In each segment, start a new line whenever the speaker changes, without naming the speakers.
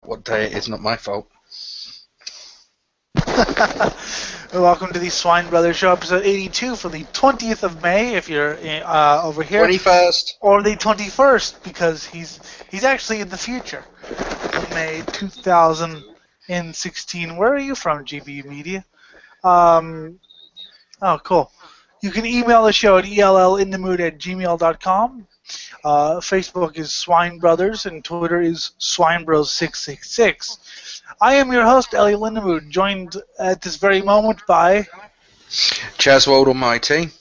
what day it is, not my fault.
Welcome to the Swine Brothers Show, episode 82 for the 20th of May, if you're over here.
21st.
Or the 21st, because he's actually in the future. May 2016. Where are you from, GB Media? Oh, cool. You can email the show at ellinthemood@gmail.com. Facebook is Swine Brothers, and Twitter is SwineBros666. I am your host, Ellie Lindemood, joined at this very moment by...
Chaz Almighty.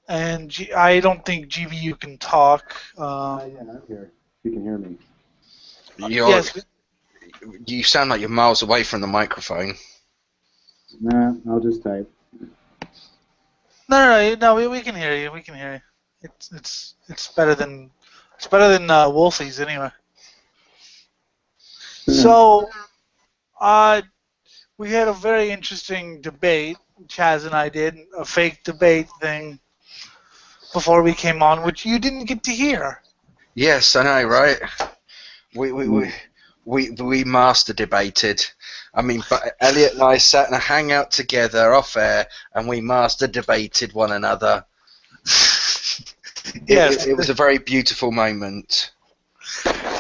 And I don't think GBU can talk.
Yeah, I'm here. You can hear me.
Yes.
You sound like you're miles away from the microphone.
Nah, I'll just type.
No, we can hear you. We can hear you. It's better than Wolfie's anyway. So, we had a very interesting debate. Chaz and I did a fake debate thing before we came on, which you didn't get to hear.
Yes, I know, right? We master debated. I mean, but Elliot and I sat in a hangout together off air, and we master debated one another.
Yes,
it was a very beautiful moment.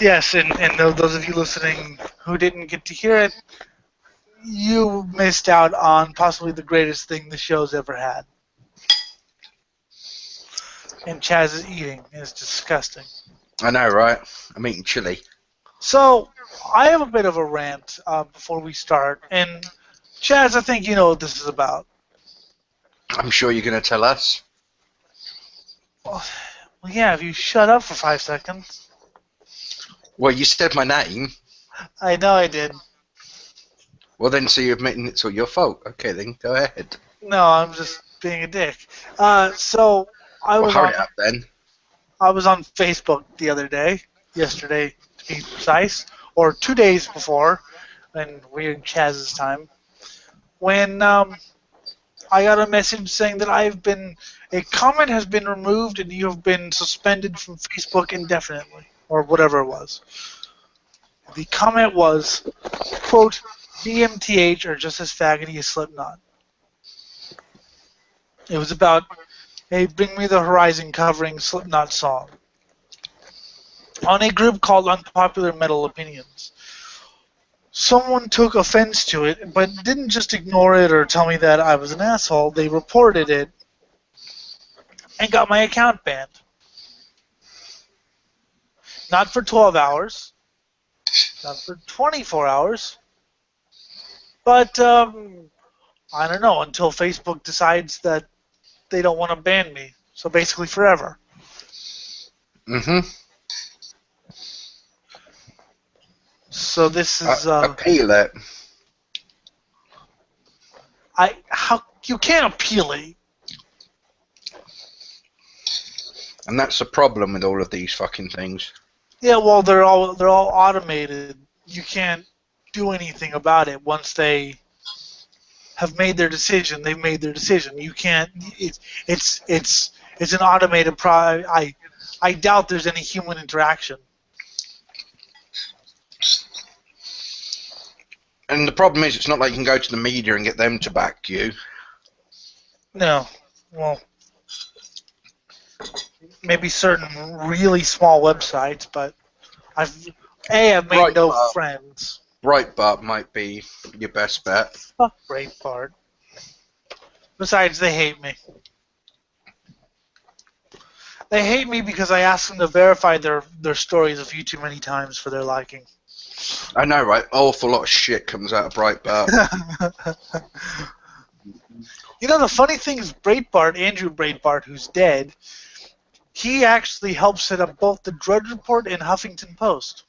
Yes, and those of you listening who didn't get to hear it, you missed out on possibly the greatest thing the show's ever had. And Chaz is eating. It's disgusting.
I know, right? I'm eating chili.
So, I have a bit of a rant before we start. And, Chaz, I think you know what this is about.
I'm sure you're going to tell us.
Well, yeah, if you shut up for 5 seconds.
Well, you said my name.
I know I did.
Well, then, so you're admitting it's all your fault. Okay, then, go ahead.
No, I'm just being a dick. So, I was
hurry up, then.
I was on Facebook the other day, yesterday to be precise, or 2 days before, and we're in Chaz's time, when I got a message saying that a comment has been removed and you have been suspended from Facebook indefinitely, or whatever it was. The comment was, quote, BMTH are just as faggoty as Slipknot. It was about a Bring Me the Horizon covering Slipknot song on a group called Unpopular Metal Opinions. Someone took offense to it, but didn't just ignore it or tell me that I was an asshole. They reported it and got my account banned. Not for 12 hours, not for 24 hours, but I don't know, until Facebook decides that they don't want to ban me. So basically forever.
Mm-hmm.
So this is
appeal it.
How you can't appeal it.
And that's the problem with all of these fucking things.
Yeah, well, they're all automated. You can't do anything about it once they have made their decision. They've made their decision. You can't. It's an automated I doubt there's any human interaction.
And the problem is, it's not like you can go to the media and get them to back you.
No. Well, maybe certain really small websites, but I've made no friends.
Breitbart might be your best bet.
Fuck Breitbart. Besides, they hate me. They hate me because I asked them to verify their stories a few too many times for their liking.
I know, right? Awful lot of shit comes out of Breitbart.
You know, the funny thing is Andrew Breitbart, who's dead, he actually helped set up both the Drudge Report and Huffington Post.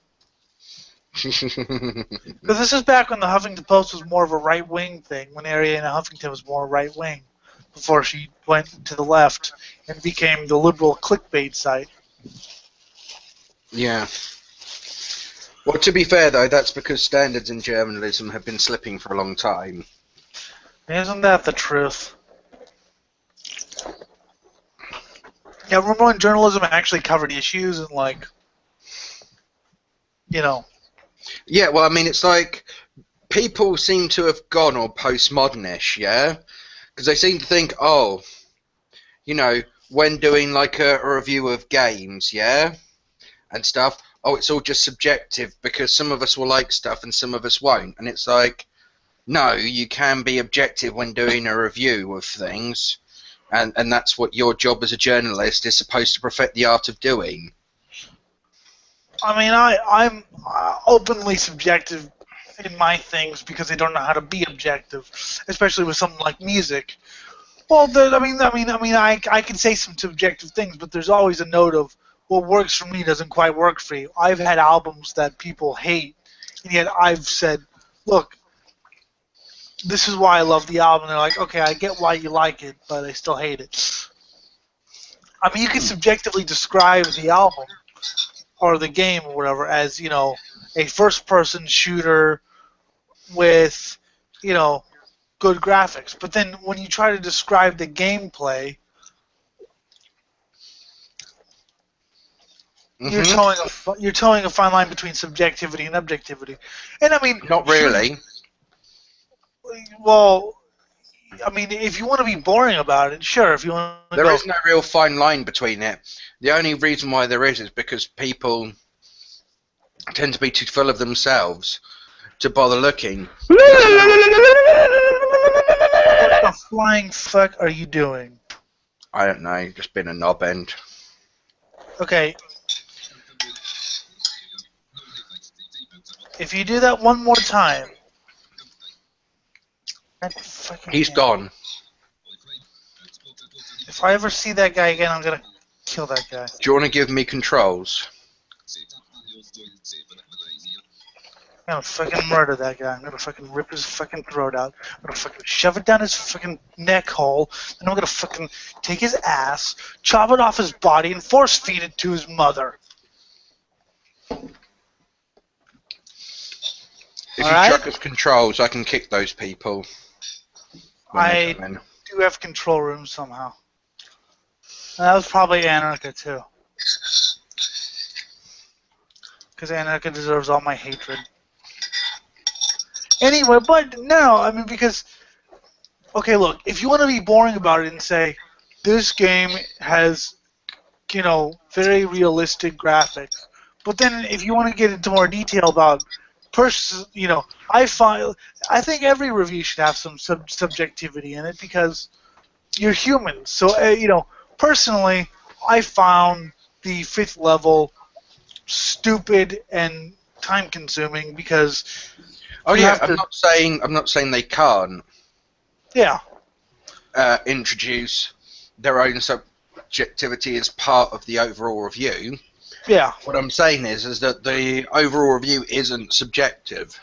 Because this is back when the Huffington Post was more of a right-wing thing, when Ariana Huffington was more right-wing, before she went to the left and became the liberal clickbait site.
Yeah. Well, to be fair, though, that's because standards in journalism have been slipping for a long time.
Isn't that the truth? Yeah, remember when journalism actually covered issues and, like, you know.
Yeah, well, I mean, it's like people seem to have gone all postmodernish, yeah? Because they seem to think, oh, when doing like a review of games, yeah, and stuff, oh, it's all just subjective because some of us will like stuff and some of us won't. And it's like, no, you can be objective when doing a review of things. And that's what your job as a journalist is supposed to perfect the art of doing.
I mean, I'm openly subjective in my things because I don't know how to be objective, especially with something like music. Well, I can say some subjective things, but there's always a note of what works for me doesn't quite work for you. I've had albums that people hate, and yet I've said, look, this is why I love the album. And they're like, okay, I get why you like it, but I still hate it. I mean, you can subjectively describe the album or the game or whatever as, a first-person shooter with, good graphics. But then when you try to describe the gameplay, you're towing a fine line between subjectivity and objectivity. And I mean,
not really.
Well, I mean, if you want to be boring about it, sure. If you want to
there is no real fine line between it. The only reason why there is because people tend to be too full of themselves to bother looking.
What the flying fuck are you doing?
I don't know, just been a knob end.
Okay. If you do that one more time...
He's gone.
If I ever see that guy again, I'm gonna kill that guy.
Do you want to give me controls?
I'm gonna fucking murder that guy. I'm gonna fucking rip his fucking throat out. I'm gonna fucking shove it down his fucking neck hole. And I'm gonna fucking take his ass, chop it off his body, and force feed it to his mother.
If you chuck us controls, I can kick those people.
I do have control rooms somehow. And that was probably Anarcha too. Because Anarcha deserves all my hatred. Anyway, but no, I mean, because... Okay, look, if you want to be boring about it and say, this game has, very realistic graphics, but then if you want to get into more detail about... I think every review should have some subjectivity in it because you're human. So, personally, I found the 5th level stupid and time-consuming because.
Oh yeah, I'm not saying they can't.
Yeah.
Introduce their own subjectivity as part of the overall review.
Yeah.
What I'm saying is that the overall review isn't subjective.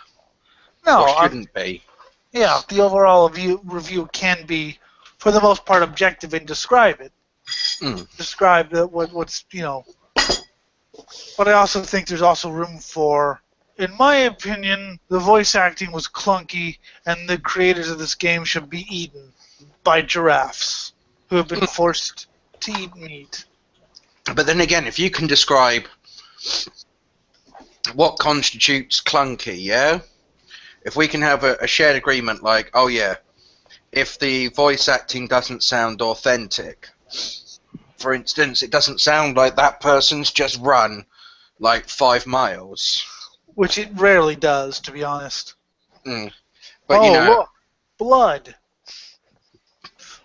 No,
or shouldn't be.
Yeah, the overall review can be, for the most part, objective and describe it. Describe what's. But I also think there's also room for. In my opinion, the voice acting was clunky, and the creators of this game should be eaten by giraffes who have been forced to eat meat.
But then again, if you can describe what constitutes clunky, yeah? If we can have a shared agreement like, oh yeah, if the voice acting doesn't sound authentic, for instance, it doesn't sound like that person's just run like 5 miles.
Which it rarely does, to be honest.
But
look, blood.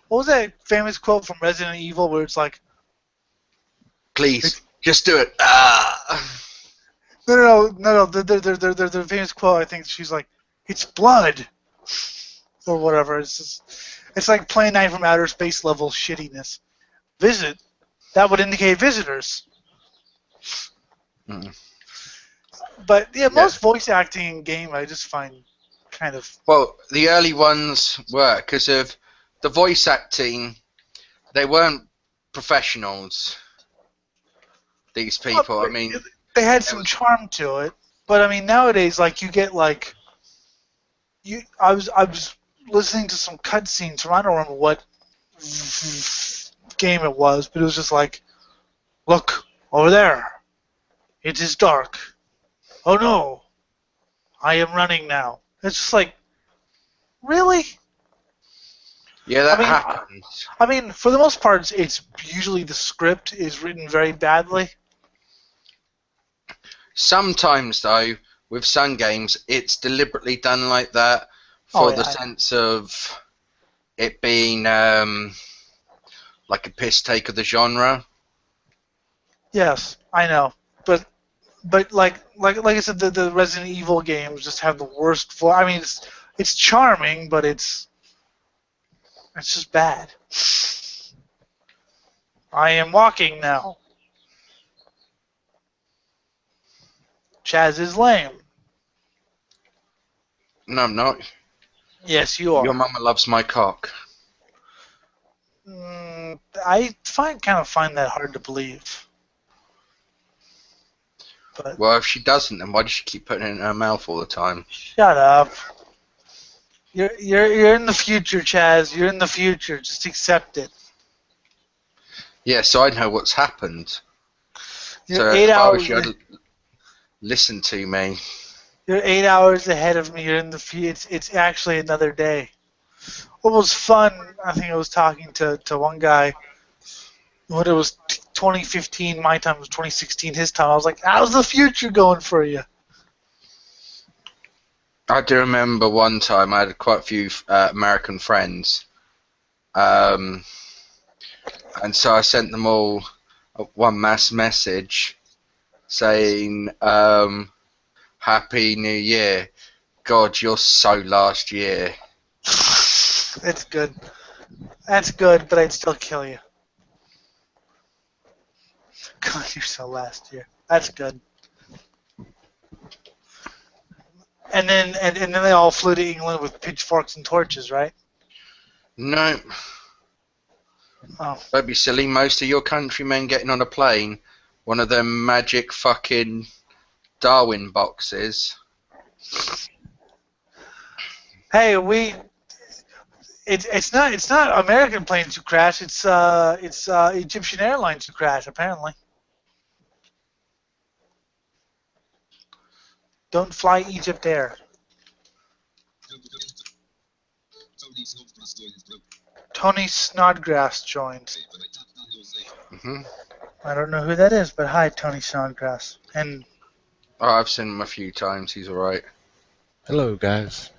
What was that famous quote from Resident Evil where it's like,
please, just do it. Ah!
No. The famous quote, I think she's like, it's blood. Or whatever. It's like Plane 9 from Outer Space level shittiness. Visit. That would indicate visitors. But, yeah, most voice acting in game I just find kind of...
Well, the early ones were, because of the voice acting, they weren't professionals. These people, I mean...
They had some charm to it, but I mean, nowadays, like, you get, like... I was listening to some cutscenes from, I don't remember what game it was, but it was just like, look, over there. It is dark. oh no, I am running now. It's just like, really?
Yeah, that happens.
I mean, for the most part, it's usually the script is written very badly.
Sometimes, though, with some games, it's deliberately done like that for the sense of it being like a piss take of the genre.
Yes, I know, but like I said, the Resident Evil games just have the worst voice. I mean, it's charming, but it's just bad. I am walking now. Chaz is lame.
No, I'm not.
Yes, you are.
Your mama loves my cock.
I kind of find that hard to believe. But
Well, if she doesn't, then why does she keep putting it in her mouth all the time?
shut up. You're in the future, Chaz. You're in the future. Just accept it.
Yeah, so I know what's happened.
You're
So
8
if I was
hours.
you, I'd listen to me.
You're 8 hours ahead of me. You're in the future. It's actually another day. What was fun? I think I was talking to one guy. When it was 2015, my time was 2016. His time. I was like, "How's the future going for you?"
I do remember one time I had quite a few American friends, and so I sent them all one mass message saying, Happy New Year. God, you're so last year.
It's good. That's good, but I'd still kill you. God, you're so last year. That's good. And then they all flew to England with pitchforks and torches, right?
No,
Oh.
don't be silly. Most of your countrymen getting on a plane, one of them magic fucking Darwin boxes.
Hey, it's not American planes who crash. It's Egyptian Airlines who crash apparently. Don't fly Egypt Air. Tony Snodgrass joined. I don't know who that is, but hi, Tony Snodgrass. And
I've seen him a few times. He's alright.
Hello, guys.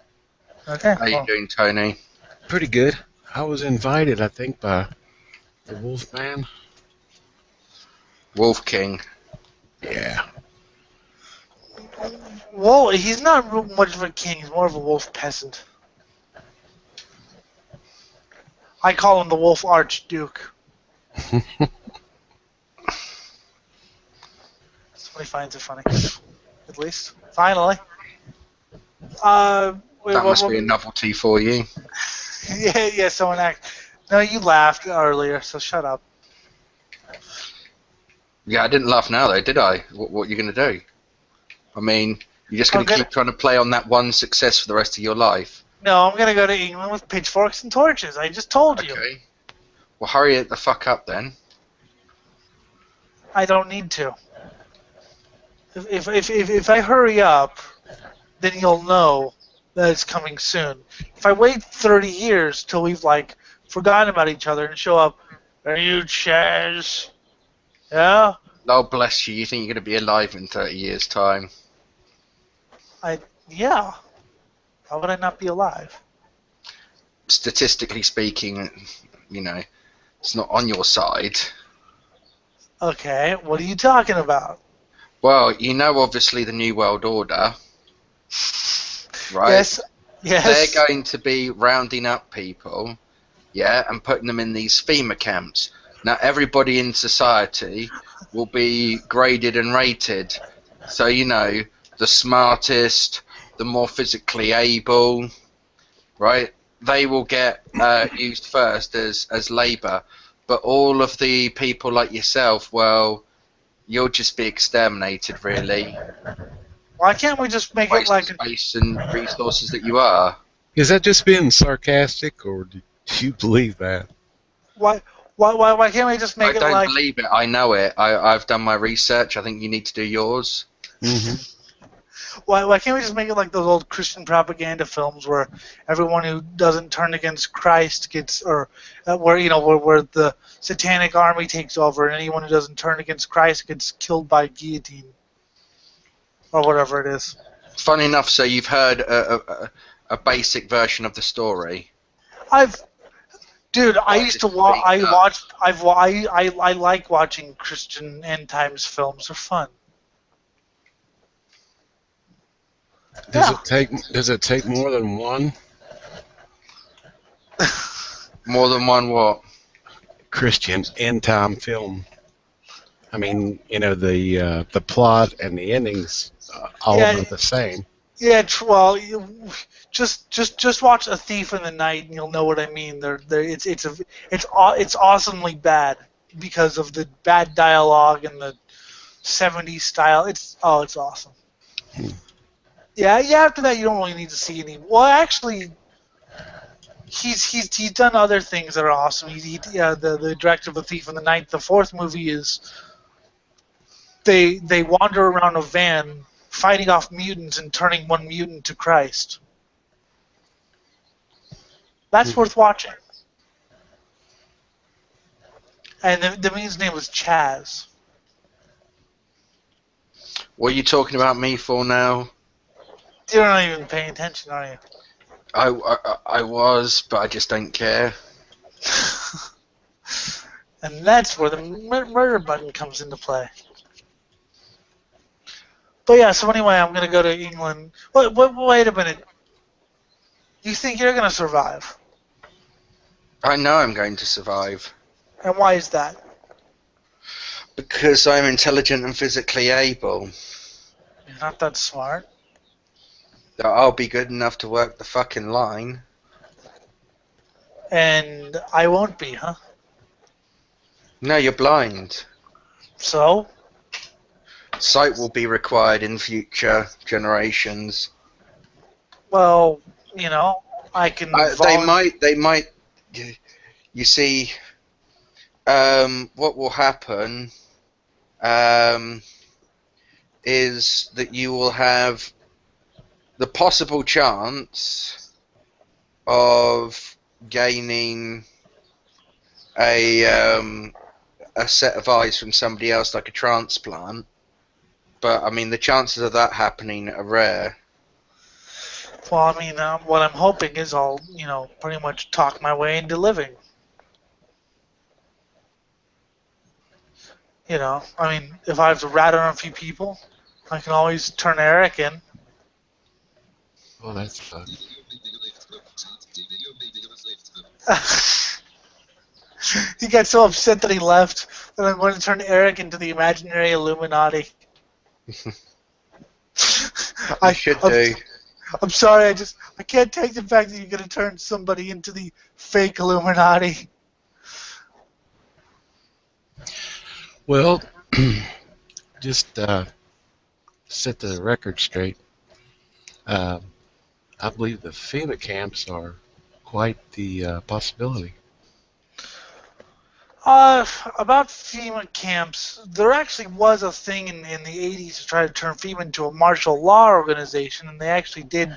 okay,
How you doing, Tony?
Pretty good. I was invited, I think, by the Wolfman.
Wolf King.
Yeah.
well, he's not much of a king. He's more of a wolf peasant. I call him the Wolf Archduke. Somebody finds it funny, at least. Finally.
That must be a novelty for you.
Yeah, someone act. No, you laughed earlier, so shut up.
Yeah, I didn't laugh now though, did I? What are you going to do? I mean, you're just going to keep trying to play on that one success for the rest of your life.
No, I'm going to go to England with pitchforks and torches. I just told you.
Okay. Well, hurry it the fuck up then.
I don't need to. If I hurry up, then you'll know that it's coming soon. If I wait 30 years till we've forgotten about each other and show up, are you Chaz? Yeah?
Oh, bless you. You think you're going to be alive in 30 years' time?
Yeah. How would I not be alive?
Statistically speaking, it's not on your side.
Okay, what are you talking about?
Well, obviously the New World Order, right?
Yes.
They're going to be rounding up people, and putting them in these FEMA camps. Now, everybody in society will be graded and rated. So, the smartest, the more physically able, right? They will get used first as labour. But all of the people like yourself, well, you'll just be exterminated, really.
Why can't we just make it like
space and resources that you are?
Is that just being sarcastic, or do you believe that?
Why can't we just make it like...
I don't believe it. I know it. I've done my research. I think you need to do yours.
Mm-hmm.
Why can't we just make it like those old Christian propaganda films where everyone who doesn't turn against Christ gets, or where the satanic army takes over, and anyone who doesn't turn against Christ gets killed by guillotine or whatever it is.
Funny enough, so you've heard a basic version of the story.
Dude, I
Well,
used to
it's
watch.
pretty tough.
I like watching Christian end times films. They're fun.
Does
Yeah.
it take more than one
More than one what?
Christian end time film? I mean, the plot and the endings all
Yeah,
about the same.
yeah. Well, just watch A Thief in the Night, and you'll know what I mean. It's awesomely bad because of the bad dialogue and the '70s style. It's awesome. Yeah. After that, you don't really need to see any. Well, actually, he's done other things that are awesome. The director of A Thief in the Night. The fourth movie is they wander around a van fighting off mutants and turning one mutant to Christ. That's worth watching. And the mutant's name was Chaz.
What are you talking about me for now?
You're not even paying attention, are you?
I was, but I just don't care.
And that's where the murder button comes into play. But yeah, so anyway, I'm going to go to England. Wait a minute. You think you're going to survive?
I know I'm going to survive.
And why is that?
Because I'm intelligent and physically able.
You're not that smart.
That I'll be good enough to work the fucking line.
And I won't be, huh?
No, you're blind.
So?
Sight will be required in future generations.
Well, I can...
They might... You see, what will happen is that you will have the possible chance of gaining a set of eyes from somebody else, like a transplant. But I mean, the chances of that happening are rare.
Well, I mean, what I'm hoping is I'll, pretty much talk my way into living. I mean, if I have to rat on a few people, I can always turn Eric in.
Well, that's fun.
He got so upset that he left that I'm going to turn Eric into the imaginary Illuminati.
I should do.
I'm sorry, I can't take the fact that you're going to turn somebody into the fake Illuminati.
Well, just set the record straight. I believe the FEMA camps are quite the possibility.
About FEMA camps, there actually was a thing in the 80s to try to turn FEMA into a martial law organization, and they actually did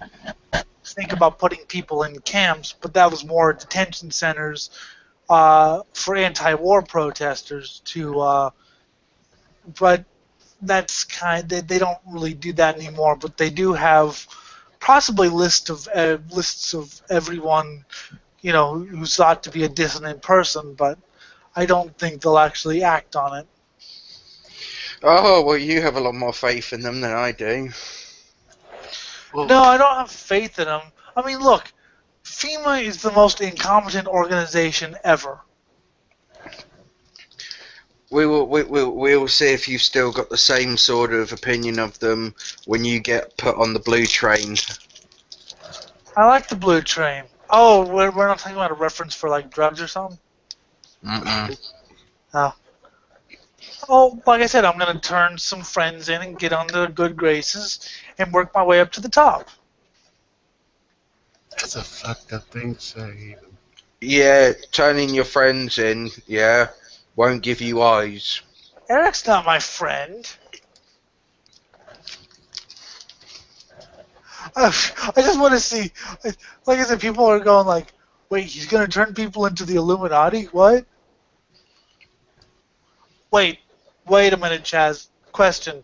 think about putting people in camps, but that was more detention centers for anti-war protesters but that's they don't really do that anymore, but they do have possibly lists of everyone, who's thought to be a dissident person, but I don't think they'll actually act on it.
Oh, well, you have a lot more faith in them than I do.
Well,
No, I don't have faith in them. I mean, look, FEMA is the most incompetent organization ever.
We'll see if you've still got the same sort of opinion of them when you get put on the blue train.
I like the blue train. Oh, we're not talking about a reference for like drugs or something?
Mm-mm.
Oh. Oh, like I said, I'm going to turn some friends in and get on their good graces and work my way up to the top.
that's a fucked up thing to say, even.
Yeah, turning your friends in, yeah, won't give you eyes.
Eric's not my friend. I just want to see. Like I said, people are going like, "Wait, he's going to turn people into the Illuminati? What? Wait, wait a minute, Chaz. Question: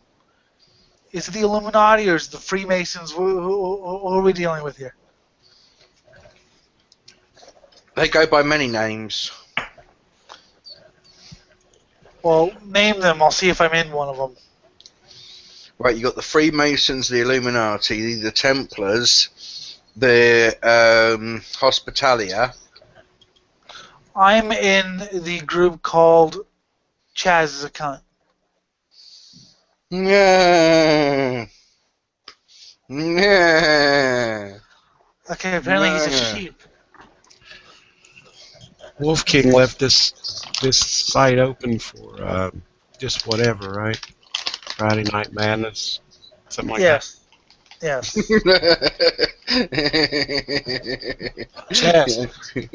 is it the Illuminati or is it the Freemasons? Who are we dealing with here?"
They go by many names.
Well, name them. I'll see if I'm in one of them.
Right, you got the Freemasons, the Illuminati, the Templars, the Hospitalia.
I'm in the group called Chaz is a cunt.
Yeah. Yeah.
Okay, apparently he's a sheep.
Wolf King left this site open for just whatever, right? Friday Night Madness, something like
Yes. Yes.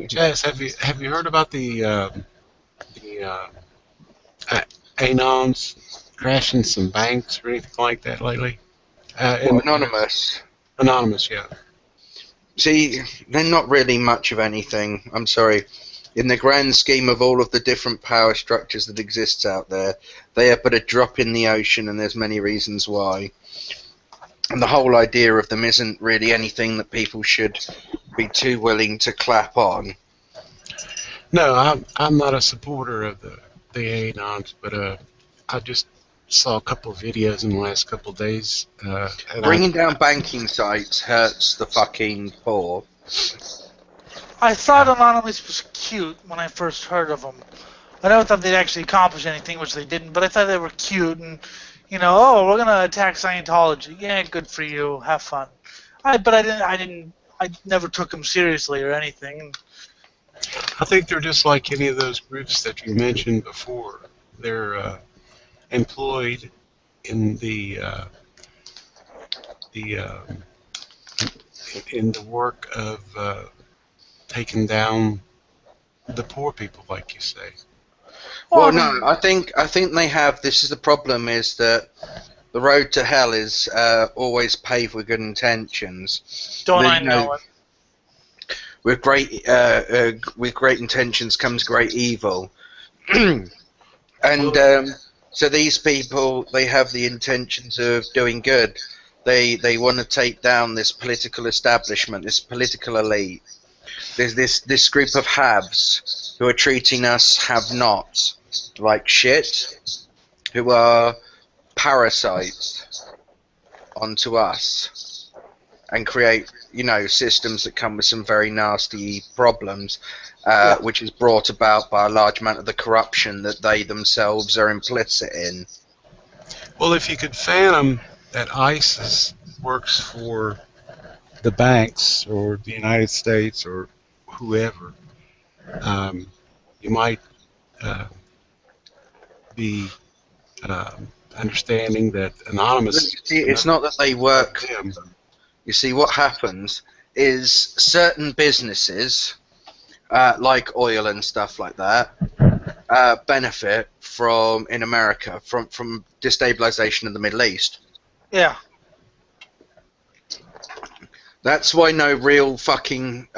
Chaz, have you heard about the anons crashing some banks or anything like that lately?
Anonymous.
Anonymous, yeah.
See, they're not really much of anything. I'm sorry. In the grand scheme of all of the different power structures that exists out there, they are but a drop in the ocean, and there's many reasons why. And the whole idea of them isn't really anything that people should be too willing to clap on.
No, I'm not a supporter of the anons, but I just saw a couple of videos in the last couple of days. And
Bringing down banking sites hurts the fucking poor.
I thought Anonymous was cute when I first heard of them. I never thought they'd actually accomplish anything, which they didn't, but I thought they were cute and, oh, we're gonna attack Scientology. Yeah, good for you. Have fun. I never took them seriously or anything.
I think they're just like any of those groups that you mentioned before. They're employed in the work of taking down the poor people, like you say.
Well, no, I think they have. This is the problem: is that the road to hell is always paved with good intentions.
Don't I know it?
With great intentions comes great evil, and so these people, they have the intentions of doing good. They want to take down this political establishment, this political elite. There's this group of haves who are treating us have-nots like shit, who are parasites onto us and create, systems that come with some very nasty problems, which is brought about by a large amount of the corruption that they themselves are implicit in.
Well, if you could fathom that ISIS works for the banks or the United States or whoever, you might be understanding that Anonymous...
It's not that they work for them. You see, what happens is certain businesses, like oil and stuff like that, benefit from, in America, from destabilization of the Middle East.
Yeah.
That's why no real fucking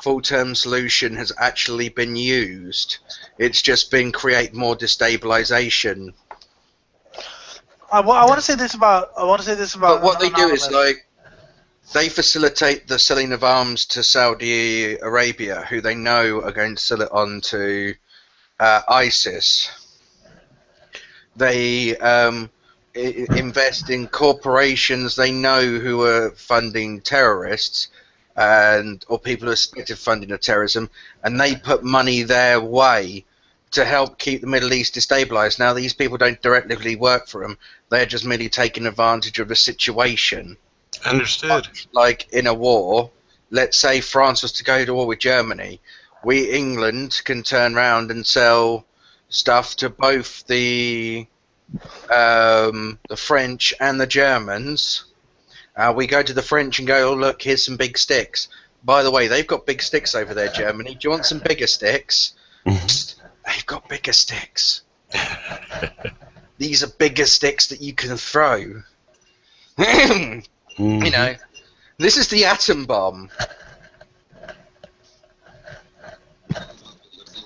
full-term solution has actually been used. It's just been create more destabilization.
I want to say this about.
But what they do
Anonymous.
is they facilitate the selling of arms to Saudi Arabia, who they know are going to sell it on to ISIS. They invest in corporations they know who are funding terrorists or people who are suspected of funding of terrorism, and they put money their way to help keep the Middle East destabilized. Now, these people don't directly work for them. They're just merely taking advantage of the situation.
Understood.
Like in a war, let's say France was to go to war with Germany. We, England, can turn around and sell stuff to both the French and the Germans. We go to the French and go, oh, look, here's some big sticks. By the way, they've got big sticks over there, Germany. Do you want some bigger sticks? They've got bigger sticks. These are bigger sticks that you can throw.
Mhm.
You know, this is the atom bomb.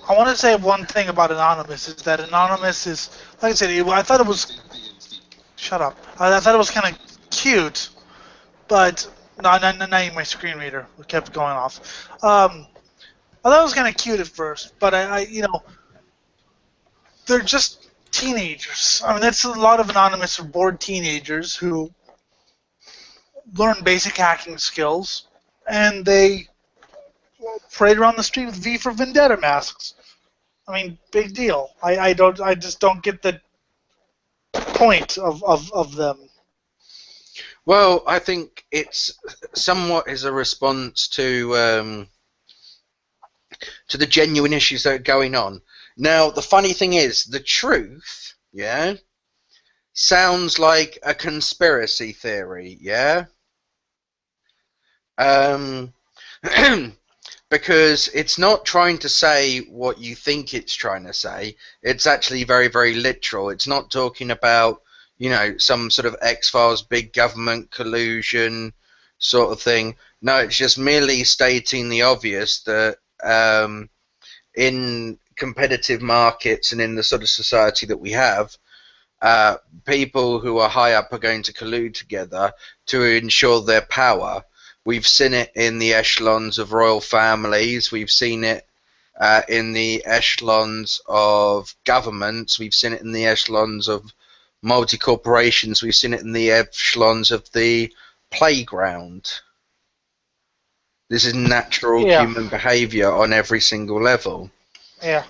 I want to say one thing about Anonymous is that Anonymous is, like I said, I thought it was. Shut up. I thought it was kind of cute, but no, not my screen reader. It kept going off. I thought it was kind of cute at first, but they're just teenagers. I mean, that's a lot of Anonymous are bored teenagers who learn basic hacking skills, and they parade around the street with V for Vendetta masks. I mean, big deal. I just don't get the point of them.
Well, I think it's somewhat as a response to the genuine issues that are going on. Now, the funny thing is, the truth, yeah, sounds like a conspiracy theory, yeah? Because it's not trying to say what you think it's trying to say. It's actually very, very literal. It's not talking about, some sort of X-Files, big government collusion sort of thing. No, it's just merely stating the obvious that in competitive markets and in the sort of society that we have, people who are high up are going to collude together to ensure their power. We've seen it in the echelons of royal families. We've seen it in the echelons of governments. We've seen it in the echelons of multi-corporations. We've seen it in the echelons of the playground. This is natural human behavior on every single level.
Yeah.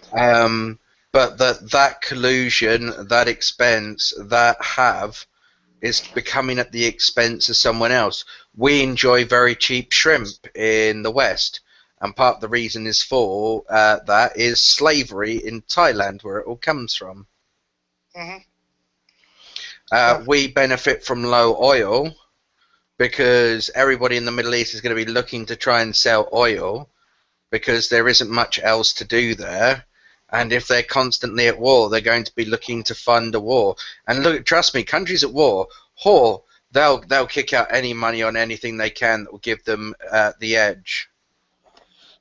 But that collusion, that expense, that is becoming at the expense of someone else. We enjoy very cheap shrimp in the West, and part of the reason is for that is slavery in Thailand, where it all comes from.
Mm-hmm.
We benefit from low oil because everybody in the Middle East is going to be looking to try and sell oil because there isn't much else to do there. And if they're constantly at war, they're going to be looking to fund a war. And look, trust me, countries at war, they'll kick out any money on anything they can that will give them the edge.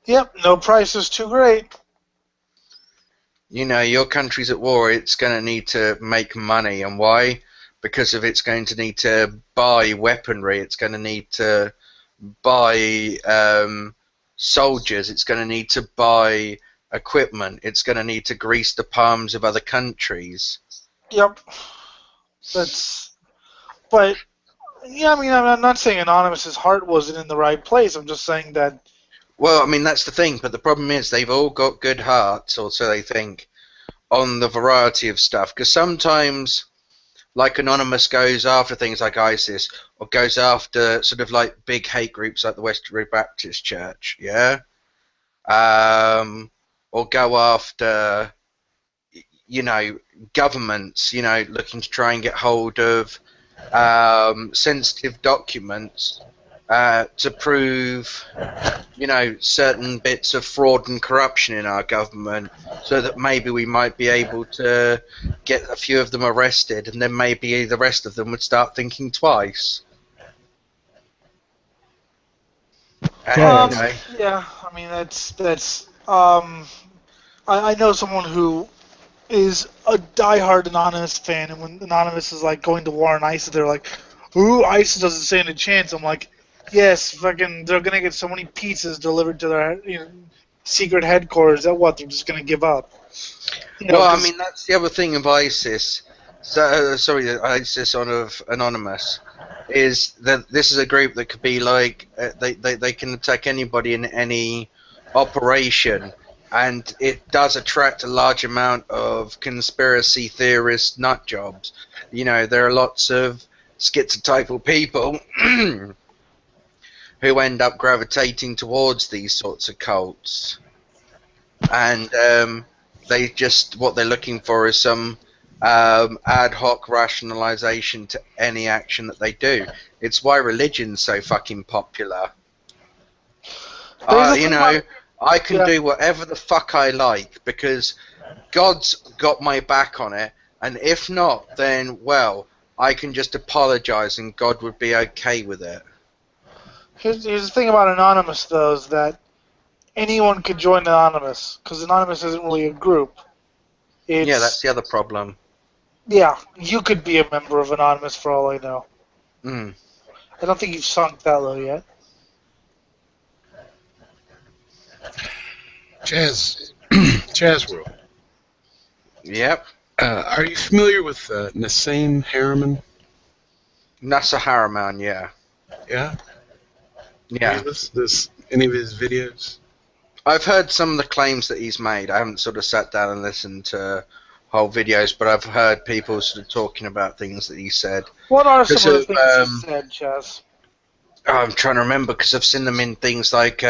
Yep, no price is too great.
Your country's at war, it's going to need to make money. And why? Because it's going to need to buy weaponry. It's going to need to buy soldiers. It's going to need to buy equipment. It's going to need to grease the palms of other countries.
Yep. But yeah, I mean, I'm not saying Anonymous's heart wasn't in the right place. I'm just saying that.
Well, I mean, that's the thing, but the problem is they've all got good hearts, or so they think, on the variety of stuff. Because sometimes, like Anonymous goes after things like ISIS, or goes after sort of like big hate groups like the Westerbury Baptist Church, yeah? Or go after, governments, looking to try and get hold of sensitive documents to prove, certain bits of fraud and corruption in our government, so that maybe we might be able to get a few of them arrested, and then maybe the rest of them would start thinking twice.
Yeah, I mean that's. I know someone who is a diehard Anonymous fan, and when Anonymous is like going to war on ISIS, they're like, "Ooh, ISIS doesn't stand a chance." I'm like, "Yes, fucking, they're gonna get so many pizzas delivered to their secret headquarters that they're just gonna give up."
Well, I mean, that's the other thing of ISIS. ISIS of Anonymous is that this is a group that could be like they can attack anybody in any operation. And it does attract a large amount of conspiracy theorist nut jobs. There are lots of schizotypal people who end up gravitating towards these sorts of cults. And what they're looking for is some ad hoc rationalization to any action that they do. It's why religion's so fucking popular. I can do whatever the fuck I like because God's got my back on it, and if not, then, well, I can just apologize and God would be okay with it.
Here's the thing about Anonymous, though, is that anyone could join Anonymous, because Anonymous isn't really a group.
Yeah, that's the other problem.
Yeah, you could be a member of Anonymous for all I know.
Mm.
I don't think you've sunk that low yet.
Chaz World.
Yep.
Are you familiar with Nassim Harriman?
Nasser Harriman, yeah.
Yeah?
Yeah.
Have you listened to any of his videos?
I've heard some of the claims that he's made. I haven't sort of sat down and listened to whole videos, but I've heard people sort of talking about things that he said.
What are some of the things he
Um,
said, Chaz?
I'm trying to remember because I've seen them in things like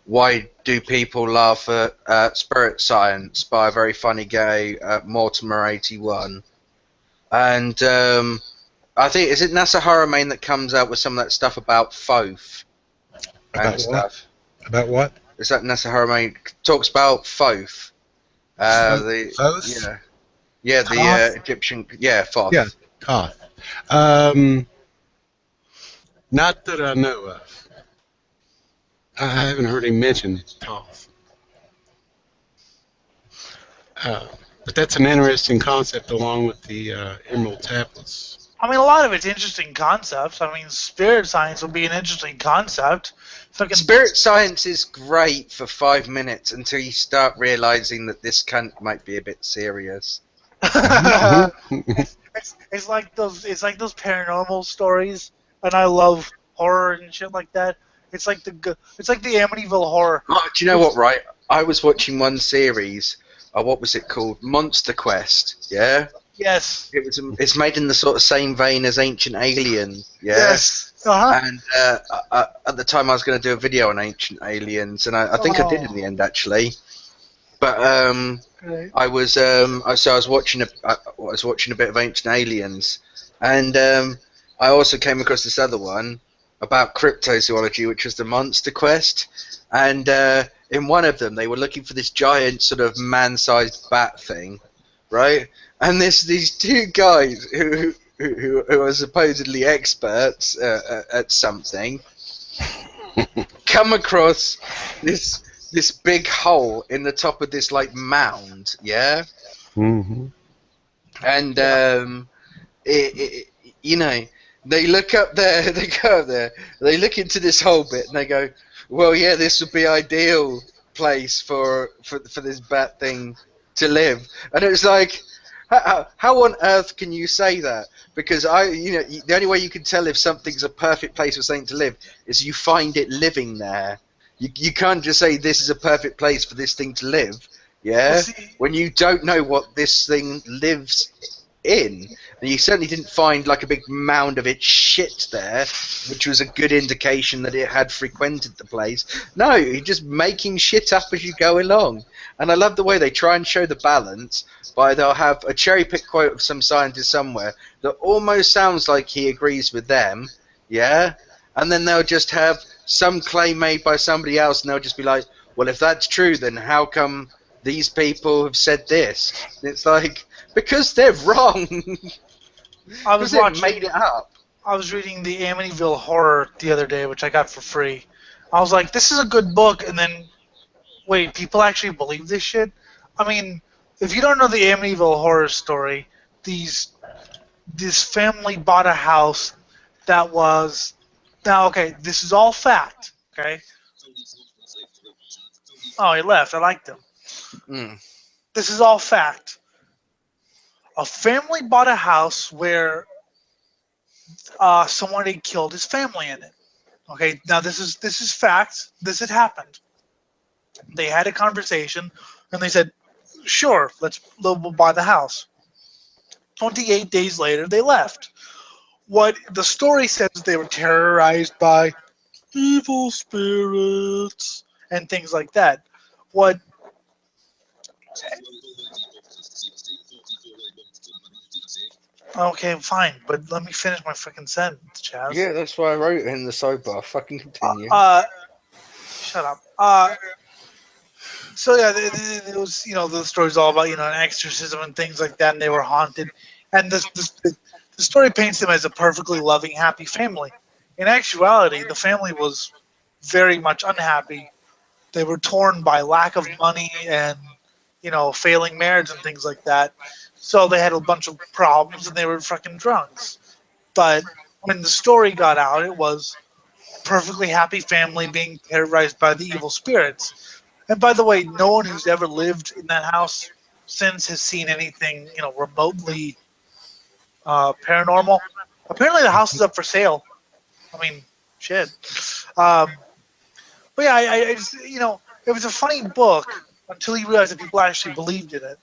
why do people laugh at Spirit Science by a very funny guy, Mortimer 81, and I think is it Nasser Harriman that comes out with some of that stuff about Thoth and
About
stuff.
what? About what?
Is that Nasser Harriman talks about Thoth?
Thoth?
The
Thoth?
Egyptian Thoth.
Yeah, Thoth. Not that I know of. I haven't heard him mention Thoth. But that's an interesting concept along with the Emerald Tablets.
I mean, a lot of it's interesting concepts. I mean, spirit science would be an interesting concept. Fucking
Spirit Science is great for 5 minutes until you start realizing that this cunt might be a bit serious.
it's like those paranormal stories, and I love horror and shit like that. It's like the Amityville Horror.
Oh, do you know what? Right, I was watching one series. What was it called? Monster Quest. Yeah.
Yes.
It's made in the sort of same vein as Ancient Alien. Yeah?
Yes. Uh-huh.
And at the time, I was going to do a video on Ancient Aliens, and I think I did in the end actually. But
Right.
I was watching a bit of Ancient Aliens, and I also came across this other one about cryptozoology, which was the Monster Quest, and in one of them they were looking for this giant sort of man-sized bat thing, right? And these two guys who are supposedly experts at something come across this big hole in the top of this like mound, yeah.
Mm-hmm.
And you know, they look up there, they go up there, they look into this whole bit, and they go, well, yeah, this would be ideal place for this bat thing to live. And it's like, how on earth can you say that? Because the only way you can tell if something's a perfect place for something to live is you find it living there. You can't just say this is a perfect place for this thing to live, yeah?
Well, see,
when you don't know what this thing lives in. And you certainly didn't find like a big mound of its shit there, which was a good indication that it had frequented the place. No, you're just making shit up as you go along. And I love the way they try and show the balance by they'll have a cherry-picked quote of some scientist somewhere that almost sounds like he agrees with them, yeah? And then they'll just have some claim made by somebody else, and they'll just be like, well, if that's true, then how come these people have said this? And it's like, because they're wrong.
I was
Because they made it up.
I was reading the Amityville Horror the other day, which I got for free. I was like, this is a good book, and then, wait, people actually believe this shit? I mean, if you don't know the Amityville Horror story, this family bought a house that was... Now, okay, this is all fact, okay? Oh, he left. I liked him.
Mm.
This is all fact. A family bought a house where someone had killed his family in it. Okay, now this is fact. This had happened. They had a conversation, and they said, "Sure, we'll buy the house." 28 days later, they left. What the story says is they were terrorized by evil spirits and things like that. What? Okay, fine, but let me finish my freaking sentence, Chaz.
Yeah, that's why I wrote it in the sidebar. Fucking continue.
Shut up. So yeah, it was, the story's all about, an exorcism and things like that, and they were haunted. And The story paints them as a perfectly loving, happy family. In actuality, the family was very much unhappy. They were torn by lack of money and, failing marriage and things like that. So they had a bunch of problems and they were fucking drunks. But when the story got out, it was a perfectly happy family being terrorized by the evil spirits. And by the way, no one who's ever lived in that house since has seen anything, remotely paranormal. Apparently, the house is up for sale. I mean, shit. Um, but yeah, I just, it was a funny book until you realize that people actually believed in it.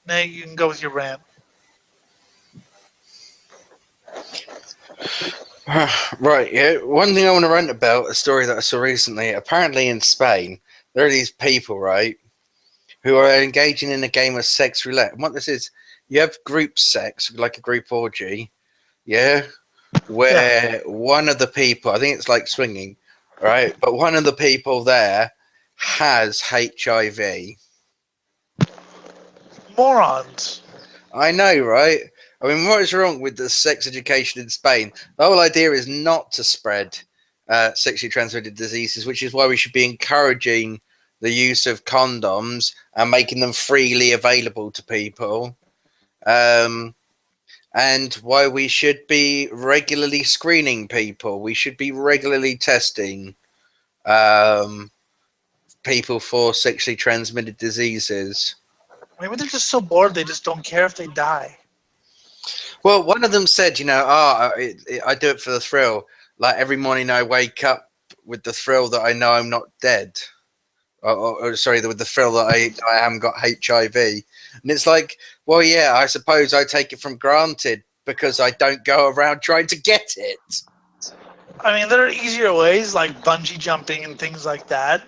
Now you can go with your rant.
Right, yeah. One thing I want to rant about, a story that I saw recently. Apparently in Spain, there are these people, right, who are engaging in a game of sex roulette. And what this is, you have group sex, like a group orgy, yeah, where one of the people, I think it's like swinging, right, but one of the people there has HIV.
Morons.
I know, right? I mean, what is wrong with the sex education in Spain? The whole idea is not to spread sexually transmitted diseases, which is why we should be encouraging the use of condoms and making them freely available to people. And why we should be regularly screening people. We should be regularly testing people for sexually transmitted diseases.
Maybe they're just so bored they just don't care if they die.
Well, one of them said, I do it for the thrill. Like every morning I wake up with the thrill that I know I'm not dead. Or sorry, with the thrill that I haven't got HIV. And it's like, well, yeah, I suppose I take it for granted because I don't go around trying to get it.
I mean, there are easier ways like bungee jumping and things like that.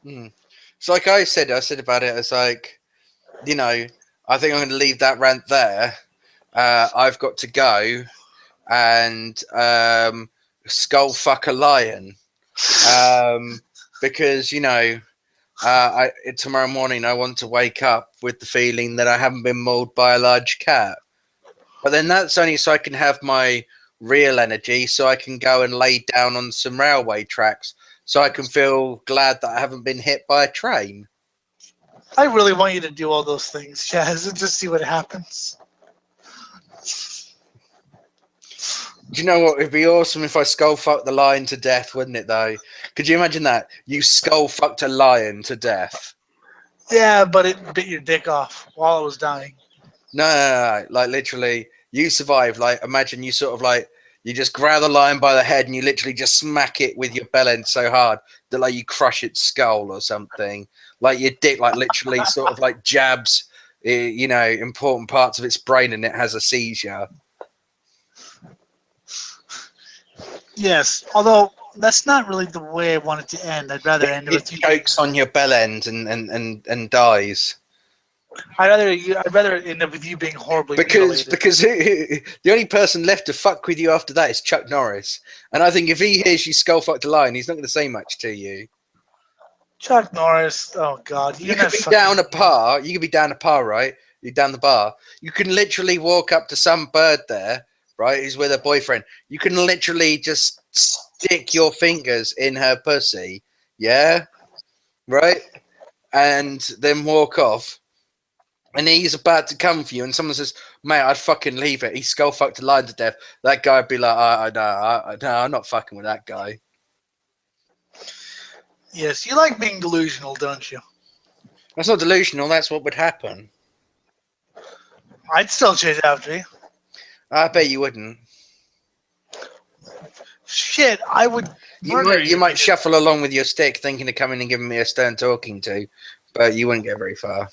It's like I said about it. It's like, I think I'm going to leave that rant there. I've got to go and skull fuck a lion because tomorrow morning I want to wake up with the feeling that I haven't been mauled by a large cat. But then that's only so I can have my real energy, so I can go and lay down on some railway tracks, so I can feel glad that I haven't been hit by a train.
I really want you to do all those things, Chaz, and just see what happens.
Do you know what? It'd be awesome if I skull fucked the lion to death, wouldn't it, though? Could you imagine that? You skull fucked a lion to death.
Yeah, but it bit your dick off while it was dying.
No. Like, literally, you survive. Like, imagine you sort of like, you just grab the lion by the head and you literally just smack it with your bell end so hard that, like, you crush its skull or something. Like, your dick, like, literally sort of, like, jabs, important parts of its brain and it has a seizure.
Yes, although that's not really the way I want it to end. I'd rather end with you.
It chokes on your bell end and dies.
I'd rather end up with you being horribly mutilated.
Because the only person left to fuck with you after that is Chuck Norris, and I think if he hears you skull fucked a lion, he's not going to say much to you.
Chuck Norris, oh god,
you could be down a bar. You could be down a bar, right? You're down the bar. You can literally walk up to some bird there, right? Who's with her boyfriend. You can literally just stick your fingers in her pussy, yeah, right, and then walk off. And he's about to come for you, and someone says, "Mate, I'd fucking leave it. He skull fucked a lion to death." That guy would be like, "No, I'm not fucking with that guy."
Yes, you like being delusional, don't you?
That's not delusional. That's what would happen.
I'd still chase after you.
I bet you wouldn't.
Shit, I would.
You might shuffle along with your stick, thinking of coming and giving me a stern talking to, but you wouldn't get very far.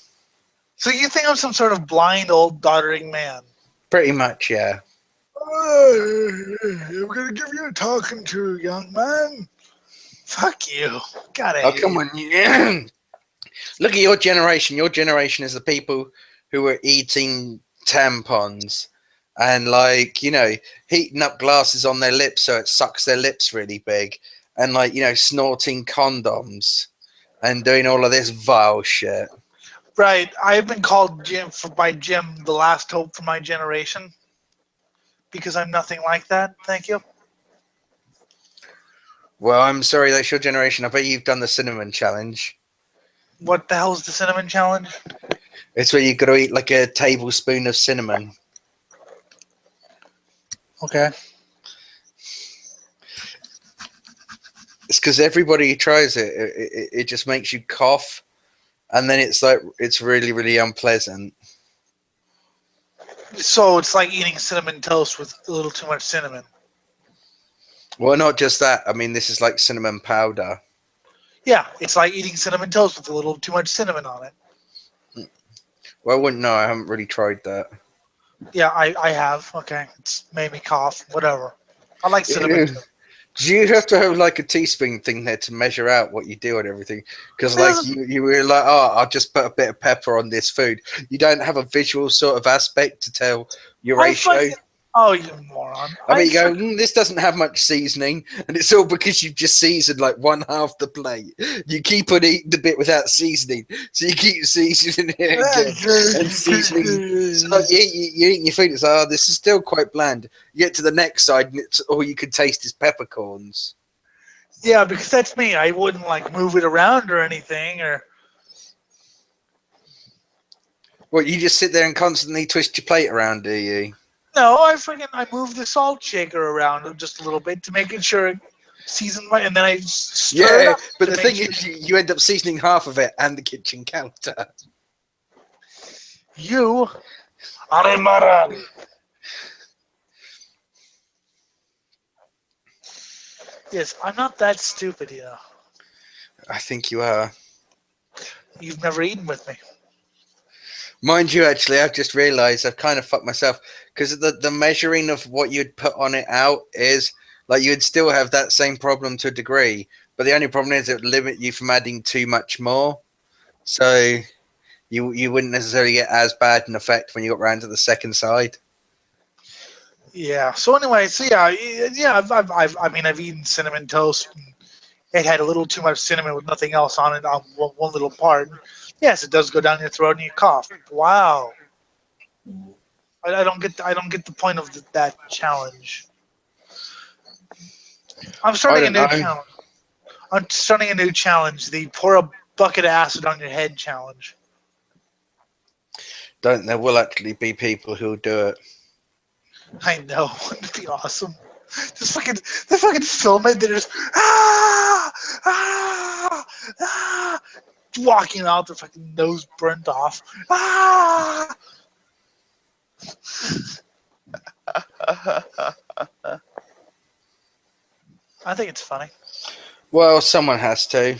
So you think I'm some sort of blind old doddering man?
Pretty much, yeah.
I'm gonna give you a talking to, young man. Fuck you.
Oh, come on. Look at your generation. Your generation is the people who are eating tampons and, like, heating up glasses on their lips so it sucks their lips really big, and, like, snorting condoms and doing all of this vile shit.
Right. I've been called by Jim the last hope for my generation because I'm nothing like that. Thank you.
Well, I'm sorry, that's your generation. I bet you've done the cinnamon challenge.
What the hell's the cinnamon challenge?
It's where you've got to eat like a tablespoon of cinnamon.
Okay.
It's because everybody who tries it, it just makes you cough, and then it's really, really unpleasant.
So it's like eating cinnamon toast with a little too much cinnamon.
Well, not just that. I mean, this is like cinnamon powder.
Yeah, it's like eating cinnamon toast with a little too much cinnamon on it.
Well, I wouldn't know. I haven't really tried that.
Yeah, I have. Okay, it's made me cough. Whatever. I like cinnamon.
Ew. Do you have to have like a teaspoon thing there to measure out what you do and everything? Because like you were like, oh, I'll just put a bit of pepper on this food. You don't have a visual sort of aspect to tell your ratio.
Oh, you moron!
I mean, you go, this doesn't have much seasoning, and it's all because you've just seasoned like one half the plate. You keep on eating the bit without seasoning, so you keep seasoning it again and seasoning. So like, you're eating your food, it's like, oh, this is still quite bland. You get to the next side, and it's all you can taste is peppercorns.
Yeah, because that's me. I wouldn't like move it around or anything, or.
What, you just sit there and constantly twist your plate around, do you?
No, I move the salt shaker around just a little bit to make it sure it seasoned right, and then I stir it up.
But the thing is, you end up seasoning half of it and the kitchen counter.
You are a moron. Yes, I'm not that stupid, you know.
I think you are.
You've never eaten with me.
Mind you, actually, I've just realised I've kind of fucked myself because the measuring of what you'd put on it out is like you'd still have that same problem to a degree, but the only problem is it would limit you from adding too much more. So you wouldn't necessarily get as bad an effect when you got round to the second side.
Yeah. So anyway, I've eaten cinnamon toast. And it had a little too much cinnamon with nothing else on it on one little part. Yes, it does go down your throat and you cough. Wow. I don't get the point of that challenge. I'm starting a new challenge. I'm starting a new challenge. The pour a bucket of acid on your head challenge.
There will actually be people who'll do it.
I know. It'd be awesome. They fucking film it. They're just walking out, their fucking nose burnt off. I think it's funny.
Well, someone has to.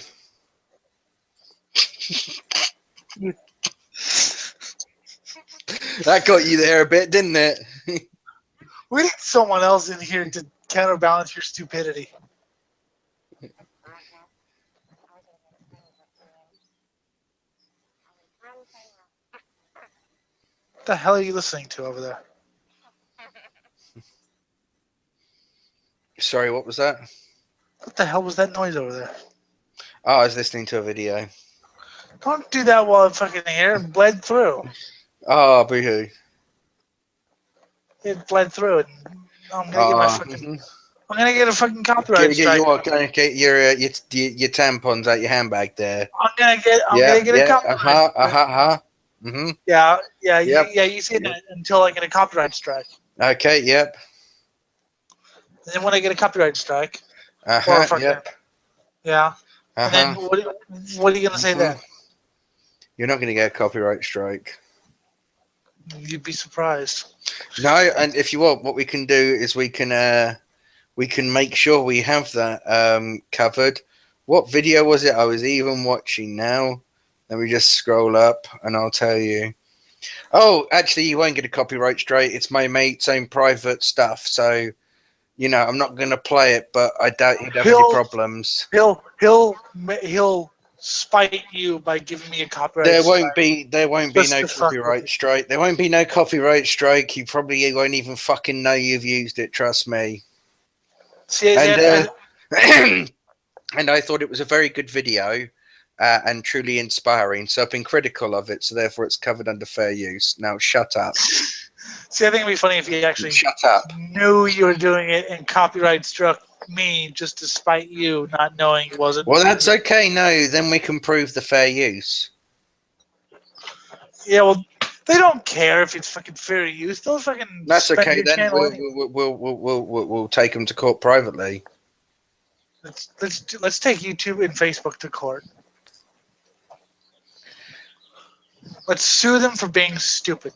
That got you there a bit, didn't it?
We need someone else in here to counterbalance your stupidity. What the hell are you listening to over there?
Sorry, what was that?
What the hell was that noise over there?
Oh, I was listening to a video.
Don't do that while I'm fucking here. It bled through.
Oh, boo-hoo.
It bled through, and I'm gonna get my fucking. I'm gonna get a fucking copyright strike.
Gonna get your tampons out your handbag there.
I'm gonna get a copyright. Yeah. You say that until I get a copyright strike.
Okay. Yep.
And then when I get a copyright strike.
Yep.
Yeah. And then what are you gonna say then?
You're not gonna get a copyright strike.
You'd be surprised.
No, and if you want, what we can do is we can make sure we have that covered. What video was it I was even watching now? Let me just scroll up and I'll tell you. Oh, actually, you won't get a copyright strike. It's my mate's own private stuff, so you know I'm not going to play it. But I doubt he'd have any problems.
He'll spite you by giving me a copyright. There won't
be no copyright strike. There won't be no copyright strike. You probably won't even fucking know you've used it. Trust me.
See,
and I thought it was a very good video. and truly inspiring. So I've been critical of it, so therefore it's covered under fair use. Now shut up.
See, I think it'd be funny if you actually
Shut up.
knew you were doing it and copyright struck me just to spite you, not knowing it wasn't.
Well, that's okay. No, then we can prove the fair use.
Yeah, well, they don't care if it's fucking fair use. They'll fucking
That's
spend
okay.
your
Then
channel anyway.
we'll take them to court privately.
Let's take YouTube and Facebook to court. Let's sue them for being stupid.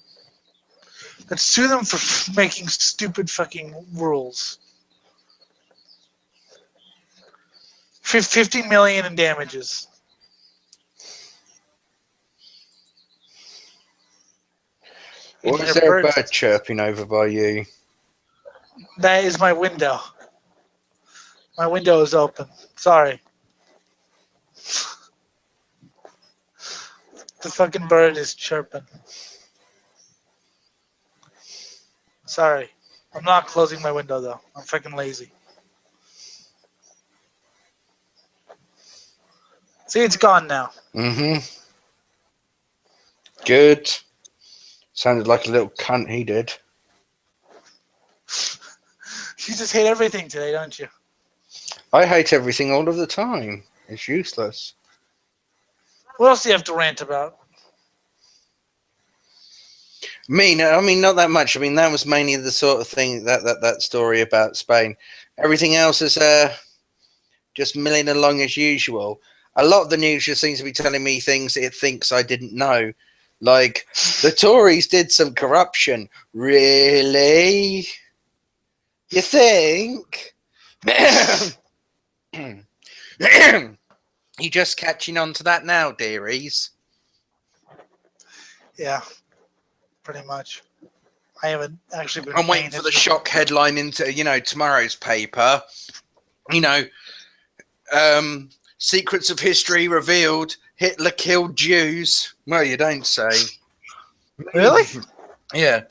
Let's sue them for making stupid fucking rules. 50 million in damages.
Or is there a bird chirping over by you?
That is my window. My window is open. Sorry. The fucking bird is chirping. Sorry. I'm not closing my window though. I'm fucking lazy. See, it's gone now.
Mm-hmm. Good. Sounded like a little cunt he did.
You just hate everything today, don't you?
I hate everything all of the time. It's useless.
What else do you have to rant about?
I mean, not that much. I mean, that was mainly the sort of thing that story about Spain. Everything else is just milling along as usual. A lot of the news just seems to be telling me things it thinks I didn't know. Like, the Tories did some corruption. Really? You think? You just catching on to that now, dearies?
Yeah, pretty much. I haven't actually been.
I'm waiting for the shock headline into tomorrow's paper. Secrets of history revealed. Hitler killed Jews. Well, you don't say.
Really?
Yeah.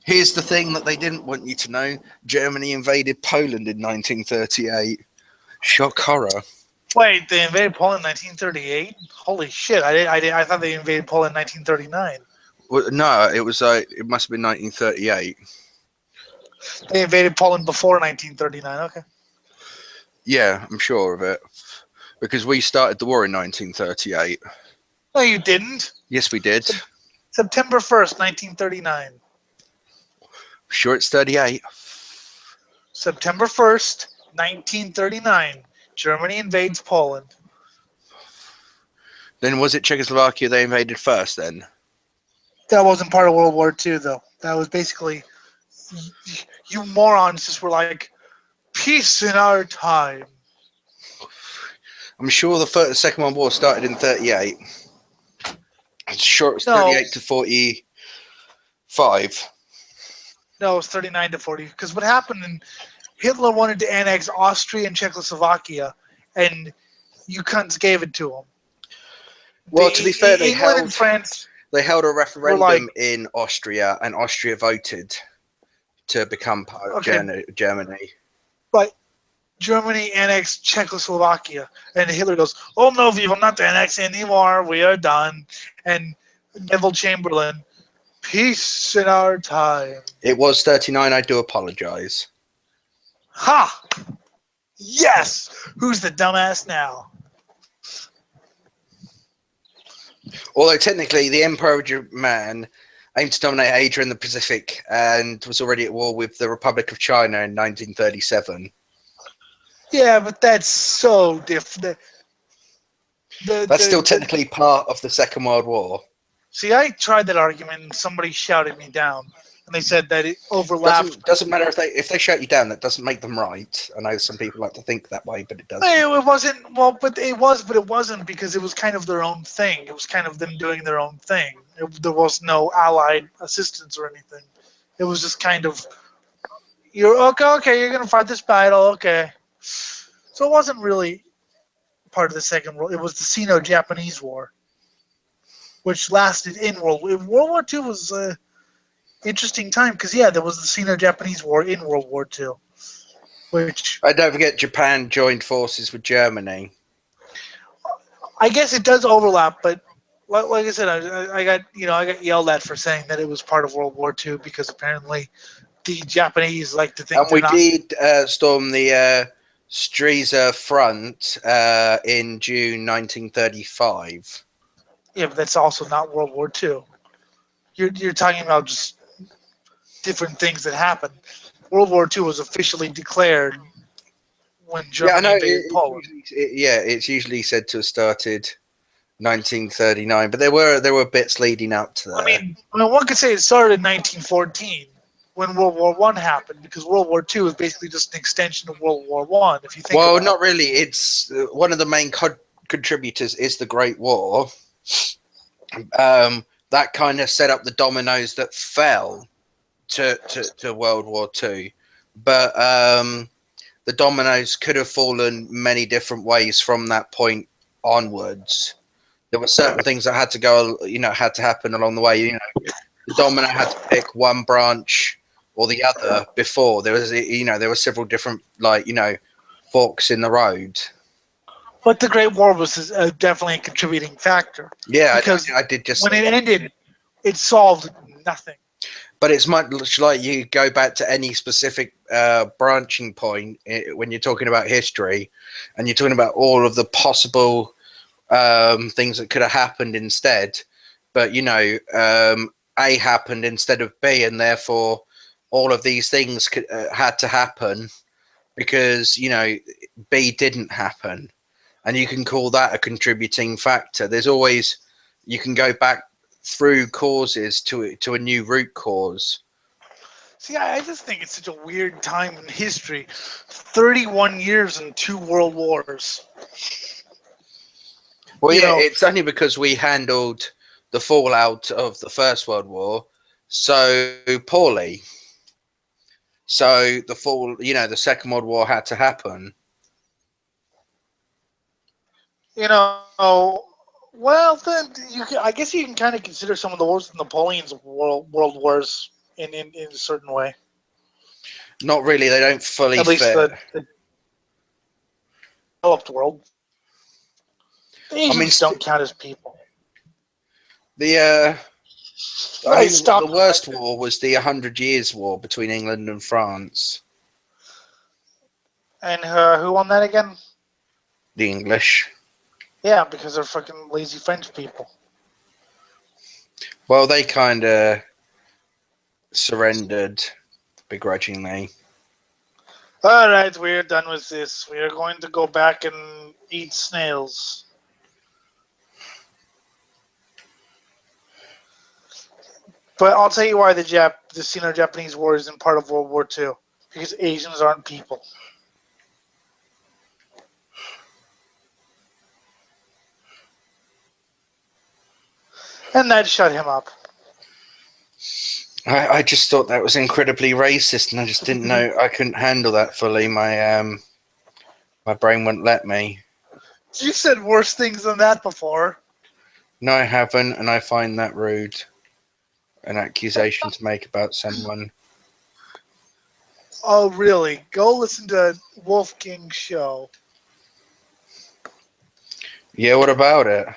Here's the thing that they didn't want you to know. Germany invaded Poland in 1938. Shock horror.
Wait, they invaded Poland in 1938? Holy shit! I thought they invaded Poland in 1939.
Well, no, it was it must have been 1938.
They invaded Poland before 1939. Okay.
Yeah, I'm sure of it. Because we started the war in 1938.
No, you didn't.
Yes, we did.
September 1st, 1939.
Sure, it's 38.
September 1st, 1939. Germany invades Poland.
Then was it Czechoslovakia they invaded first then?
That wasn't part of World War II, though. That was basically... You morons just were like, peace in our time.
I'm sure the Second World War started in 38. I'm sure it was 38 to 45.
No, it was 39 to 40. Because what happened, and Hitler wanted to annex Austria and Czechoslovakia, and you cunts gave it to him.
Well, to be fair, they
England and France
held a referendum in Austria, and Austria voted to become part of Germany.
But Germany annexed Czechoslovakia, and Hitler goes, "Oh no, we will not annex anymore. We are done." And Neville Chamberlain, peace in our time.
It was 39. I do apologize.
Ha! Yes. Who's the dumbass now?
Although technically, the Emperor of Japan aimed to dominate Asia and the Pacific, and was already at war with the Republic of China in 1937.
Yeah, but that's so different.
That's still technically part of the Second World War.
See, I tried that argument, and somebody shouted me down, and they said that it overlapped.
Doesn't matter if they shout you down. That doesn't make them right. I know some people like to think that way, but it doesn't.
It wasn't. Well, but it wasn't because it was kind of their own thing. It was kind of them doing their own thing. There was no allied assistance or anything. It was just kind of, you're okay. You're gonna fight this battle, okay. So it wasn't really part of the Second World. It was the Sino-Japanese War, which lasted in World War II was an interesting time because there was the Sino-Japanese War in World War II, which
don't forget Japan joined forces with Germany.
I guess it does overlap, but like I said, I got I got yelled at for saying that it was part of World War II because apparently the Japanese like to think
And
they're
we
not.
did storm the Streza front in June 1935.
Yeah, but that's also not World War II. You're talking about just different things that happened. World War II was officially declared when
Yeah, I
Germany
know.
invaded Poland.
It's usually said to have started 1939, but there were bits leading up to
I
that.
mean, one could say it started in 1914 when World War One happened, because World War Two is basically just an extension of World War One. If you think
Well,
about
not really. It's one of the main contributors is the Great War. That kind of set up the dominoes that fell to World War Two, but the dominoes could have fallen many different ways from that point onwards. There were certain things that had to go, had to happen along the way. The domino had to pick one branch or the other before there was, there were several different, forks in the road.
but the Great War was definitely a contributing factor
Yeah,
because
I did just
when
say
it
that.
ended, it solved nothing.
But it's much like you go back to any specific branching point when you're talking about history, and you're talking about all of the possible things that could have happened instead. But A happened instead of B, and therefore all of these things had to happen because B didn't happen, and you can call that a contributing factor. There's always you can go back through causes to a new root cause.
See, I just think it's such a weird time in history. 31 years and two world wars.
Well,
You
yeah,
know,
it's only because we handled the fallout of the First World War so poorly. So the Second World War had to happen.
you know, well, then I guess you can kind of consider some of the wars Napoleon's world wars in a certain way.
Not really. They don't fully
At least
fit.
the developed world. The
I mean,
Asians don't count as people.
the I
Right,
mean,
stop.
the worst war was the 100 Years' War between England and France.
And who won that again?
The English.
Yeah, because they're fucking lazy French people.
Well, they kind of surrendered begrudgingly.
All right, we're done with this. We are going to go back and eat snails. But I'll tell you why the Sino-Japanese War isn't part of World War II. Because Asians aren't people. And that shut him up.
I just thought that was incredibly racist, and I just didn't know I couldn't handle that fully. My brain wouldn't let me.
You said worse things than that before.
No, I haven't, and I find that rude. An accusation to make about someone.
Oh, really? Go listen to Wolf King's show.
Yeah, what about it?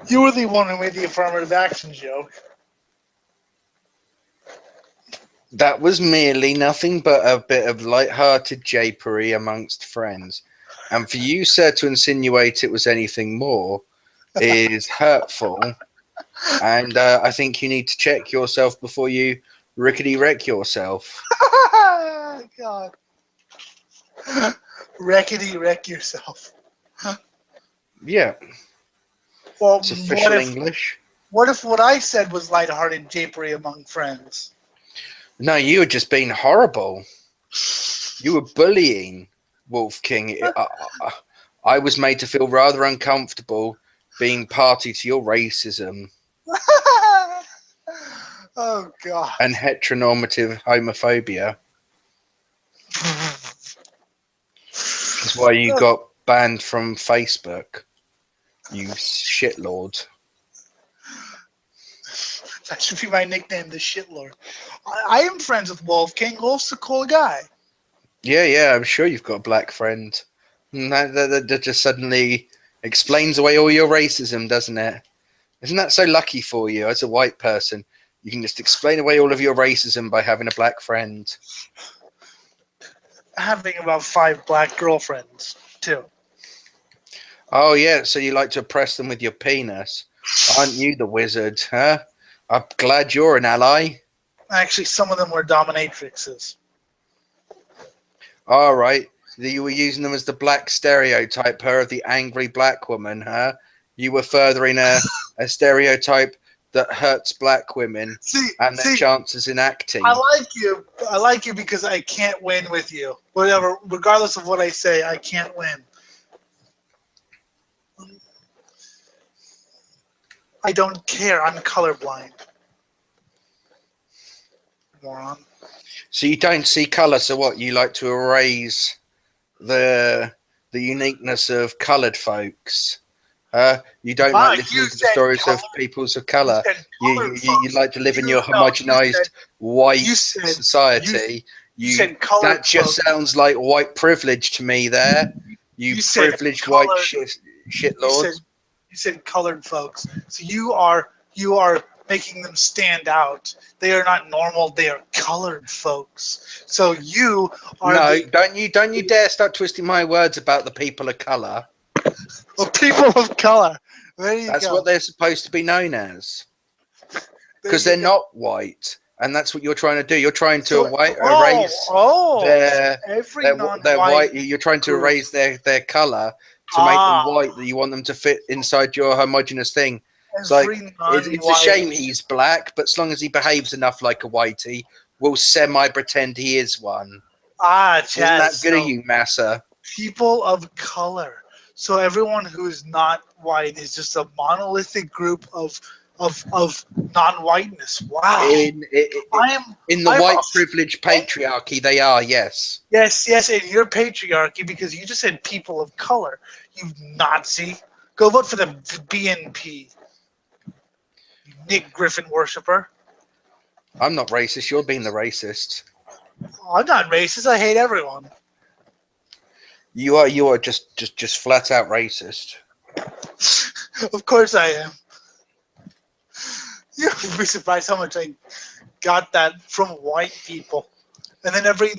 You were the one who made the affirmative action joke.
That was merely nothing but a bit of light-hearted japery amongst friends. And for you, sir, to insinuate it was anything more is hurtful. And I think you need to check yourself before you rickety-wreck yourself.
God. Wreckety-wreck yourself.
Yeah,
Well,
it's official English.
What if what I said was lighthearted japery among friends?
No, you were just being horrible. You were bullying Wolf King. I was made to feel rather uncomfortable being party to your racism
Oh, God.
and heteronormative homophobia. That's why you got banned from Facebook, you shitlord.
That should be my nickname, the shitlord. I am friends with Wolf King. Wolf's a cool guy.
Yeah, I'm sure you've got a black friend. And that just suddenly Explains away all your racism, doesn't it? Isn't that so lucky for you as a white person? You can just explain away all of your racism by having a black friend.
Having about 5 black girlfriends, too.
Oh, yeah, so you like to oppress them with your penis. Aren't you the wizard, huh? I'm glad you're an ally.
Actually, some of them were dominatrixes.
All right. You were using them as the black stereotype, her, of the angry black woman, huh? You were furthering a stereotype that hurts black women and their chances in acting.
I like you because I can't win with you. Whatever, regardless of what I say, I can't win. I don't care. I'm colorblind. Moron.
So you don't see colour, so what? You like to erase the uniqueness of coloured folks. You don't like listening to the stories of peoples of colour. You like to live in your homogenized white society. That just sounds like white privilege to me there. You privileged white shitlords.
You said colored folks. So you are making them stand out. They are not normal. They are colored folks. So you are.
No, don't you dare start twisting my words about the people of colour.
Well, people of color. There you
That's
go.
what they're supposed to be known as. Because they're not white, and that's what you're trying to do. You're trying to erase their white. You're trying to erase their colour to make them white. That you want them to fit inside your homogenous thing. It's like it's a shame he's black, but as long as he behaves enough like a whitey, we'll semi-pretend he is one.
Chaz,
isn't that good of you, Massa?
People of color. So everyone who's not white is just a monolithic group of non-whiteness. Wow.
In the white privilege patriarchy, they are, yes.
Yes, in your patriarchy, because you just said people of color. You Nazi. Go vote for the BNP. You Nick Griffin worshiper.
I'm not racist. You're being the racist.
I'm not racist. I hate everyone.
You are just flat out racist.
Of course I am. You'll be surprised how much I got that from white people. And then every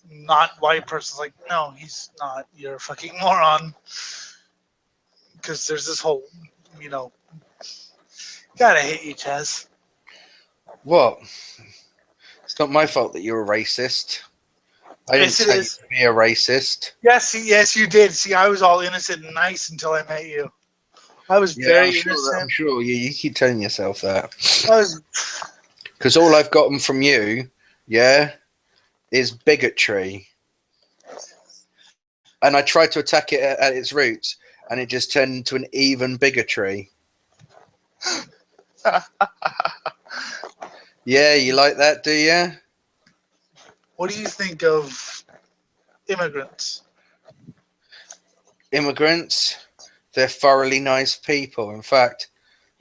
not white person's like, no, he's not. You're a fucking moron. Because there's this whole, gotta hate you, Chaz.
What? It's not my fault that you're a racist. I didn't tell you to be a racist.
Yes, you did. See, I was all innocent and nice until I met you. I was very innocent.
I'm sure you keep telling yourself that.
I was.
Because all I've gotten from you, is bigotry. And I tried to attack it at its roots, and it just turned into an even bigotry. Yeah, you like that, do you?
What do you think of immigrants?
Immigrants, they're thoroughly nice people. In fact,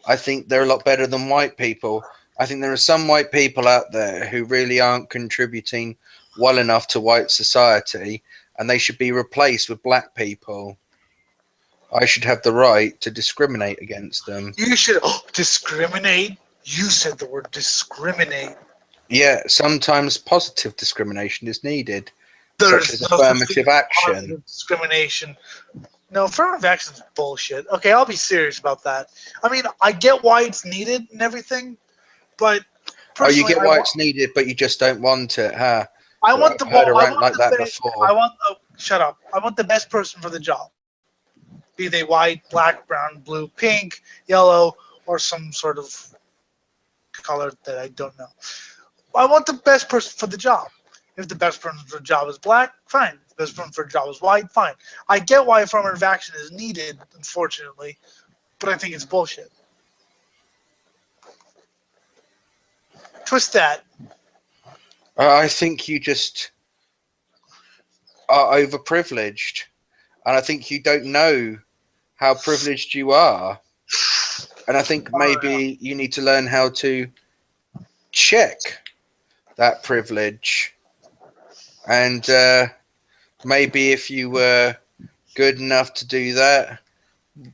I think they're a lot better than white people. I think there are some white people out there who really aren't contributing well enough to white society, and they should be replaced with black people. I should have the right to discriminate against them.
You should discriminate? You said the word discriminate.
Yeah, sometimes positive discrimination is needed, such as affirmative action.
Discrimination. No, affirmative action is bullshit. Okay, I'll be serious about that. I mean, I get why it's needed and everything, but
you get why it's needed, but you just don't want it, huh?
I want the
heard a rant like that before.
Shut up. I want the best person for the job. Be they white, black, brown, blue, pink, yellow, or some sort of color that I don't know. I want the best person for the job. If the best person for the job is black, fine. If the best person for the job is white, fine. I get why affirmative action is needed, unfortunately, but I think it's bullshit. Twist that.
I think you just are overprivileged. And I think you don't know how privileged you are. And I think maybe you need to learn how to check that privilege. And maybe if you were good enough to do that,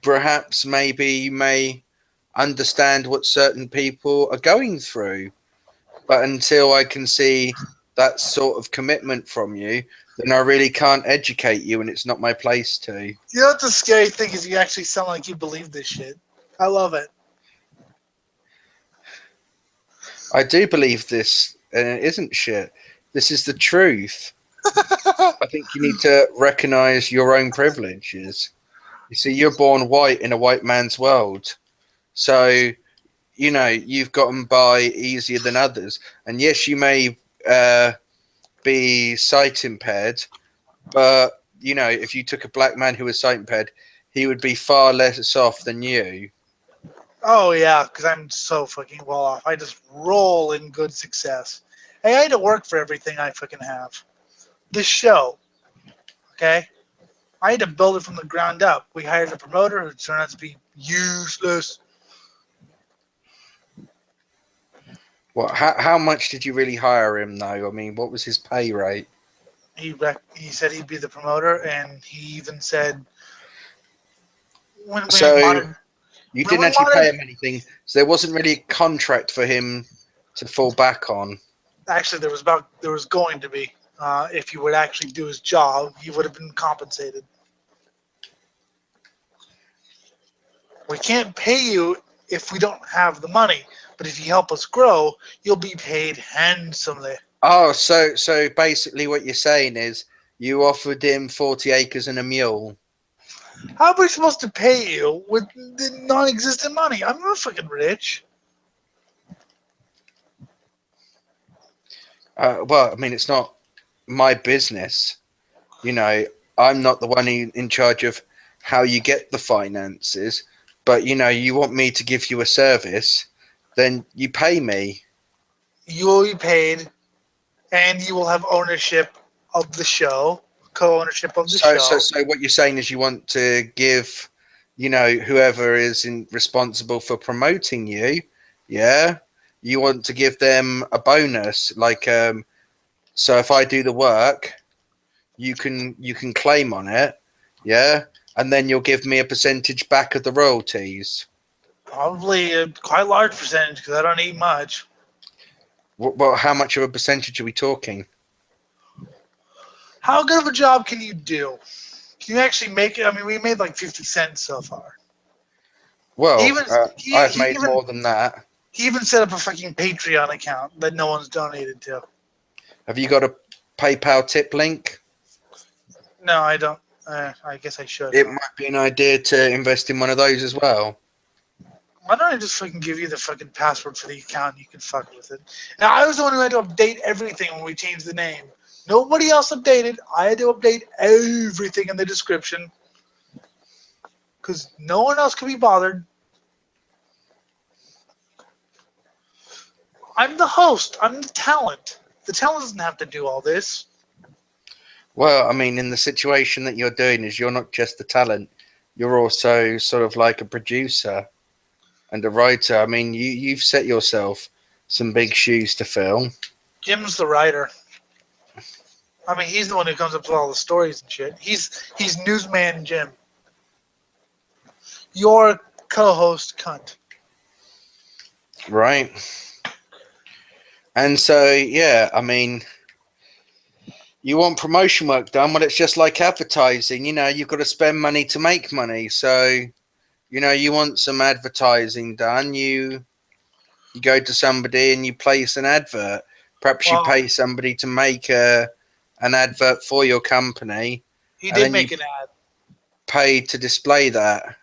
perhaps maybe you may understand what certain people are going through. But until I can see that sort of commitment from you, then I really can't educate you, and it's not my place to.
You know what the scary thing is? You actually sound like you believe this shit. I love it.
I do believe this, and it isn't shit. This is the truth. I think you need to recognize your own privileges. You see, you're born white in a white man's world. So, you've gotten by easier than others. And yes, you may be sight impaired, but, if you took a black man who was sight impaired, he would be far less off than you.
Oh yeah, because I'm so fucking well off. I just roll in good success. Hey, I had to work for everything I fucking have. This show, okay? I had to build it from the ground up. We hired a promoter who turned out to be useless.
Well, how much did you really hire him, though? I mean, what was his pay rate?
He said he'd be the promoter, and he even said when we
So
wanted.
you
When
didn't
we
actually
wanted,
pay him anything, so there wasn't really a contract for him to fall back on.
actually, there was going to be. If he would actually do his job, he would have been compensated. We can't pay you if we don't have the money, but if you help us grow, you'll be paid handsomely.
Oh, so basically what you're saying is you offered him 40 acres and a mule.
How are we supposed to pay you with the non-existent money? I'm not fucking rich.
Well, I mean, it's not my business. I'm not the one in charge of how you get the finances. But, you want me to give you a service, then you pay me.
You will be paid, and you will have ownership of the show, co-ownership of the
So,
show.
so what you're saying is you want to give, whoever is responsible for promoting you, yeah, you want to give them a bonus. Like, so if I do the work, you can claim on it, yeah, and then you'll give me a percentage back of the royalties.
Probably a quite large percentage because I don't eat much.
Well, how much of a percentage are we talking?
How good of a job can you do? Can you actually make it? I mean, we made like 50 cents so far.
Well,
Even
I've made more than that.
He even set up a fucking Patreon account that no one's donated to.
Have you got a PayPal tip link?
No, I don't. I guess I should.
It might be an idea to invest in one of those as well.
Why don't I just fucking give you the fucking password for the account? You can fuck with it. Now, I was the one who had to update everything when we changed the name. Nobody else updated. I had to update everything in the description because no one else could be bothered. I'm the host. I'm the talent. The talent doesn't have to do all this.
Well, I mean, in the situation that you're doing is you're not just the talent. You're also sort of like a producer and a writer. I mean, you've set yourself some big shoes to fill.
Jim's the writer. I mean, he's the one who comes up with all the stories and shit. He's newsman Jim. Your co-host cunt.
Right. And so, yeah, I mean, you want promotion work done. Well, it's just like advertising. You've got to spend money to make money. So, you want some advertising done. You go to somebody and you place an advert. Perhaps you pay somebody to make an advert for your company.
He did make an ad.
Pay to display that.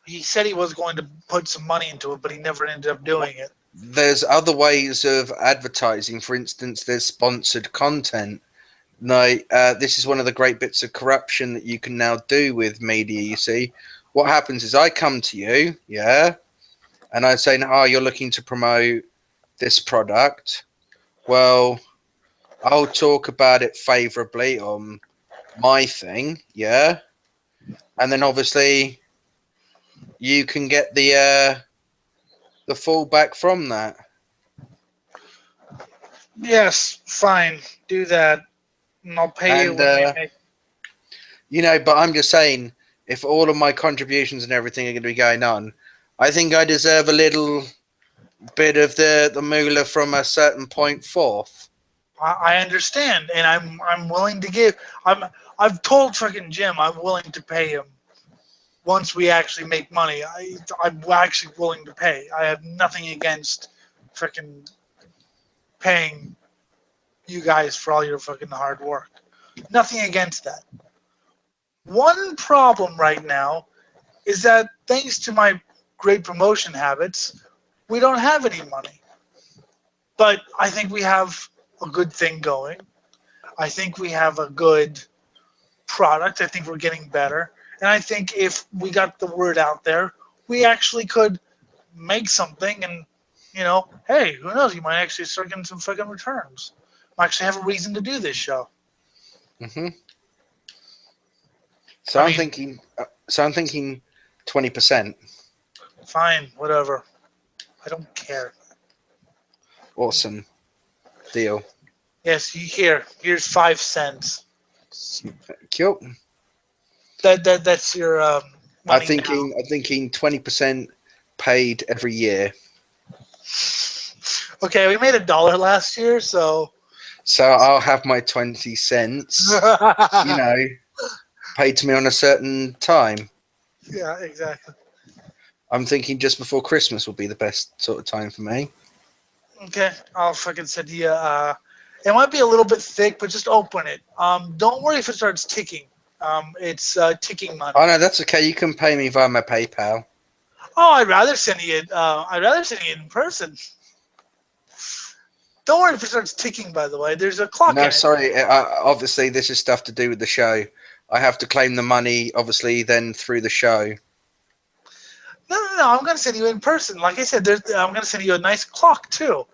He said he was going to put some money into it, but he never ended up doing it.
There's other ways of advertising. For instance, there's sponsored content. No, this is one of the great bits of corruption that you can now do with media, you see. What happens is I come to you, yeah, and I say, oh, you're looking to promote this product. Well, I'll talk about it favorably on my thing, yeah, and then obviously you can get the fallback from that.
Yes, fine, do that, and I'll pay you when we make.
But I'm just saying, if all of my contributions and everything are going to be going on, I think I deserve a little bit of the moolah from a certain point forth.
I understand, and I'm willing to give. I've told fucking Jim I'm willing to pay him once we actually make money. I'm actually willing to pay. I have nothing against freaking paying you guys for all your fucking hard work. Nothing against that. One problem right now is that thanks to my great promotion habits, we don't have any money. But I think we have a good thing going. I think we have a good product. I think we're getting better. And I think if we got the word out there, we actually could make something and, hey, who knows? You might actually start getting some fucking returns. I actually have a reason to do this show.
Mm-hmm. So I'm thinking 20%.
Fine, whatever. I don't care.
Awesome. Deal.
Yes, here's 5 cents.
Cool.
That's your money.
I'm thinking 20% paid every year.
Okay, we made $1 last year, so
I'll have my 20 cents, paid to me on a certain time.
Yeah, exactly.
I'm thinking just before Christmas will be the best sort of time for me.
Okay, I'll fucking send you. It might be a little bit thick, but just open it. Don't worry if it starts ticking. It's ticking money.
Oh no, that's okay. You can pay me via my PayPal.
Oh, I'd rather send you it. In person. Don't worry if it starts ticking. By the way, there's a clock.
No,
in
sorry.
it.
Obviously, this is stuff to do with the show. I have to claim the money, obviously, then through the show.
No. I'm gonna send you in person. Like I said, I'm gonna send you a nice clock too.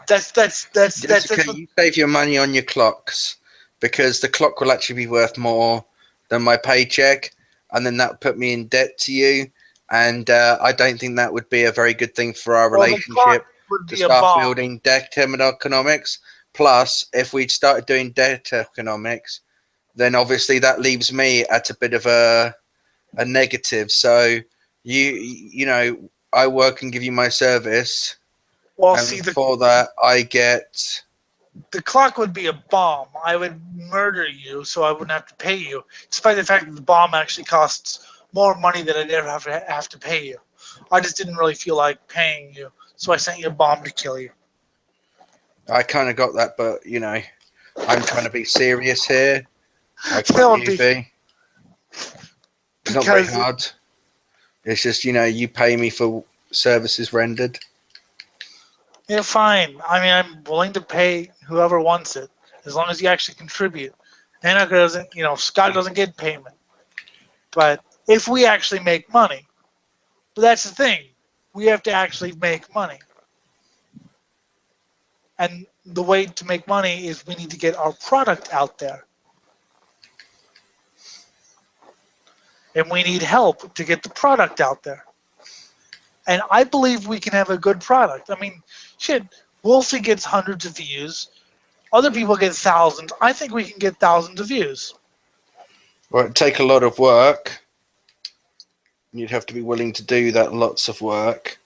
That's
okay. You save your money on your clocks because the clock will actually be worth more than my paycheck, and then that would put me in debt to you. And I don't think that would be a very good thing for our relationship to start building debt economics. Plus, if we started doing debt economics, then obviously that leaves me at a bit of a negative. So I work and give you my service.
Well,
and for that I get.
The clock would be a bomb. I would murder you, so I wouldn't have to pay you, despite the fact that the bomb actually costs more money than I'd ever have to pay you. I just didn't really feel like paying you, so I sent you a bomb to kill you.
I kind of got that, but I'm trying to be serious here. Like what you be. It's not very hard. It's just you pay me for services rendered.
Yeah, fine. I mean, I'm willing to pay whoever wants it, as long as you actually contribute. Anna doesn't, Scott doesn't get payment. But if we actually make money, but that's the thing, we have to actually make money. And the way to make money is we need to get our product out there. And we need help to get the product out there. And I believe we can have a good product. I mean, shit, Wolfie gets hundreds of views. Other people get thousands. I think we can get thousands of views.
Well, it'd take a lot of work. You'd have to be willing to do that, lots of work.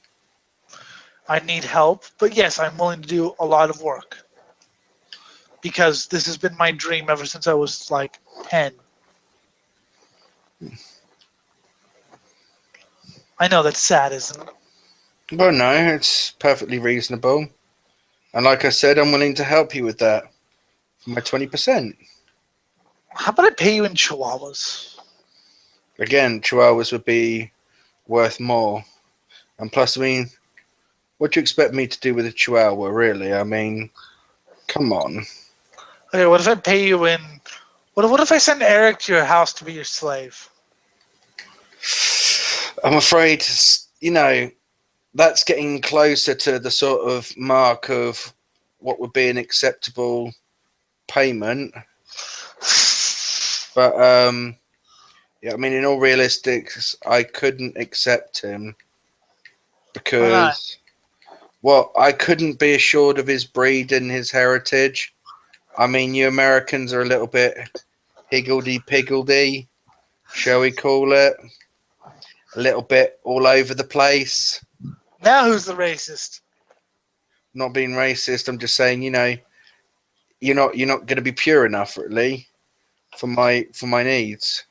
I need help, but yes, I'm willing to do a lot of work. Because this has been my dream ever since I was like 10. I know that's sad, isn't it?
Well, no, it's perfectly reasonable. And like I said, I'm willing to help you with that. For my 20%.
How about I pay you in chihuahuas?
Again, chihuahuas would be worth more. And plus, what do you expect me to do with a chihuahua, really? I mean, come on.
Okay, what if I pay you in... What if I send Eric to your house to be your slave?
I'm afraid, that's getting closer to the sort of mark of what would be an acceptable payment. But, in all realistics, I couldn't accept him because, I couldn't be assured of his breed and his heritage. I mean, you Americans are a little bit higgledy-piggledy. shall we call it? A little bit all over the place.
Now who's the racist?
Not being racist, I'm just saying, you're not going to be pure enough, really, for my needs.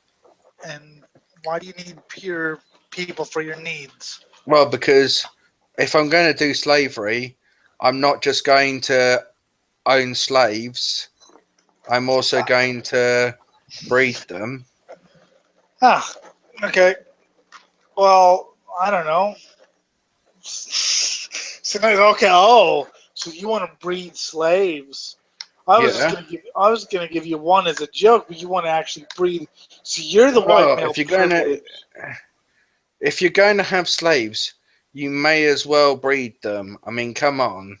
And why do you need pure people for your needs?
Well, because if I'm going to do slavery, I'm not just going to own slaves. I'm also going to breed them.
Ah, okay. Well, I don't know. So now, okay. Oh, so you want to breed slaves? I was just
Yeah.
gonna give you one as a joke, but you want to actually breed. So you're the white
Well,
male privilege.
if you're going to have slaves, you may as well breed them. I mean, come on.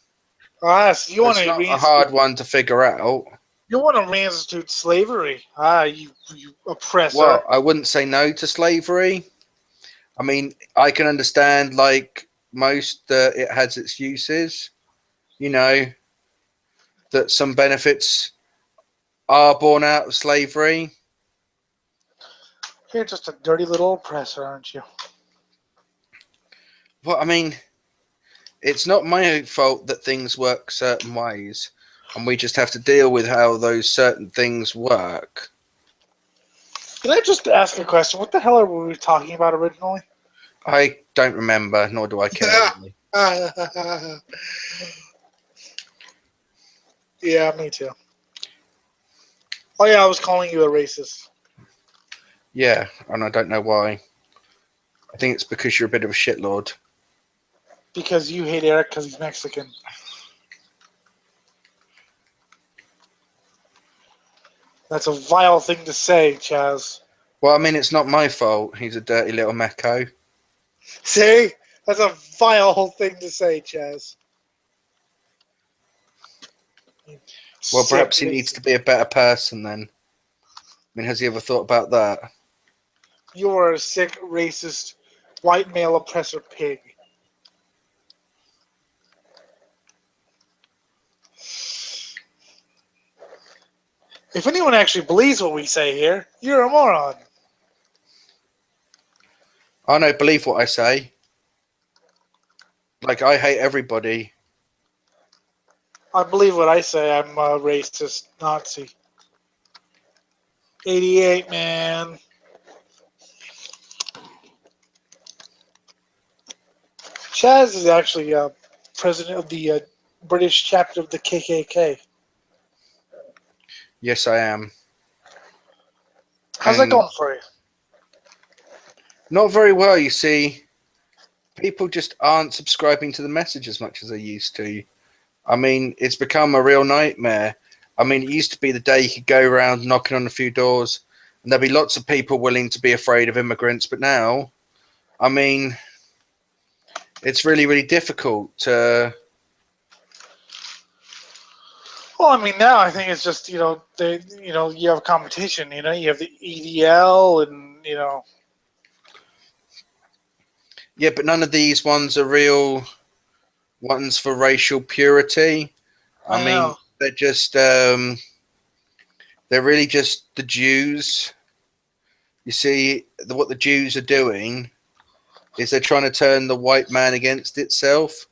Ah, so you want
It's
to
not a hard one to figure out.
reinstitute slavery? Ah, you oppressor.
Well, I wouldn't say no to slavery. I mean, I can understand, like most, that it has its uses. That some benefits are born out of slavery.
You're just a dirty little oppressor, aren't you?
Well, I mean, it's not my fault that things work certain ways, and we just have to deal with how those certain things work.
Can I just ask a question? What the hell were we talking about originally?
I don't remember, nor do I care. Really.
Yeah, me too. Oh yeah, I was calling you a racist.
Yeah, and I don't know why. I think it's because you're a bit of a shitlord.
Because you hate Eric because he's Mexican. That's a vile thing to say, Chaz.
Well, I mean, it's not my fault. He's a dirty little mecco.
See? That's a vile thing to say, Chaz.
Well, perhaps he
Sick
needs
racist.
to be a better person then. I mean, has he ever thought about that?
You are a sick, racist, white male oppressor pig. If anyone actually believes what we say here, you're a moron.
I don't believe what I say. Like, I hate everybody.
I believe what I say. I'm a racist Nazi. 88, man. Chaz is actually president of the British chapter of the KKK.
Yes, I am.
How's that
And
going for you?
not very well, you see. People just aren't subscribing to the message as much as they used to. I mean, it's become a real nightmare. I mean, it used to be the day you could go around knocking on a few doors and there'd be lots of people willing to be afraid of immigrants. But now, I mean, it's really, really difficult to...
Well, I mean, now I think it's just you have competition. You have the EDL and
Yeah, but none of these ones are real ones for racial purity. I
I
mean,
know.
they're really just the Jews. You see, what the Jews are doing is they're trying to turn the white man against itself.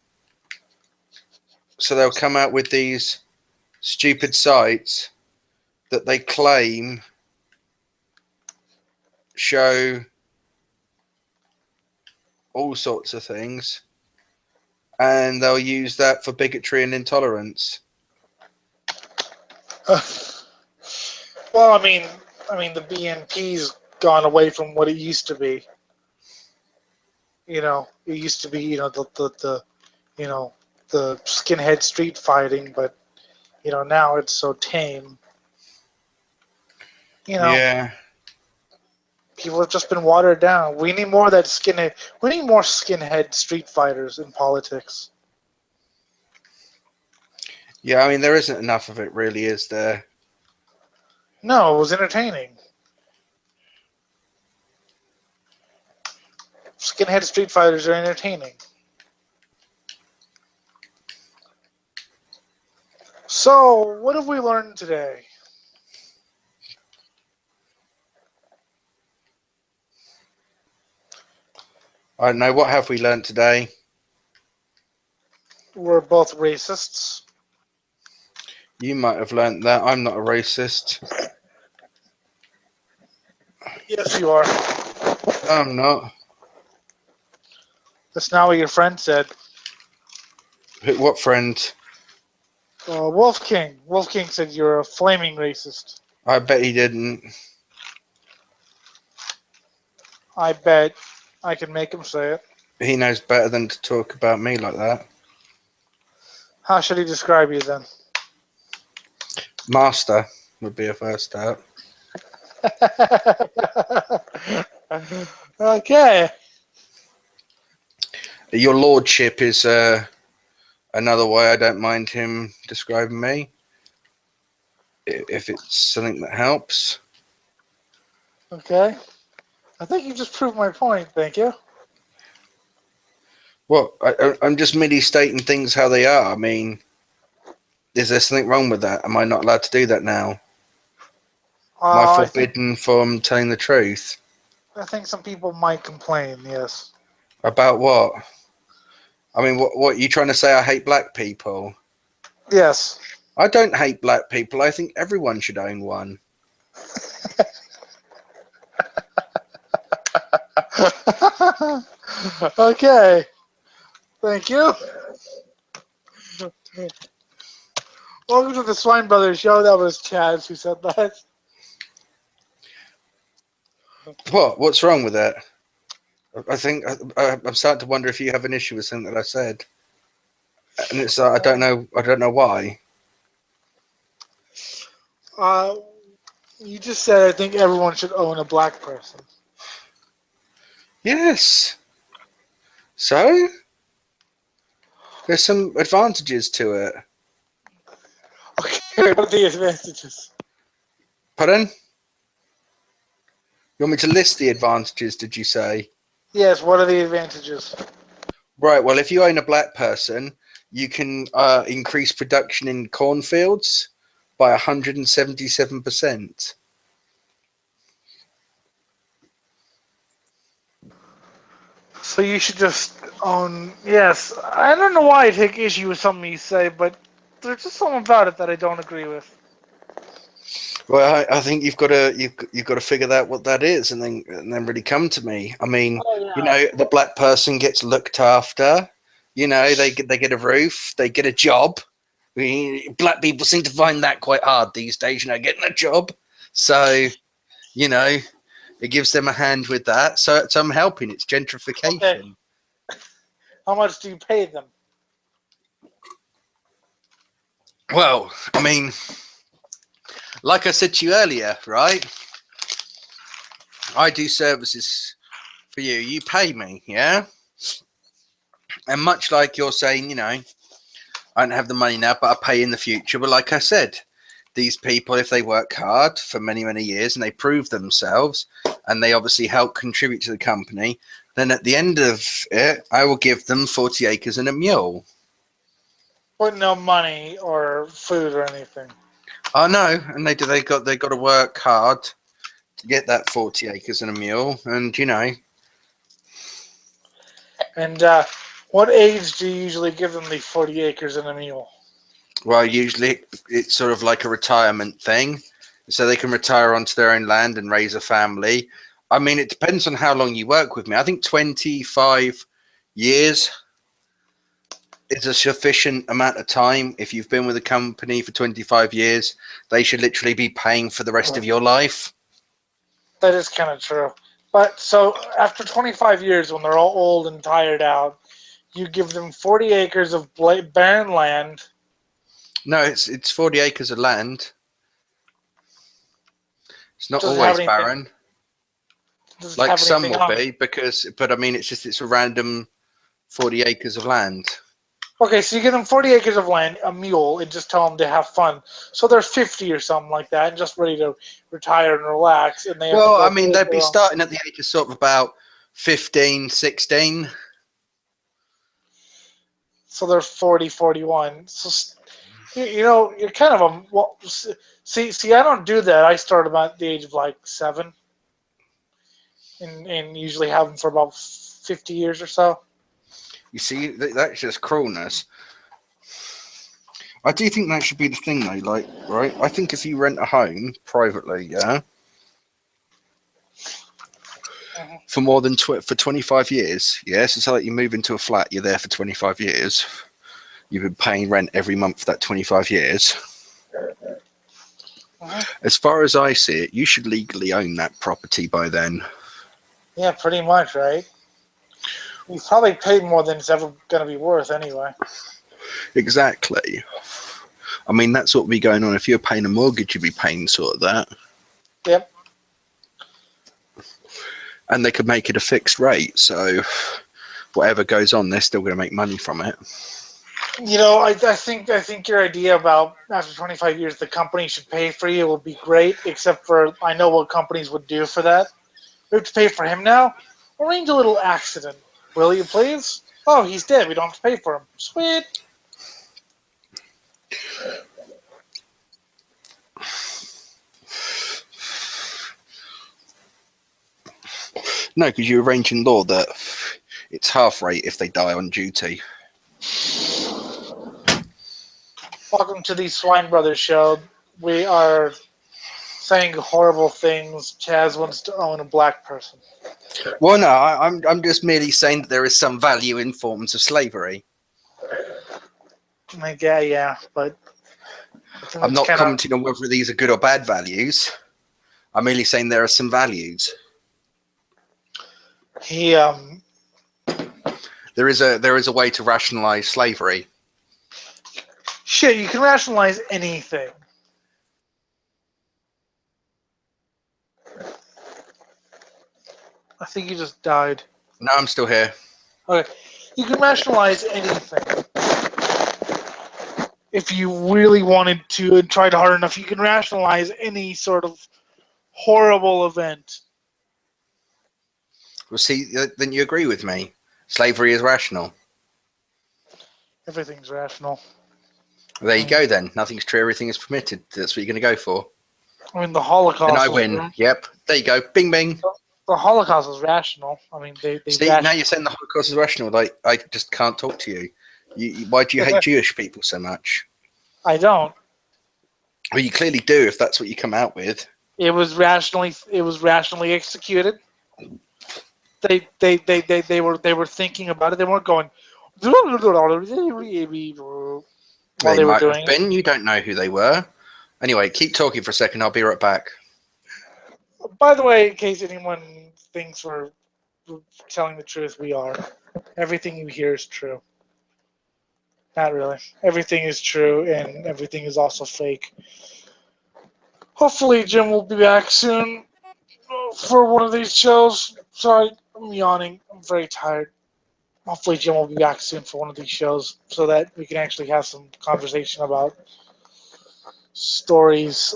So they'll come out with these stupid sites that they claim show all sorts of things, and they'll use that for bigotry and intolerance.
Well, I mean, the BNP's gone away from what it used to be. It used to be the skinhead street fighting, but now it's so tame.
Yeah.
People have just been watered down. We need more of that skinhead. We need more skinhead street fighters in politics.
Yeah, I mean, there isn't enough of it, really, is there?
No, it was entertaining. Skinhead street fighters are entertaining. So, what have we learned today?
I don't know. What have we learnt today?
We're both racists.
You might have learnt that. I'm not a racist.
Yes, you are.
No, I'm not.
That's not what your friend said.
What friend?
Wolf King. Wolf King said you're a flaming racist.
I bet he didn't.
I bet I can make him say it.
He knows better than to talk about me like that.
How should he describe you then?
Master would be a first step.
Okay.
Your lordship is another way. I don't mind him describing me, if it's something that helps.
Okay. I think you just proved my point. Thank you.
Well, I'm just merely stating things how they are. I mean, is there something wrong with that? Am I not allowed to do that now? Am I forbidden from telling the truth?
I think some people might complain, yes.
About what? I mean, what are you trying to say? I hate black people?
Yes.
I don't hate black people. I think everyone should own one.
Okay. Thank you. Welcome to the Swine Brothers Show. That was Chaz who said that.
What? What's wrong with that? I think I'm starting to wonder if you have an issue with something that I said, and it's I don't know why.
You just said I think everyone should own a black person.
Yes. So there's some advantages to it.
Okay, what are the advantages?
Pardon? You want me to list the advantages? Did you say?
Yes, what are the advantages?
Right. Well, if you own a black person, you can increase production in cornfields by 177%.
So you should just own. Yes, I don't know why I take issue with something you say, but there's just something about it that I don't agree with.
Well, I think you've got to figure out what that is, and then really come to me. I mean, you know, the black person gets looked after. You know, they get a roof, they get a job. Black people seem to find that quite hard these days. You know, getting a job. So, you know, it gives them a hand with that. So I'm helping. It's gentrification.
Okay. How much do you pay them?
Well, I mean, like I said to you earlier, right? I do services for you. You pay me, yeah? And much like you're saying, you know, I don't have the money now, but I pay in the future. But like I said, these people, if they work hard for many, many years and they prove themselves and they obviously help contribute to the company, then at the end of it, I will give them 40 acres and a mule.
With no money or food or anything.
Oh no, and they got to work hard to get that 40 acres and a mule, and you know.
And what age do you usually give them the 40 acres and a mule?
Well, usually it's sort of like a retirement thing, so they can retire onto their own land and raise a family. I mean, it depends on how long you work with me. I think 25 years is a sufficient amount of time. If you've been with a company for 25 years, they should literally be paying for the rest of your life.
That is kind of true. But so after 25 years, when they're all old and tired out, you give them 40 acres of barren land.
No, it's 40 acres of land. It's not
Doesn't
always
have
barren.
Doesn't
Like
have
some
anything
will
on
be, but I mean, it's a random 40 acres of land.
Okay, so you give them 40 acres of land, a mule, and just tell them to have fun. So they're 50 or something like that, and just ready to retire and relax. And they have
Well,
to go
I mean, they'd be
around.
starting at the age of sort of about 15, 16.
So they're 40, 41. So, you know, you're kind of a... Well, see, I don't do that. I start about the age of like 7. And usually have them for about 50 years or so.
You see, that's just cruelness. I do think that should be the thing, though. Like, right? I think if you rent a home privately, yeah, for more than for 25 years, yes, it's like you move into a flat, you're there for 25 years. You've been paying rent every month for that 25 years. As far as I see it, you should legally own that property by then.
Yeah, pretty much, right? You've probably paid more than it's ever going to be worth anyway.
Exactly. I mean, that's what would be going on. If you're paying a mortgage, you'd be paying sort of that.
Yep.
And they could make it a fixed rate, so whatever goes on, they're still going to make money from it.
You know, I think your idea about after 25 years the company should pay for you would be great, except for I know what companies would do for that. We have to pay for him now? Arrange a little accident, will you please? Oh, he's dead. We don't have to pay for him. Sweet.
No, because you arrange in law that it's half rate if they die on duty.
Welcome to the Swine Brothers Show. We are saying horrible things. Chaz wants to own a black person.
Well, no, I'm just merely saying that there is some value in forms of slavery.
Yeah, but
I'm not commenting on whether these are good or bad values. I'm merely saying there are some values. There is a way to rationalize slavery.
Shit, you can rationalize anything. I think you just died.
No, I'm still here.
Okay. You can rationalize anything. If you really wanted to and tried hard enough, you can rationalize any sort of horrible event.
Well, see, then you agree with me. Slavery is rational.
Everything's rational.
There you go, then. Nothing's true, everything is permitted. That's what you're going to go for.
I mean, the Holocaust.
And I win. Yep. There you go. Bing, bing.
The Holocaust was rational. I mean, they
see, now you're saying the Holocaust is rational. Like, I just can't talk to you. Why do you hate Jewish people so much?
I don't.
Well, you clearly do if that's what you come out with.
It was rationally executed. They were thinking about it. They weren't going while they were doing it.
You don't know who they were. Anyway, keep talking for a second. I'll be right back.
By the way, in case anyone thinks we're telling the truth, we are. Everything you hear is true. Not really. Everything is true, and everything is also fake. Hopefully, Jim will be back soon for one of these shows. Sorry, I'm yawning. I'm very tired. Hopefully, Jim will be back soon for one of these shows so that we can actually have some conversation about stories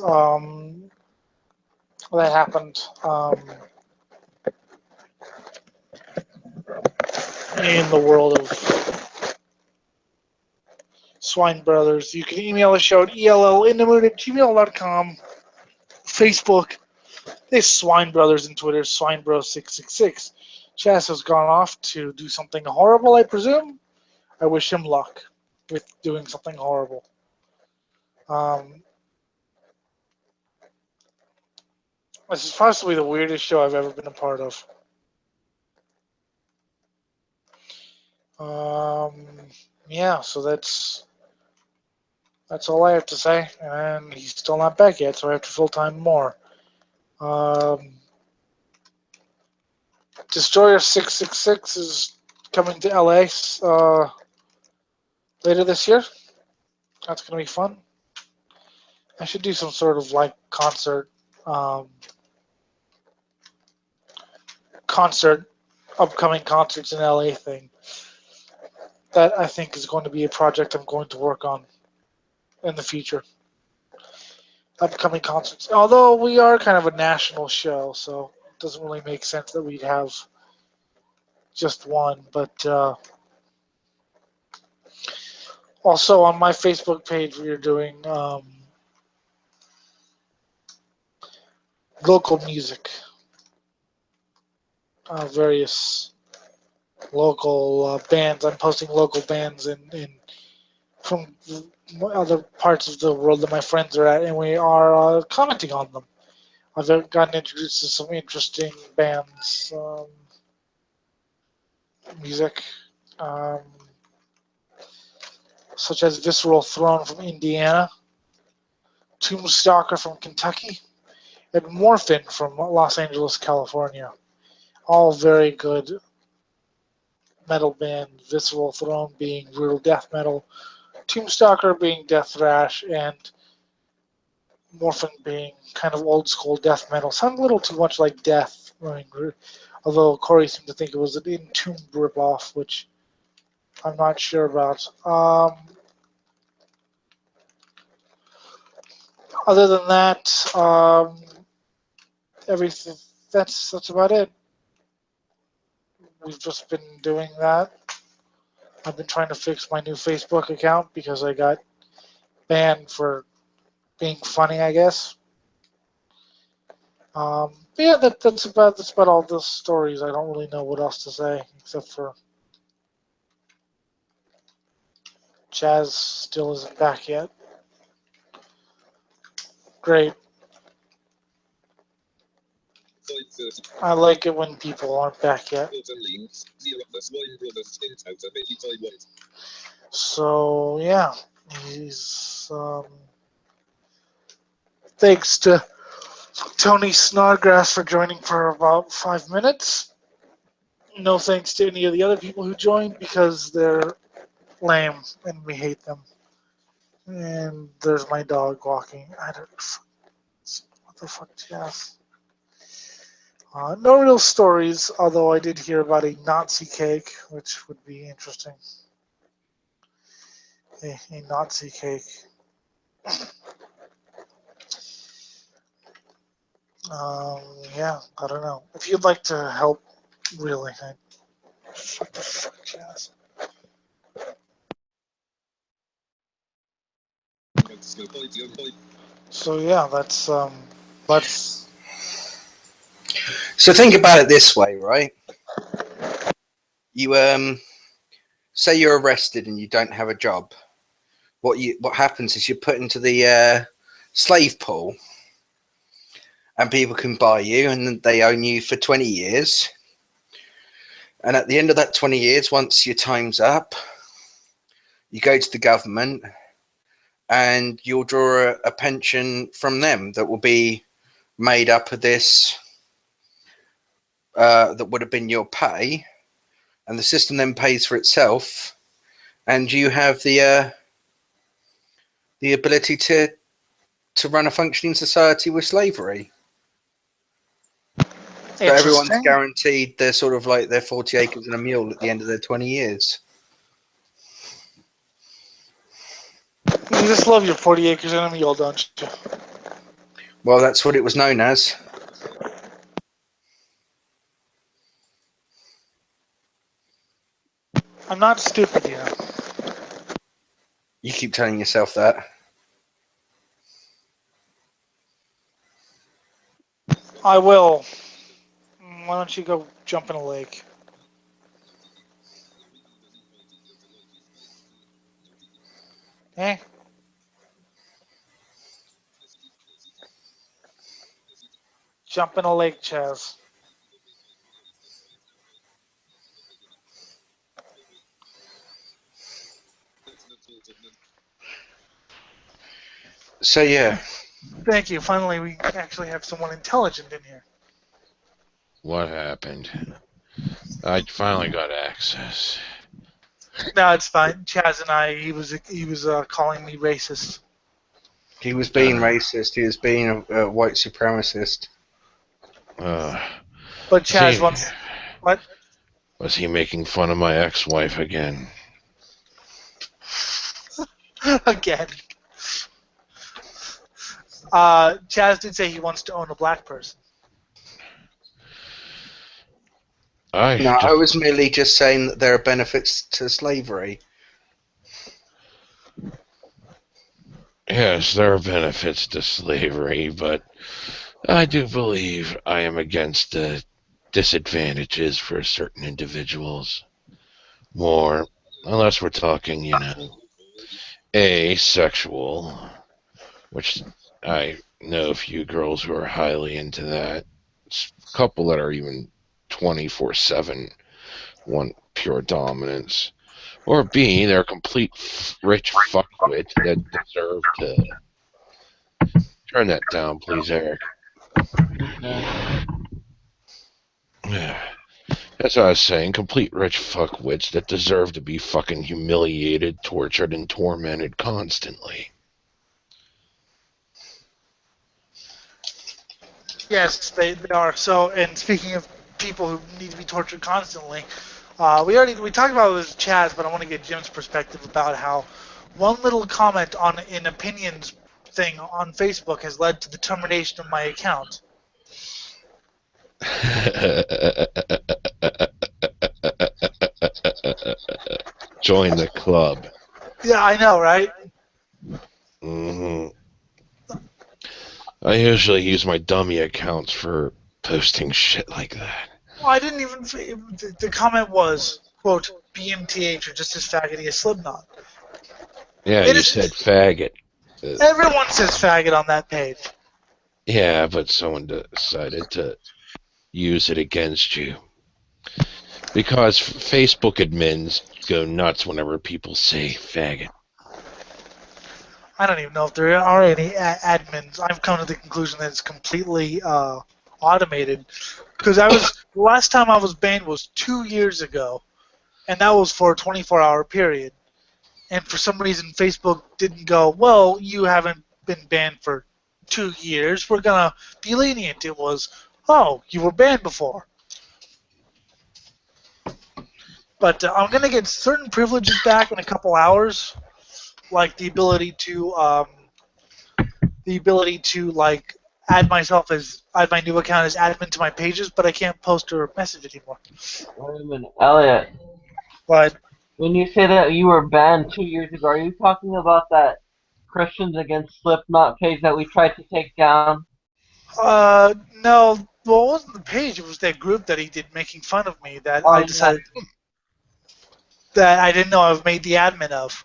that happened in the world of Swine Brothers. You can email the show at ellinthemoon@gmail.com. Facebook is Swine Brothers, and Twitter SwineBros666. Chaz has gone off to do something horrible, I presume. I wish him luck with doing something horrible. This is possibly the weirdest show I've ever been a part of. Yeah, so that's all I have to say. And he's still not back yet, so I have to full-time more. Destroyer 666 is coming to LA later this year. That's going to be fun. I should do some sort of like concert, upcoming concerts in LA thing. That I think is going to be a project I'm going to work on in the future. Upcoming concerts. Although we are kind of a national show, so it doesn't really make sense that we'd have just one. But also on my Facebook page, we are doing local music. Various local bands. I'm posting local bands from other parts of the world that my friends are at, and we are commenting on them. I've gotten introduced to some interesting bands, music, um, such as Visceral Throne from Indiana, Tombstalker from Kentucky, and Morphin from Los Angeles, California. All very good metal bands. Visceral Throne being brutal death metal, Tombstalker being death thrash, and Morphin being kind of old school death metal. Sounds a little too much like Death, although Corey seemed to think it was an Entomb ripoff, which I'm not sure about. Other than that, everything that's about it. We've just been doing that. I've been trying to fix my new Facebook account because I got banned for being funny, I guess. Yeah, that's about all the stories. I don't really know what else to say except for Chaz still isn't back yet. Great. I like it when people aren't back yet. So yeah, he's thanks to Tony Snodgrass for joining for about 5 minutes. No thanks to any of the other people who joined because they're lame and we hate them. And there's my dog walking. What the fuck, Jazz? No real stories, although I did hear about a Nazi cake, which would be interesting. A Nazi cake. Yeah, I don't know. If you'd like to help, really, shut the fuck, Jazz. So yeah, that's.
So think about it this way, right? You say you're arrested and you don't have a job. What happens is you're put into the slave pool, and people can buy you, and they own you for 20 years. And at the end of that 20 years, once your time's up, you go to the government, and you'll draw a pension from them that will be made up of this. That would have been your pay, and the system then pays for itself, and you have the ability to run a functioning society with slavery. So everyone's guaranteed their sort of like their 40 acres and a mule at the end of their 20 years.
You just love your 40 acres and a mule, don't you?
Well, that's what it was known as.
I'm not stupid, you know.
You keep telling yourself that.
I will. Why don't you go jump in a lake? Eh? Jump in a lake, Chaz.
So yeah.
Thank you. Finally, we actually have someone intelligent in here.
What happened? I finally got access.
No, it's fine. Chaz and I, he was calling me racist.
He was being racist. He was being a white supremacist.
But Chaz wants... What?
Was he making fun of my ex-wife again?
Again. Chaz did say he wants to own a black person.
I was merely just saying that there are benefits to slavery.
Yes, there are benefits to slavery, but I do believe I am against the disadvantages for certain individuals. more, unless we're talking, you know, asexual, which I know a few girls who are highly into that. It's a couple that are even 24/7 want pure dominance. Or B, they're complete rich fuckwits that deserve to... Turn that down, please, Eric. That's what I was saying. Complete rich fuckwits that deserve to be fucking humiliated, tortured, and tormented constantly.
Yes, they are. So, and speaking of people who need to be tortured constantly, we talked about it with Chaz, but I want to get Jim's perspective about how one little comment on an opinions thing on Facebook has led to the termination of my account.
Join the club.
Yeah, I know, right?
hmm I usually use my dummy accounts for posting shit like that.
Well, I didn't even. The comment was, quote, BMTH or just as faggoty as Slipknot.
Yeah, you said faggot.
Everyone says faggot on that page.
Yeah, but someone decided to use it against you. Because Facebook admins go nuts whenever people say faggot.
I don't even know if there are any admins. I've come to the conclusion that it's completely automated. Because the last time I was banned was 2 years ago, and that was for a 24-hour period. And for some reason, Facebook didn't go, well, you haven't been banned for 2 years. We're going to be lenient. It was, oh, you were banned before. But I'm going to get certain privileges back in a couple hours, like the ability to like add my new account as admin to my pages, but I can't post or message anymore.
Wait a minute, Elliot.
But
When you say that you were banned 2 years ago, are you talking about that Christians Against Slipknot page that we tried to take down?
no, well, it wasn't the page. It was that group that he did making fun of me that I decided that I didn't know I've made the admin of.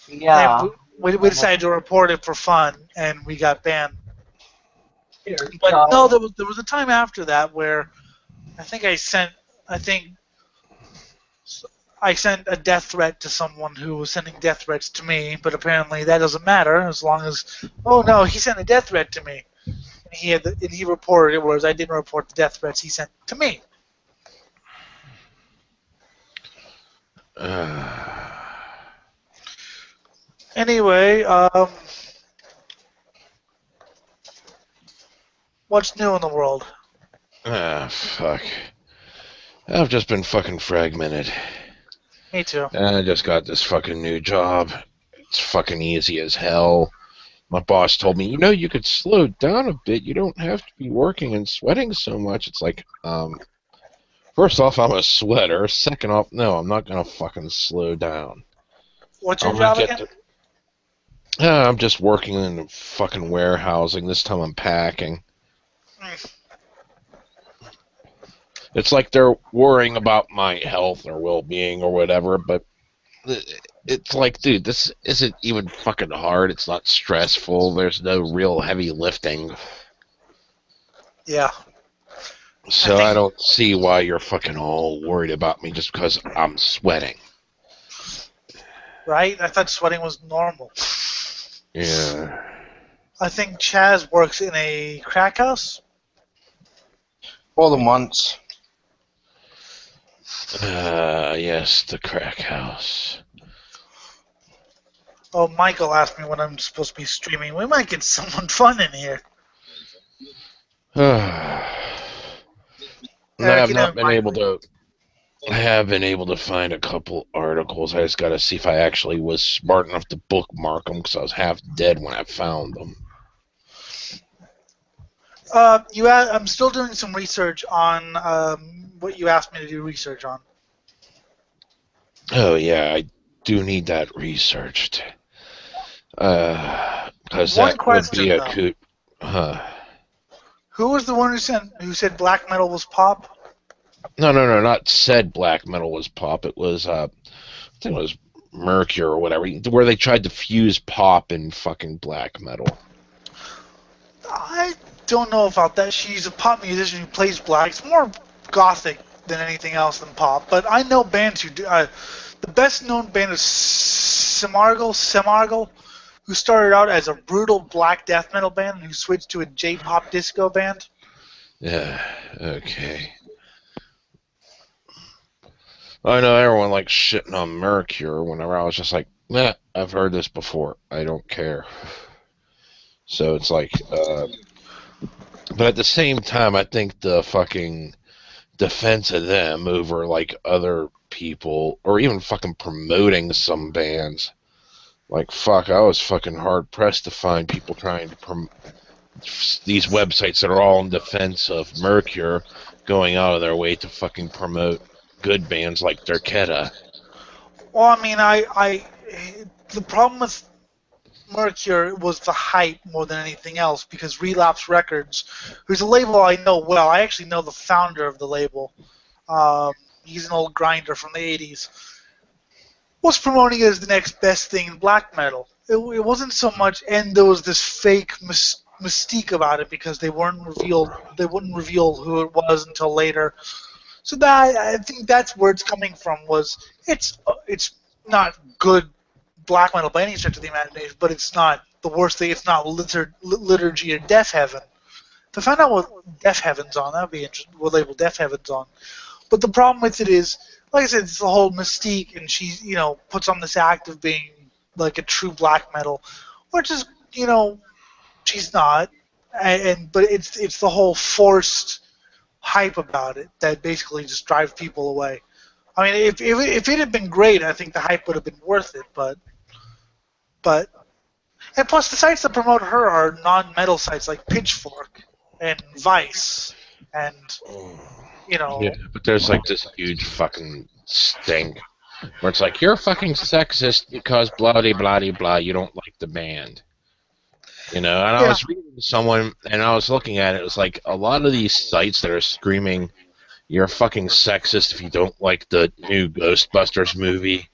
Yeah.
And we decided to report it for fun, and we got banned. But no, there was a time after that where I think I sent a death threat to someone who was sending death threats to me, but apparently that doesn't matter as long as, oh no, he sent a death threat to me. And he reported it, whereas I didn't report the death threats he sent to me. Anyway, what's new in the world?
Fuck. I've just been fucking fragmented.
Me too.
And I just got this fucking new job. It's fucking easy as hell. My boss told me, you could slow down a bit. You don't have to be working and sweating so much. It's like, first off, I'm a sweater. Second off, no, I'm not gonna fucking slow down.
What's your job again?
I'm just working in the fucking warehousing. This time I'm packing. It's like they're worrying about my health or well-being or whatever, but it's like, dude, this isn't even fucking hard. It's not stressful. There's no real heavy lifting.
Yeah.
So I don't see why you're fucking all worried about me just because I'm sweating.
Right? I thought sweating was normal.
Yeah.
I think Chaz works in a crack house.
More than once.
Yes, the crack house.
Oh, Michael asked me when I'm supposed to be streaming. We might get someone fun in here.
I have been able to find a couple articles. I just got to see if I actually was smart enough to bookmark them because I was half dead when I found them.
I'm still doing some research on what you asked me to do research on.
Oh yeah, I do need that researched. Because that would be a coup.
Who was the one who said black metal was pop?
No, not said black metal was pop. It was think it was Mercury or whatever, where they tried to fuse pop and fucking black metal.
I don't know about that. She's a pop musician who plays black. It's more gothic than anything else than pop. But I know bands who do. The best known band is Semargle, who started out as a brutal black death metal band who switched to a J-pop disco band.
Yeah, okay. I know everyone likes shitting on Mercury whenever I was just like, nah, I've heard this before. I don't care. So it's like, but at the same time, I think the fucking defense of them over like other people, or even fucking promoting some bands, like fuck, I was fucking hard pressed to find people trying to promote these websites that are all in defense of Mercury, going out of their way to fucking promote good bands like Derketa.
Well, I mean, the problem with Mercury was the hype more than anything else, because Relapse Records, who's a label I know well, I actually know the founder of the label. He's an old grinder from the 80s. Was promoting it as the next best thing in black metal. It wasn't so much, and there was this fake mystique about it because they wouldn't reveal who it was until later. So that, I think that's where it's coming from. Was it's not good black metal by any stretch of the imagination, but it's not the worst thing. It's not liturgy or Death Heaven. To find out what Death Heaven's on, that'd be interesting. What label Death Heaven's on. But the problem with it is, like I said, it's the whole mystique, and she, puts on this act of being like a true black metal, which is, she's not. But it's the whole forced hype about it that basically just drives people away. I mean, if it had been great, I think the hype would have been worth it. But and plus the sites that promote her are non-metal sites like Pitchfork and Vice, and
Yeah, but there's like this huge fucking stink where it's like, you're fucking sexist because blah blah blah blah, you don't like the band. And I was reading someone, and I was looking at it, it was like a lot of these sites that are screaming, you're fucking sexist if you don't like the new Ghostbusters movie,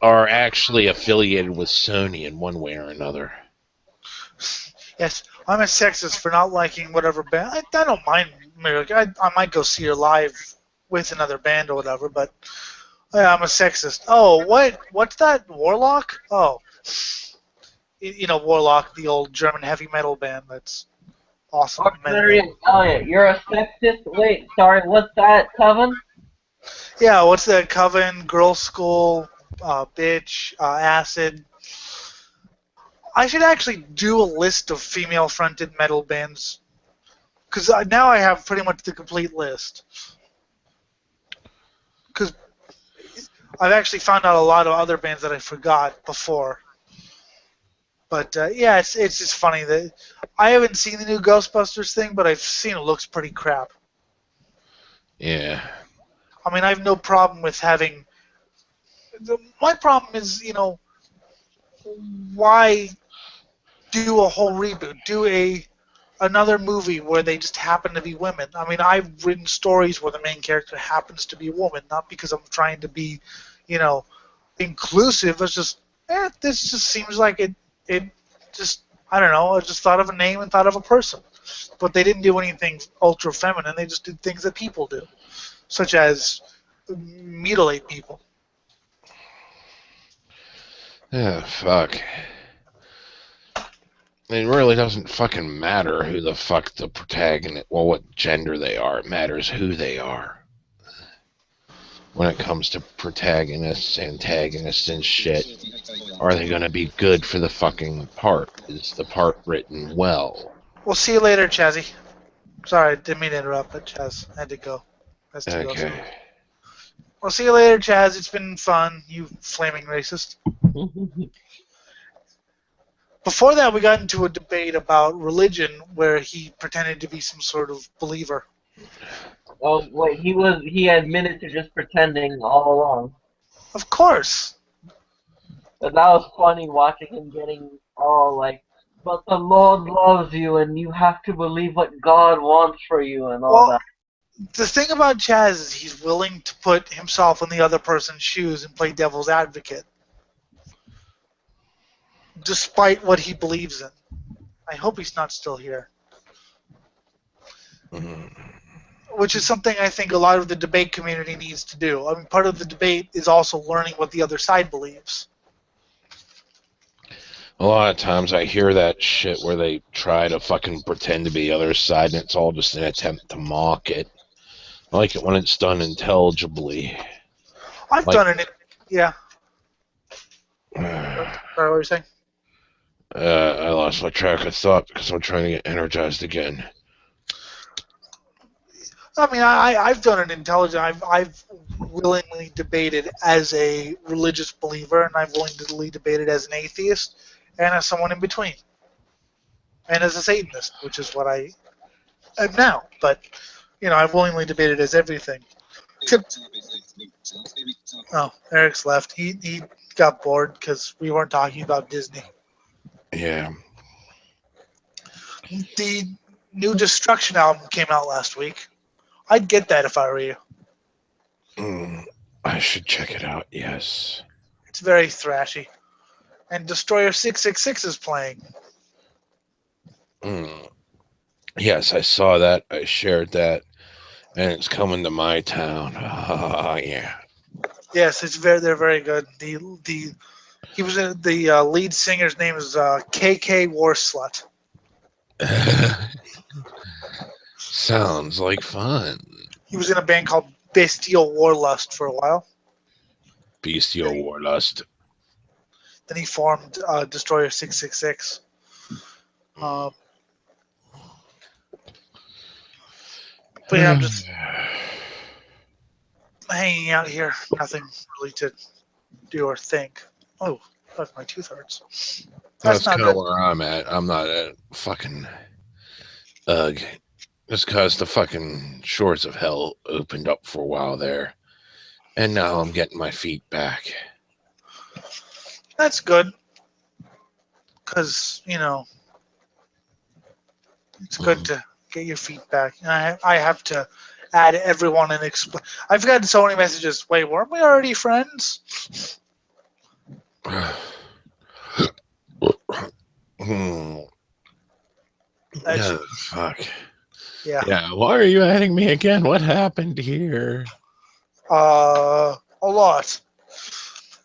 are actually affiliated with Sony in one way or another.
Yes, I'm a sexist for not liking whatever band. I don't mind Miracle. I might go see her live with another band or whatever, but I'm a sexist. Oh, what's that? Warlock? Oh. Warlock, the old German heavy metal band that's awesome.
Elliot, you're a sexist? Wait, sorry, what's that, Coven?
Yeah, what's that? Coven, Girl School, Bitch, Acid. I should actually do a list of female-fronted metal bands, because now I have pretty much the complete list. Because I've actually found out a lot of other bands that I forgot before. But yeah, it's just funny that I haven't seen the new Ghostbusters thing, but I've seen it looks pretty crap.
Yeah.
I mean, I have no problem with having. My problem is, why do a whole reboot? Do another movie where they just happen to be women. I mean, I've written stories where the main character happens to be a woman, not because I'm trying to be, inclusive. It's just, this just seems like it just, I don't know, I just thought of a name and thought of a person. But they didn't do anything ultra feminine, they just did things that people do, such as mutilate people.
Yeah, fuck. It really doesn't fucking matter who the fuck the protagonist, well, what gender they are. It matters who they are. When it comes to protagonists, antagonists, and shit, are they going to be good for the fucking part? Is the part written well?
We'll see you later, Chazzy. Sorry, didn't mean to interrupt, but Chaz had to go.
Okay.
We'll see you later, Chaz. It's been fun, you flaming racist. Before that, we got into a debate about religion where he pretended to be some sort of believer.
Oh, wait, he admitted to just pretending all along.
Of course.
But that was funny watching him getting all like, but the Lord loves you and you have to believe what God wants for you and all that.
The thing about Chaz is he's willing to put himself in the other person's shoes and play devil's advocate, despite what he believes in. I hope he's not still here. Which is something I think a lot of the debate community needs to do. I mean, part of the debate is also learning what the other side believes.
A lot of times I hear that shit where they try to fucking pretend to be the other side, and it's all just an attempt to mock it. I like it when it's done intelligibly.
I've
Like-
done it. Yeah. Sorry, what were you saying?
I lost my track of thought because I'm trying to get energized again.
I mean, I've done it intelligent. I've willingly debated as a religious believer, and I've willingly debated as an atheist, and as someone in between, and as a Satanist, which is what I am now. But I've willingly debated as everything. Oh, Eric's left. He got bored because we weren't talking about Disney.
Yeah.
The new Destruction album came out last week. I'd get that if I were you.
I should check it out, yes.
It's very thrashy. And Destroyer 666 is playing.
Yes, I saw that. I shared that. And it's coming to my town. Oh, yeah.
Yes, they're very good. He was the lead singer's name is KK Warslut.
Sounds like fun.
He was in a band called Bestial Warlust for a while.
Bestial Warlust.
Then he formed Destroyer 666. But yeah, I'm just hanging out here. Nothing really to do or think. Oh, fuck, my tooth hurts.
That's
not
kind of
good.
where I'm at. I'm not at fucking ugh. Just because the fucking shores of hell opened up for a while there. And now I'm getting my feet back.
That's good. Because, it's good to get your feet back. And I have to add everyone and explain. I've gotten so many messages. Wait, weren't we already friends?
Yeah, fuck.
Yeah.
Yeah, why are you adding me again? What happened here?
A lot.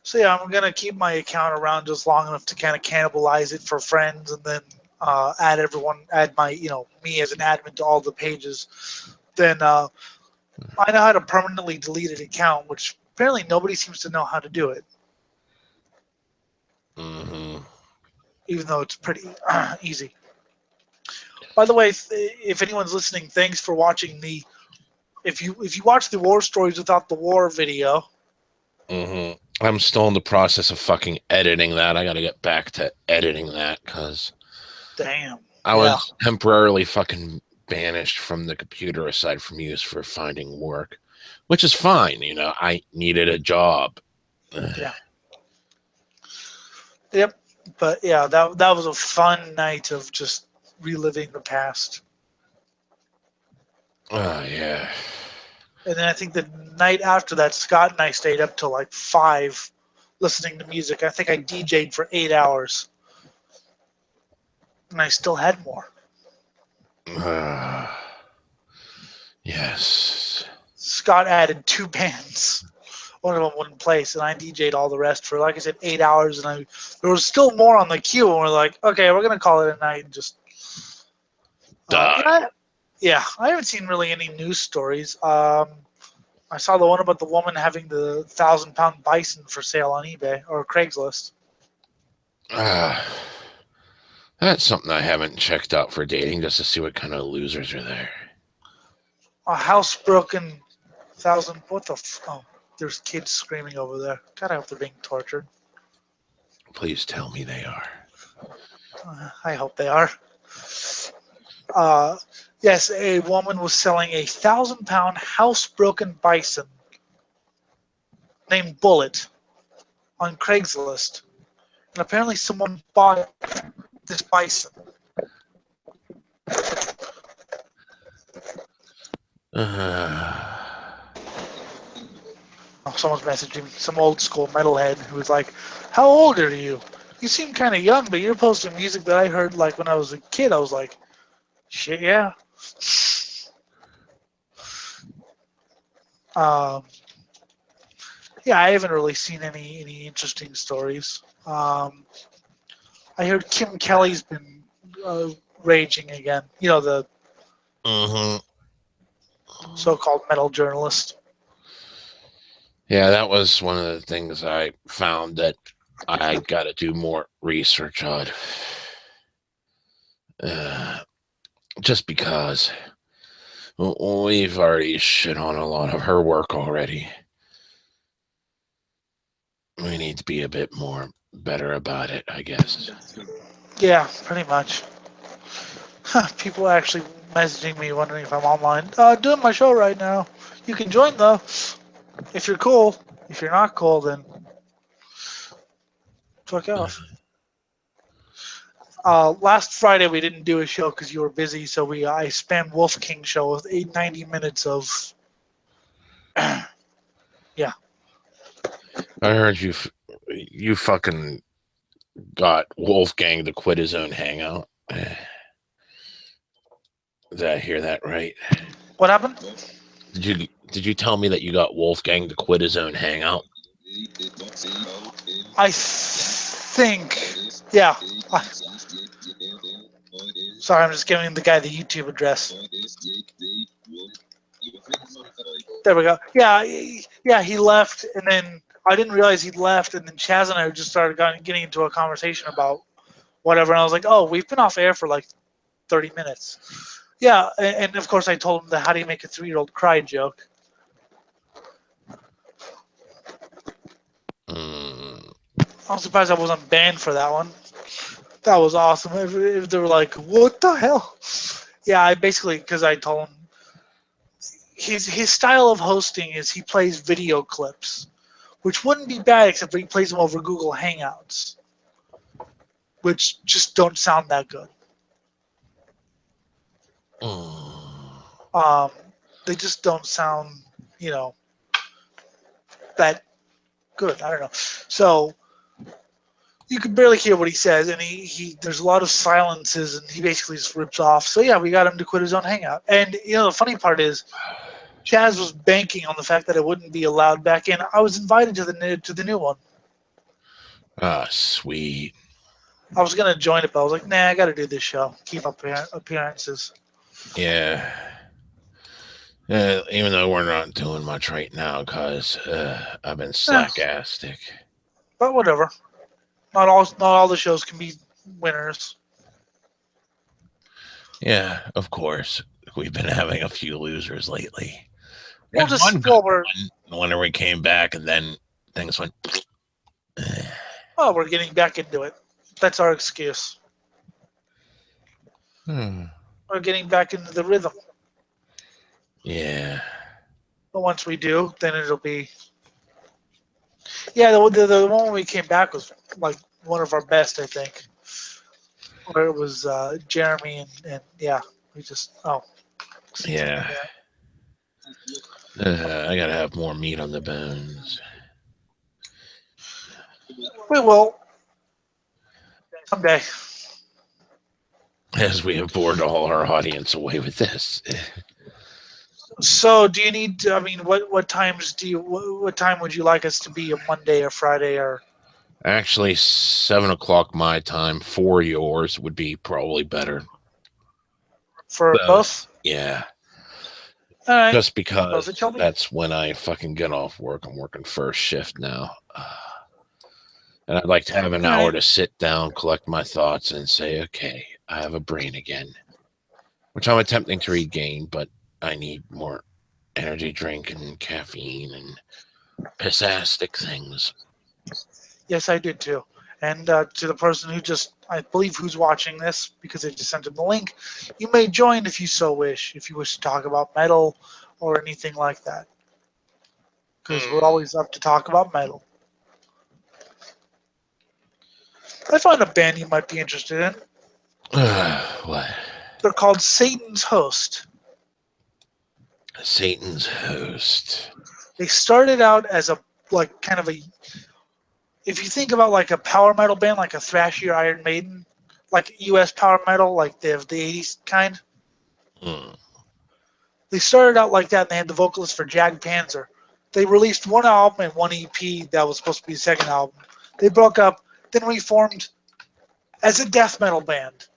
So yeah, I'm gonna keep my account around just long enough to kind of cannibalize it for friends, and then add my me as an admin to all the pages. Then I know how to permanently delete an account, which apparently nobody seems to know how to do it. Even though it's pretty easy. By the way, if anyone's listening, thanks for watching the. If you watch the War Stories Without the War video.
I'm still in the process of fucking editing that. I got to get back to editing that because.
Damn.
I was temporarily fucking banished from the computer aside from use for finding work, which is fine. I needed a job.
Yeah. Yep. But yeah, that was a fun night of just reliving the past.
Oh, yeah.
And then I think the night after that, Scott and I stayed up till like 5 listening to music. I think I DJ'd for 8 hours. And I still had more.
Yes.
Scott added 2 bands. One of them wouldn't play, so I DJ'd all the rest for, like I said, 8 hours. And there was still more on the queue, and we're like, okay, we're going to call it a night and just... Yeah, I haven't seen really any news stories. I saw the one about the woman having the 1,000-pound bison for sale on eBay or Craigslist.
That's something I haven't checked out for dating, just to see what kind of losers are there.
A housebroken 1,000... What the... Oh, there's kids screaming over there. God, I hope they're being tortured.
Please tell me they are.
I hope they are. Yes, a woman was selling a 1,000-pound housebroken bison named Bullet on Craigslist. And apparently someone bought this bison. Someone's messaging me, some old school metalhead who was like, "How old are you? You seem kind of young, but you're posting music that I heard like when I was a kid." I was like, "Shit, yeah." Um, yeah, I haven't really seen any interesting stories. I heard Kim Kelly's been raging again. You know, the
Mm-hmm.
so-called metal journalist.
Yeah, that was one of the things I found that I got to do more research on. Just because we've already shit on a lot of her work already. We need to be a bit more better about it, I guess.
Yeah, pretty much. People are actually messaging me wondering if I'm online. Doing my show right now. You can join though, if you're cool. If you're not cool, then fuck off. Last Friday we didn't do a show because you were busy, so I spammed Wolf King show with 90 minutes of. Yeah.
I heard you fucking got Wolfgang to quit his own hangout. Did I hear that right?
What happened?
Did you tell me that you got Wolfgang to quit his own hangout?
I think. Yeah. Sorry, I'm just giving the guy the YouTube address. There we go. Yeah, he left, and then I didn't realize he'd left, and then Chaz and I just started getting into a conversation about whatever, and I was like, "Oh, we've been off air for like 30 minutes." Yeah, and of course I told him the "How do you make a 3-year-old cry" joke. I'm surprised I wasn't banned for that one. That was awesome. If they were like, "What the hell?" Yeah, I basically, because I told him his style of hosting is he plays video clips, which wouldn't be bad except for he plays them over Google Hangouts, which just don't sound that good. They just don't sound, you know, that good. I don't know. So you can barely hear what he says, and he there's a lot of silences, and he basically just rips off. So yeah, we got him to quit his own Hangout. And you know, the funny part is, Chaz was banking on the fact that it wouldn't be allowed back in. I was invited to the new one.
Ah, sweet.
I was gonna join it, but I was like, nah, I got to do this show, keep up appearances.
Yeah. Even though we're not doing much right now, cause I've been slack-assed.
But whatever. Not all the shows can be winners.
Yeah, of course. We've been having a few losers lately.
We'll just
Whenever we came back, and then things went.
Oh, we're getting back into it. That's our excuse. We're getting back into the rhythm.
Yeah.
But once we do, then it'll be. Yeah, the one when we came back was like one of our best, I think. Where it was Jeremy and yeah, we just
Yeah. I gotta have more meat on the bones.
We will someday.
As we have bored all our audience away with this.
So, do you need? I mean, what times do you? What time would you like us to be? A Monday or Friday or?
Actually, 7:00 my time for yours would be probably better.
For both?
Yeah.
All right.
Just because that's when I fucking get off work. I'm working first shift now. And I'd like to have an hour to sit down, collect my thoughts, and say, okay, I have a brain again. Which I'm attempting to regain, but I need more energy drink and caffeine and pissastic things.
Yes, I did too. And to the person who I believe who's watching this, because I just sent him the link, you may join if you so wish, if you wish to talk about metal or anything like that. Because we're always up to talk about metal. I found a band you might be interested in.
What?
They're called Satan's Host.
Satan's host.
They started out as a like kind of a. If you think about like a power metal band, like a thrashier Iron Maiden, like U.S. power metal, like the '80s kind.
Hmm.
They started out like that, and they had the vocalist for Jag Panzer. They released one album and one EP that was supposed to be the second album. They broke up, then reformed as a death metal band.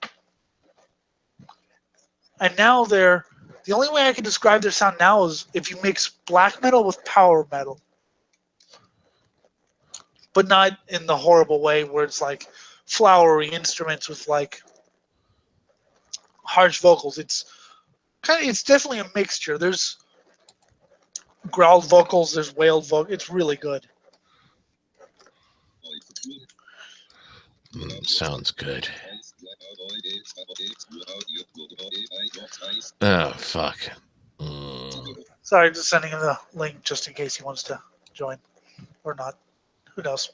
And now they're the only way I can describe their sound now is if you mix black metal with power metal. But not in the horrible way where it's like flowery instruments with like harsh vocals. It's definitely a mixture. There's growled vocals, there's wailed vocals. It's really good.
Sounds good. Oh, fuck.
Sorry, just sending him the link just in case he wants to join or not. Who knows?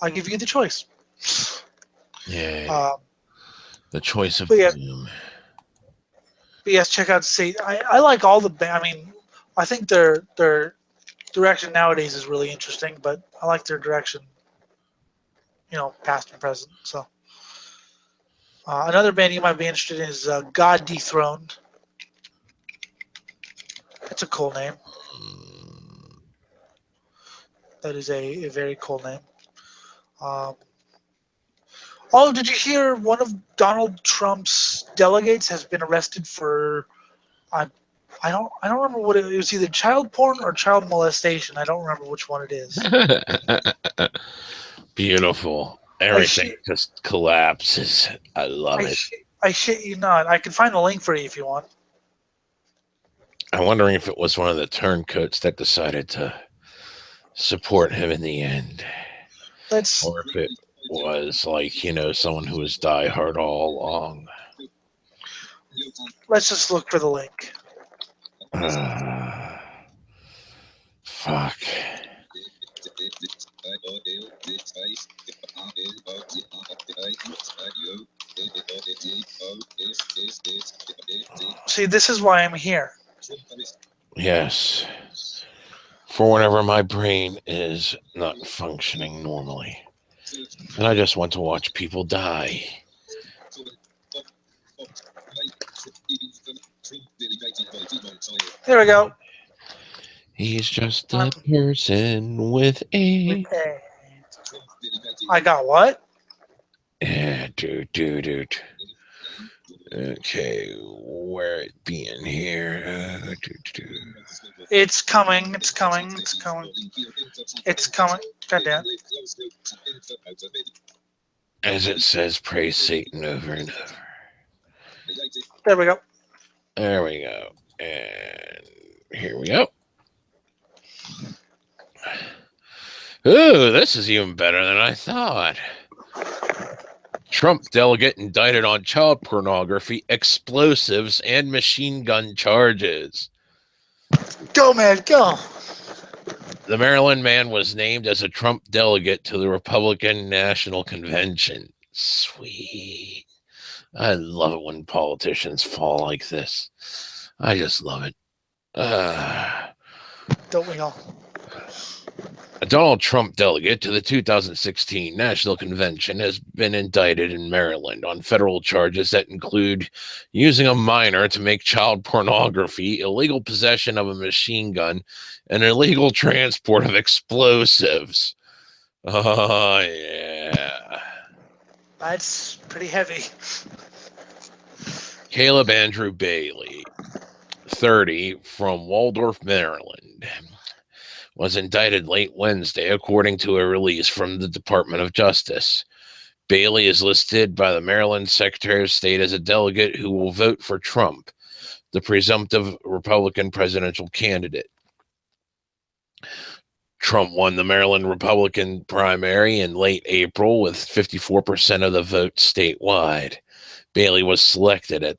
I'll give you the choice.
Yeah. The choice of
but yeah.
doom.
But yes, check out Satan. I like all the band. I mean, I think their direction nowadays is really interesting, but I like their direction, past and present. So another band you might be interested in is God Dethroned. That's a cool name. That is a very cool name. Did you hear one of Donald Trump's delegates has been arrested for I don't remember what it was, either child porn or child molestation. I don't remember which one it is.
Beautiful. Everything just collapses. I love it.
I shit you not. I can find the link for you if you want.
I'm wondering if it was one of the turncoats that decided to support him in the end. Or if it was like, someone who was diehard all along.
Let's just look for the link.
Fuck.
See, this is why I'm here.
Yes. For whenever my brain is not functioning normally. And I just want to watch people die.
There we go.
He's just a person with a...
I got what?
Yeah, dude. Okay, where it being here?
It's coming. Goddamn.
As it says, praise Satan over and over.
There we go.
There we go. And here we go. Ooh, this is even better than I thought. Trump delegate indicted on child pornography, explosives, and machine gun charges.
Go, man, go.
The Maryland man was named as a Trump delegate to the Republican National Convention. Sweet. I love it when politicians fall like this. I just love it.
Don't we all?
A Donald Trump delegate to the 2016 National Convention has been indicted in Maryland on federal charges that include using a minor to make child pornography, illegal possession of a machine gun, and illegal transport of explosives. Oh, yeah.
That's pretty heavy.
Caleb Andrew Bailey, 30, from Waldorf, Maryland, was indicted late Wednesday, according to a release from the Department of Justice. Bailey is listed by the Maryland Secretary of State as a delegate who will vote for Trump, the presumptive Republican presidential candidate. Trump won the Maryland Republican primary in late April with 54% of the vote statewide. Bailey was selected at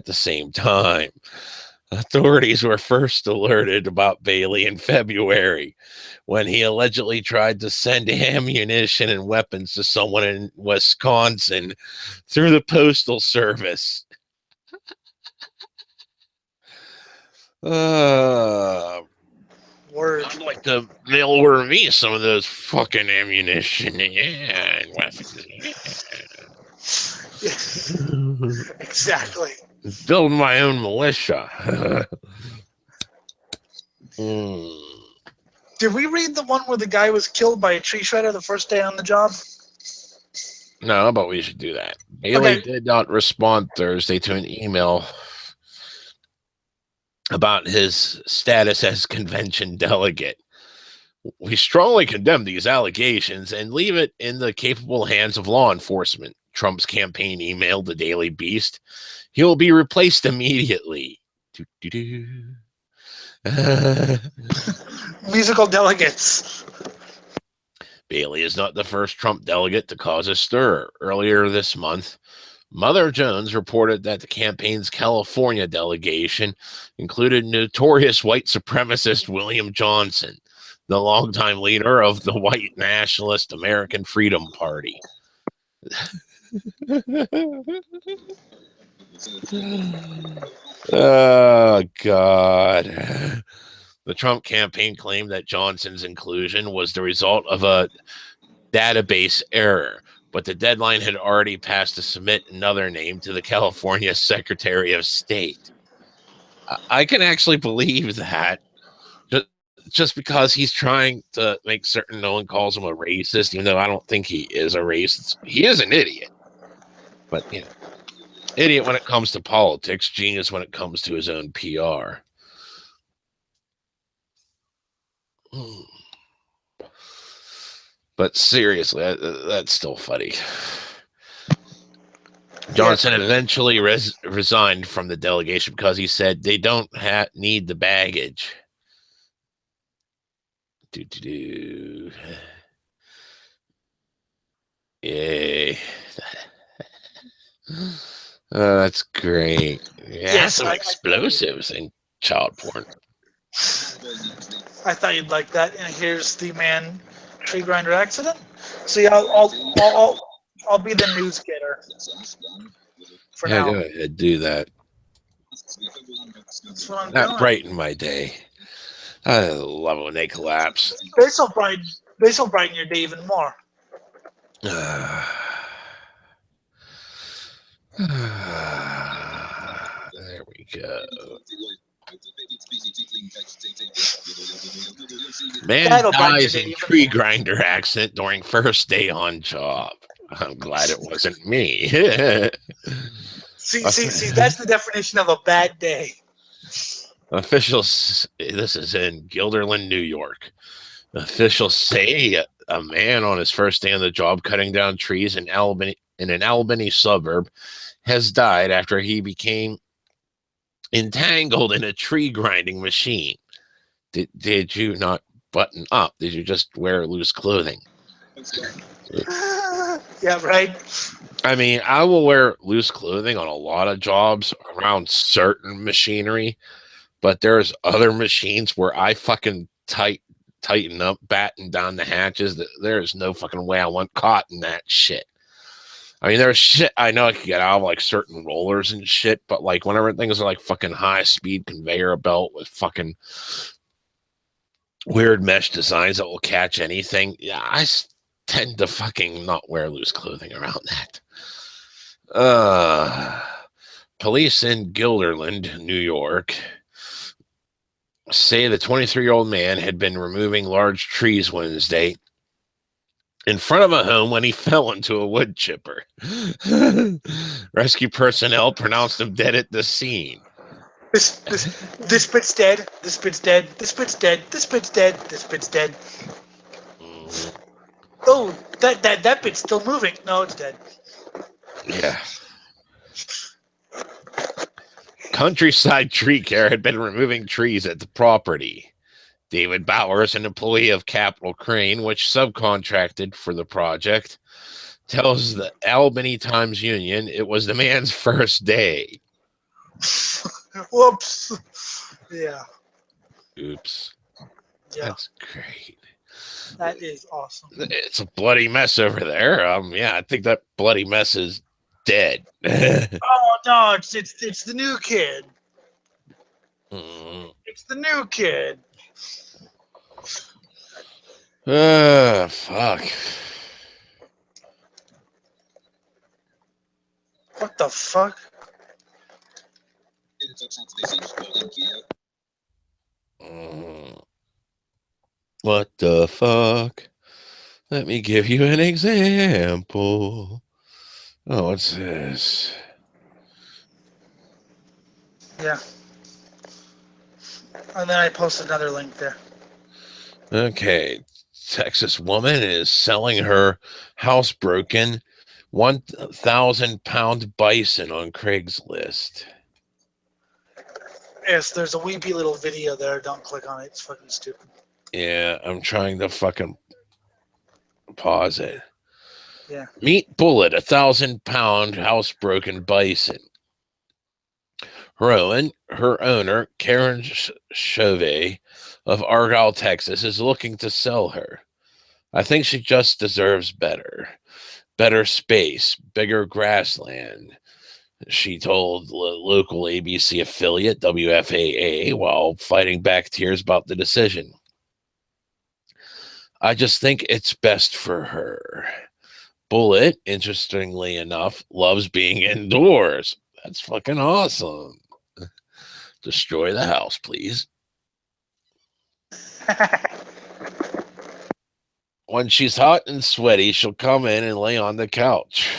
the same time. Authorities were first alerted about Bailey in February when he allegedly tried to send ammunition and weapons to someone in Wisconsin through the Postal Service.
Word.
I'd like to mail order me some of those fucking ammunition, yeah, and weapons. Yeah.
Exactly.
Build my own militia. Mm.
Did we read the one where the guy was killed by a tree shredder the first day on the job?
No, but we should do that. Bailey did not respond Thursday to an email about his status as convention delegate. We strongly condemn these allegations and leave it in the capable hands of law enforcement. Trump's campaign emailed the Daily Beast. He will be replaced immediately.
Musical delegates.
Bailey is not the first Trump delegate to cause a stir. Earlier this month, Mother Jones reported that the campaign's California delegation included notorious white supremacist William Johnson, the longtime leader of the white nationalist American Freedom Party. Oh, God. The Trump campaign claimed that Johnson's inclusion was the result of a database error, but the deadline had already passed to submit another name to the California Secretary of State. I can actually believe that. Just because he's trying to make certain no one calls him a racist, even though I don't think he is a racist. He is an idiot. But, you know, idiot when it comes to politics, genius when it comes to his own PR. But seriously, that's still funny. Johnson eventually resigned from the delegation because he said they don't need the baggage. Yay. That's great. Yeah, some explosives and child porn.
I thought you'd like that. And here's the man tree grinder accident. See, I'll be the news getter for now.
Go ahead, do that.
That's what I'm
That
doing.
brightened my day. I love when they collapse.
This will brighten your day even more.
There we go. Man dies in tree grinder accident during first day on job. I'm glad it wasn't me.
See, that's the definition of a bad day.
Officials, this is in Guilderland, New York. Officials say a man on his first day on the job cutting down trees in an Albany suburb has died after he became entangled in a tree grinding machine. Did you not button up? Did you just wear loose clothing?
Yeah, right.
I mean, I will wear loose clothing on a lot of jobs around certain machinery, but there's other machines where I fucking tighten up, batten down the hatches. There's no fucking way I want caught in that shit. I mean, there's shit I know I could get out of, like certain rollers and shit, but like whenever things are like fucking high speed conveyor belt with fucking weird mesh designs that will catch anything, yeah, I tend to fucking not wear loose clothing around that. Police in Guilderland, New York, say the 23-year-old man had been removing large trees Wednesday in front of a home when he fell into a wood chipper. Rescue personnel pronounced him dead at the scene.
This bit's dead. This bit's dead. This bit's dead. This bit's dead. This bit's dead. Oh, that bit's still moving. No, it's dead.
Yeah. Countryside Tree Care had been removing trees at the property. David Bowers, an employee of Capital Crane, which subcontracted for the project, tells the Albany Times Union it was the man's first day.
Whoops. Yeah.
Oops.
Yeah.
That's great.
That is awesome.
It's a bloody mess over there. Yeah, I think that bloody mess is dead.
Oh no, it's the new kid.
Mm.
It's the new kid.
Fuck.
What the fuck?
What the fuck? Let me give you an example. Oh, what's this?
Yeah. And then I posted another link there.
Okay. Texas woman is selling her housebroken 1,000-pound bison on Craigslist.
Yes, there's a weepy little video there. Don't click on it. It's fucking stupid.
Yeah, I'm trying to fucking pause it.
Yeah.
Meet Bullet, 1,000-pound housebroken bison. Her owner, Karen Chauvet of Argyle, Texas, is looking to sell her. I think she just deserves better. Better space, bigger grassland, she told local ABC affiliate WFAA while fighting back tears about the decision. I just think it's best for her. Bullet, interestingly enough, loves being indoors. That's fucking awesome. Destroy the house, please. When she's hot and sweaty, she'll come in and lay on the couch.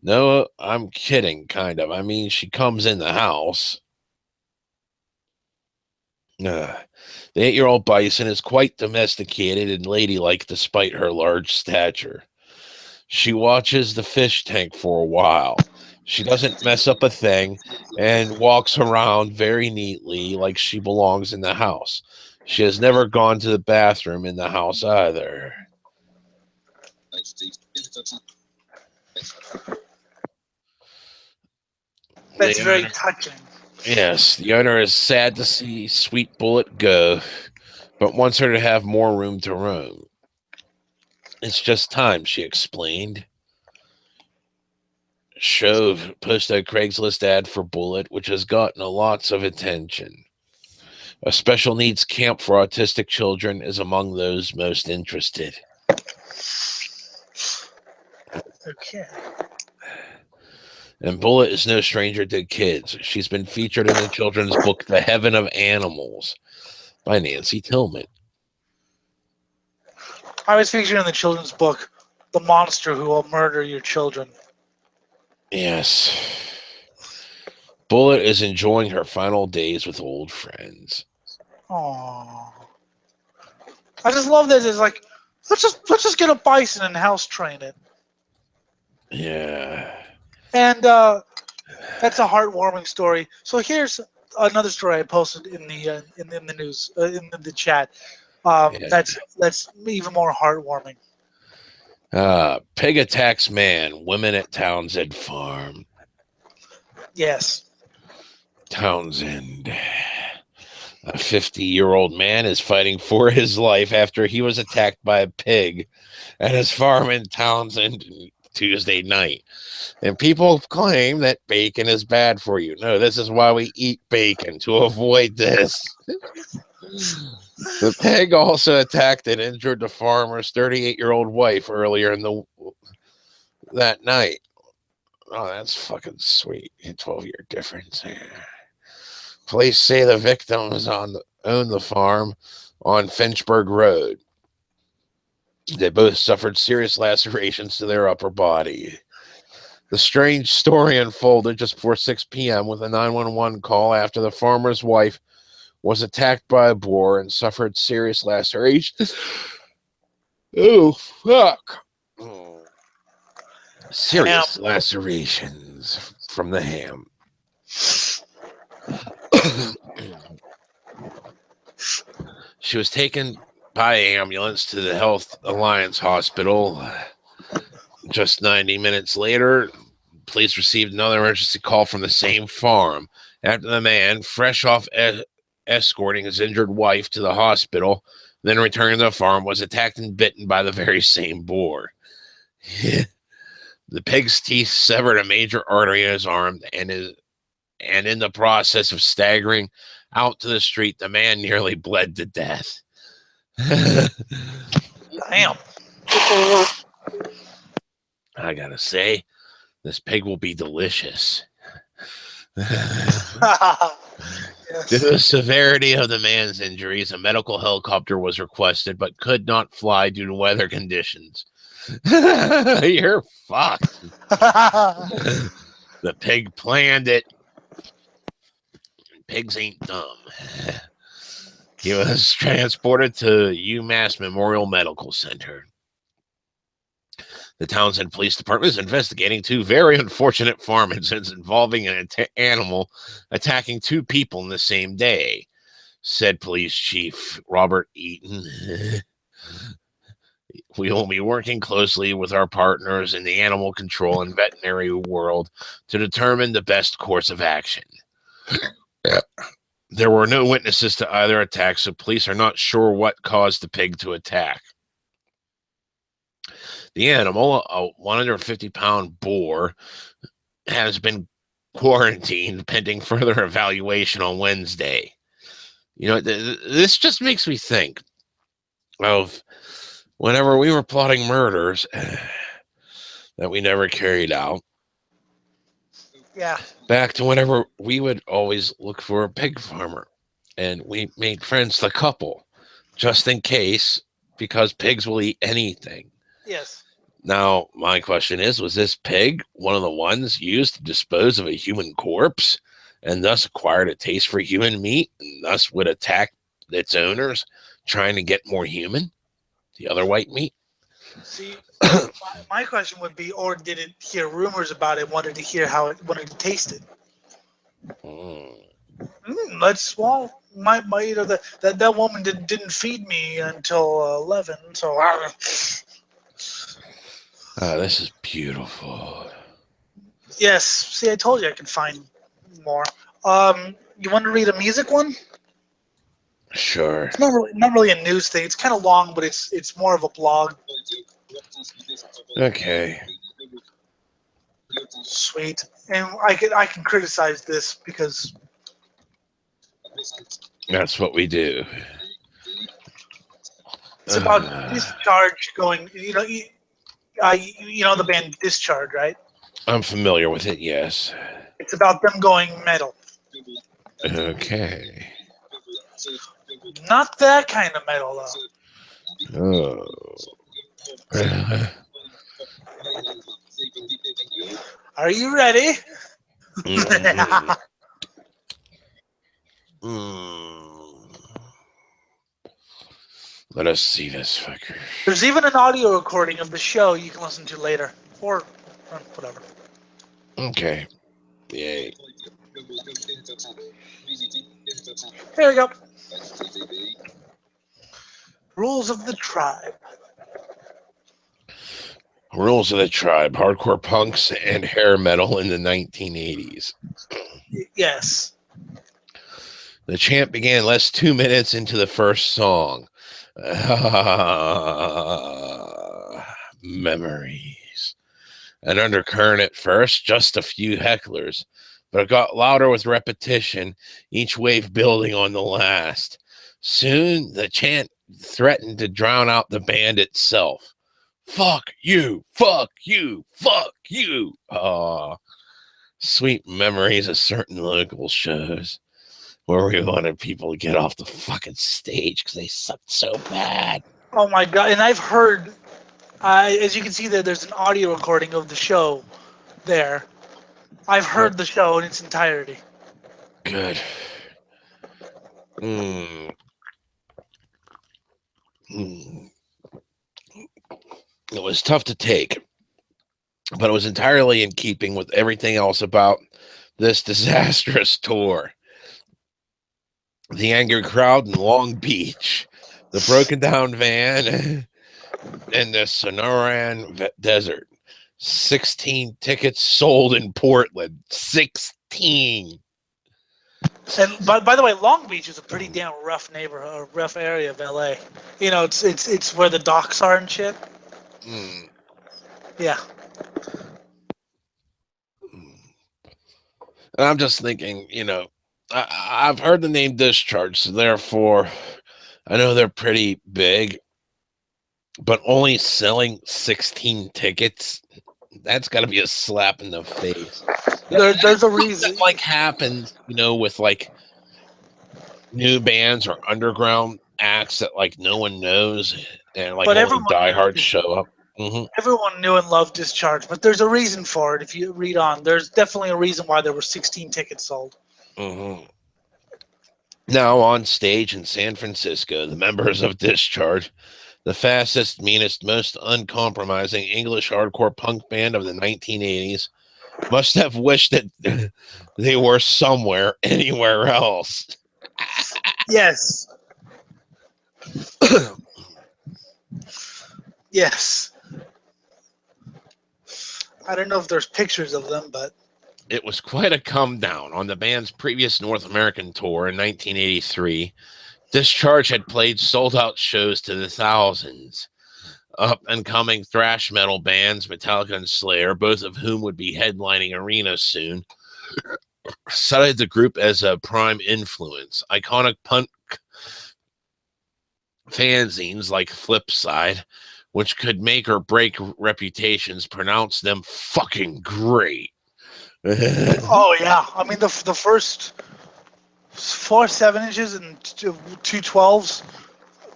No, I'm kidding, kind of. I mean, she comes in the house. The 8-year-old bison is quite domesticated and ladylike despite her large stature. She watches the fish tank for a while. She doesn't mess up a thing and walks around very neatly like she belongs in the house. She has never gone to the bathroom in the house either.
That's very touching.
Yes, the owner is sad to see Sweet Bullet go, but wants her to have more room to roam. It's just time, she explained. Shove posted a Craigslist ad for Bullet, which has gotten lots of attention. A special needs camp for autistic children is among those most interested.
Okay.
And Bullet is no stranger to kids. She's been featured in the children's book The Heaven of Animals by Nancy Tillman.
I was featured in the children's book, The Monster Who Will Murder Your Children.
Yes. Bullet is enjoying her final days with old friends.
Aww. I just love that. It's like, let's just get a bison and house train it.
Yeah.
And that's a heartwarming story. So here's another story I posted in the news in the chat. That's even more heartwarming.
Pig attacks man. Women at Townsend Farm.
Yes.
Townsend. A 50-year-old man is fighting for his life after he was attacked by a pig at his farm in Townsend Tuesday night. And people claim that bacon is bad for you. No, this is why we eat bacon, to avoid this. The pig also attacked and injured the farmer's 38-year-old wife earlier that night. Oh, that's fucking sweet. A 12-year difference. Police say the victims own the farm on Finchburg Road. They both suffered serious lacerations to their upper body. The strange story unfolded just before 6 p.m. with a 911 call after the farmer's wife was attacked by a boar and suffered serious lacerations. Oh, fuck. Oh. Serious lacerations from the ham. She was taken by ambulance to the Health Alliance Hospital. Just 90 minutes later, police received another emergency call from the same farm after the man, fresh off escorting his injured wife to the hospital, then returning to the farm, was attacked and bitten by the very same boar. The pig's teeth severed a major artery in his arm, and and in the process of staggering out to the street, the man nearly bled to death.
Damn.
I gotta say, this pig will be delicious. Due to the severity of the man's injuries, a medical helicopter was requested but could not fly due to weather conditions. You're fucked. The pig planned it. Pigs ain't dumb. He was transported to UMass Memorial Medical Center. The Townsend Police Department is investigating 2 very unfortunate farm incidents involving an animal attacking 2 people in the same day, said Police Chief Robert Eaton. We will be working closely with our partners in the animal control and veterinary world to determine the best course of action. There were no witnesses to either attack, so police are not sure what caused the pig to attack. The animal, a 150-pound boar, has been quarantined pending further evaluation on Wednesday. You know, this just makes me think of whenever we were plotting murders that we never carried out.
Yeah.
Back to whenever we would always look for a pig farmer, and we made friends the couple just in case, because pigs will eat anything.
Yes.
Now, my question is, was this pig one of the ones used to dispose of a human corpse and thus acquired a taste for human meat and thus would attack its owners trying to get more human, the other white meat?
See, my question would be, or did it hear rumors about it, wanted to hear how it wanted to taste it? My you know, that woman didn't feed me until 11, so
This is beautiful.
yes. See, I told you I could find more. You want to read a music one?
Sure.
It's not really a news thing. It's kind of long, but it's more of a blog.
Okay.
Sweet. And I can criticize this because
That's what we do.
it's about Discharge going. You know the band Discharge, right?
I'm familiar with it, yes.
It's about them going metal.
Okay.
Not that kind of metal, though.
Oh.
Are you ready?
Mm-hmm. Let us see this fucker.
There's even an audio recording of the show you can listen to later, or whatever.
Okay. Yay.
Here we go. Rules of the Tribe.
Rules of the Tribe, hardcore punks and hair metal in the 1980s.
Yes.
The chant began less 2 minutes into the first song. Memories. An undercurrent at first, just a few hecklers, but it got louder with repetition, each wave building on the last. Soon, the chant threatened to drown out the band itself. Fuck you, fuck you, fuck you. Sweet memories of certain local shows where we wanted people to get off the fucking stage because they sucked so bad.
Oh my god! And I've heard, as you can see there, there's an audio recording of the show there. I've heard the show in its entirety.
Good. It was tough to take, but it was entirely in keeping with everything else about this disastrous tour. The angry crowd in Long Beach, the broken down van in the Sonoran Desert, 16 tickets sold in Portland, 16.
And by the way, Long Beach is a pretty damn rough neighborhood, or rough area of LA. You know, it's where the docks are and shit. Yeah.
And I'm just thinking, I've heard the name Discharge, so therefore I know they're pretty big, but only selling 16 tickets, that's got to be a slap in the face.
There's a reason.
That, like, happens, with like new bands or underground acts that like no one knows, and like
But
only
everyone
diehards show up.
everyone knew and loved Discharge, but there's a reason for it. If you read on, there's definitely a reason why there were 16 tickets sold.
Now on stage in San Francisco, the members of Discharge, the fastest, meanest, most uncompromising English hardcore punk band of the 1980s, must have wished that they were somewhere, anywhere else.
Yes. Yes. I don't know if there's pictures of them, but
it was quite a come down. On the band's previous North American tour in 1983, Discharge had played sold-out shows to the thousands. Up-and-coming thrash metal bands, Metallica and Slayer, both of whom would be headlining arenas soon, cited the group as a prime influence. Iconic punk fanzines like Flipside, which could make or break reputations, pronounced them fucking great.
Oh yeah, I mean the first 4 7-inches and 2 12s,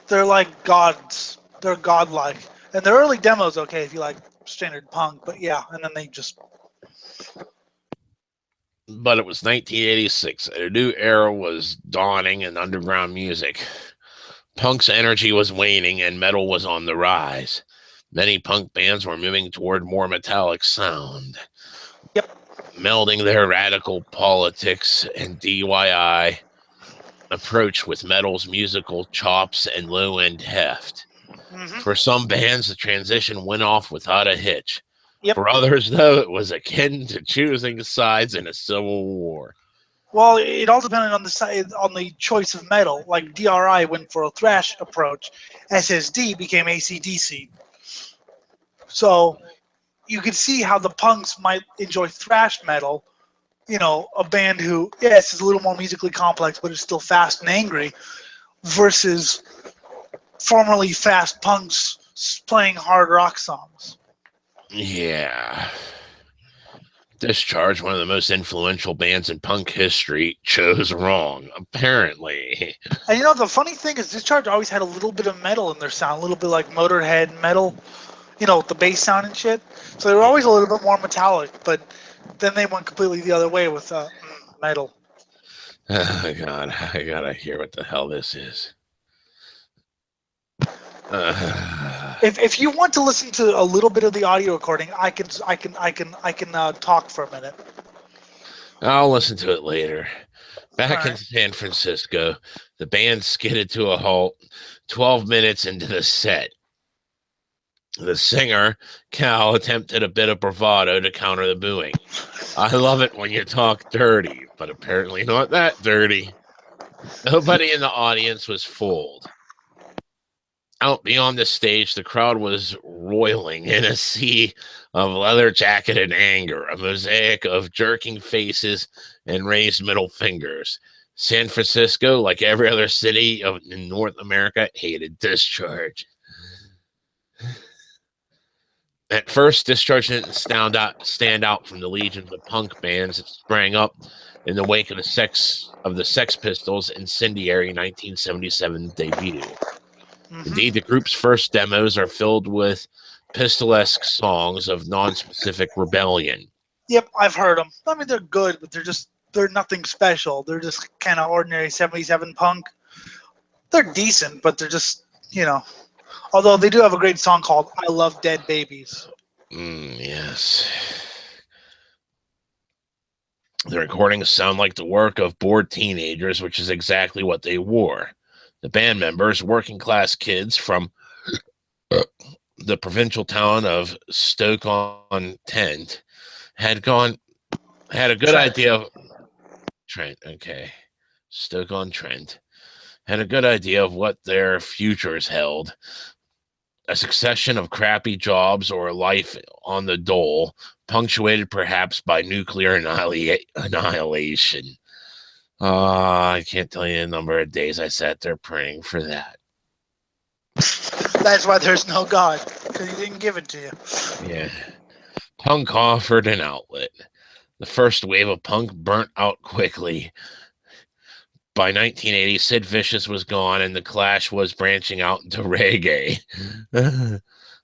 they're like gods. They're godlike, and the early demos okay if you like standard punk, but yeah, and then they just.
But it was 1986, and a new era was dawning in underground music. Punk's energy was waning, and metal was on the rise. Many punk bands were moving toward more metallic sound.
Yep.
Melding their radical politics and DIY approach with metal's musical chops and low-end heft.
Mm-hmm.
For some bands, the transition went off without a hitch.
Yep.
For others, though, it was akin to choosing sides in a civil war.
Well, it all depended on the choice of metal. Like DRI went for a thrash approach, SSD became AC/DC. So you could see how the punks might enjoy thrash metal. A band who, yes, is a little more musically complex, but is still fast and angry, versus formerly fast punks playing hard rock songs.
Yeah. Discharge, one of the most influential bands in punk history, chose wrong, apparently.
And the funny thing is Discharge always had a little bit of metal in their sound, a little bit like Motorhead metal, the bass sound and shit. So they were always a little bit more metallic, but then they went completely the other way with metal.
Oh, God, I gotta hear what the hell this is.
If you want to listen to a little bit of the audio recording, I can talk for a minute.
I'll listen to it later. Back
All
in San Francisco, the band skidded to a halt 12 minutes into the set. The singer, Cal, attempted a bit of bravado to counter the booing. I love it when you talk dirty, but apparently not that dirty. Nobody in the audience was fooled. Out beyond the stage, the crowd was roiling in a sea of leather-jacketed anger, a mosaic of jerking faces and raised middle fingers. San Francisco, like every other city in North America, hated Discharge. At first, Discharge didn't stand out from the legions of punk bands that sprang up in the wake of the Sex Pistols' incendiary 1977 debut. Mm-hmm. Indeed, the group's first demos are filled with pistol-esque songs of non-specific rebellion.
Yep, I've heard them. I mean, they're good, but they're nothing special. They're just kind of ordinary 77 punk. They're decent, but they're just, Although they do have a great song called I Love Dead Babies.
Yes. The recordings sound like the work of bored teenagers, which is exactly what they were. The band members, working-class kids from the provincial town of Stoke-on-Trent, had a good idea of Trent. Okay, Stoke-on-Trent had a good idea of what their futures held. a succession of crappy jobs or life on the dole, punctuated perhaps by nuclear annihilation. I can't tell you the number of days I sat there praying for that.
That's why there's no God, because he didn't give it to you.
Yeah. Punk offered an outlet. The first wave of punk burnt out quickly. By 1980, Sid Vicious was gone and the Clash was branching out into reggae.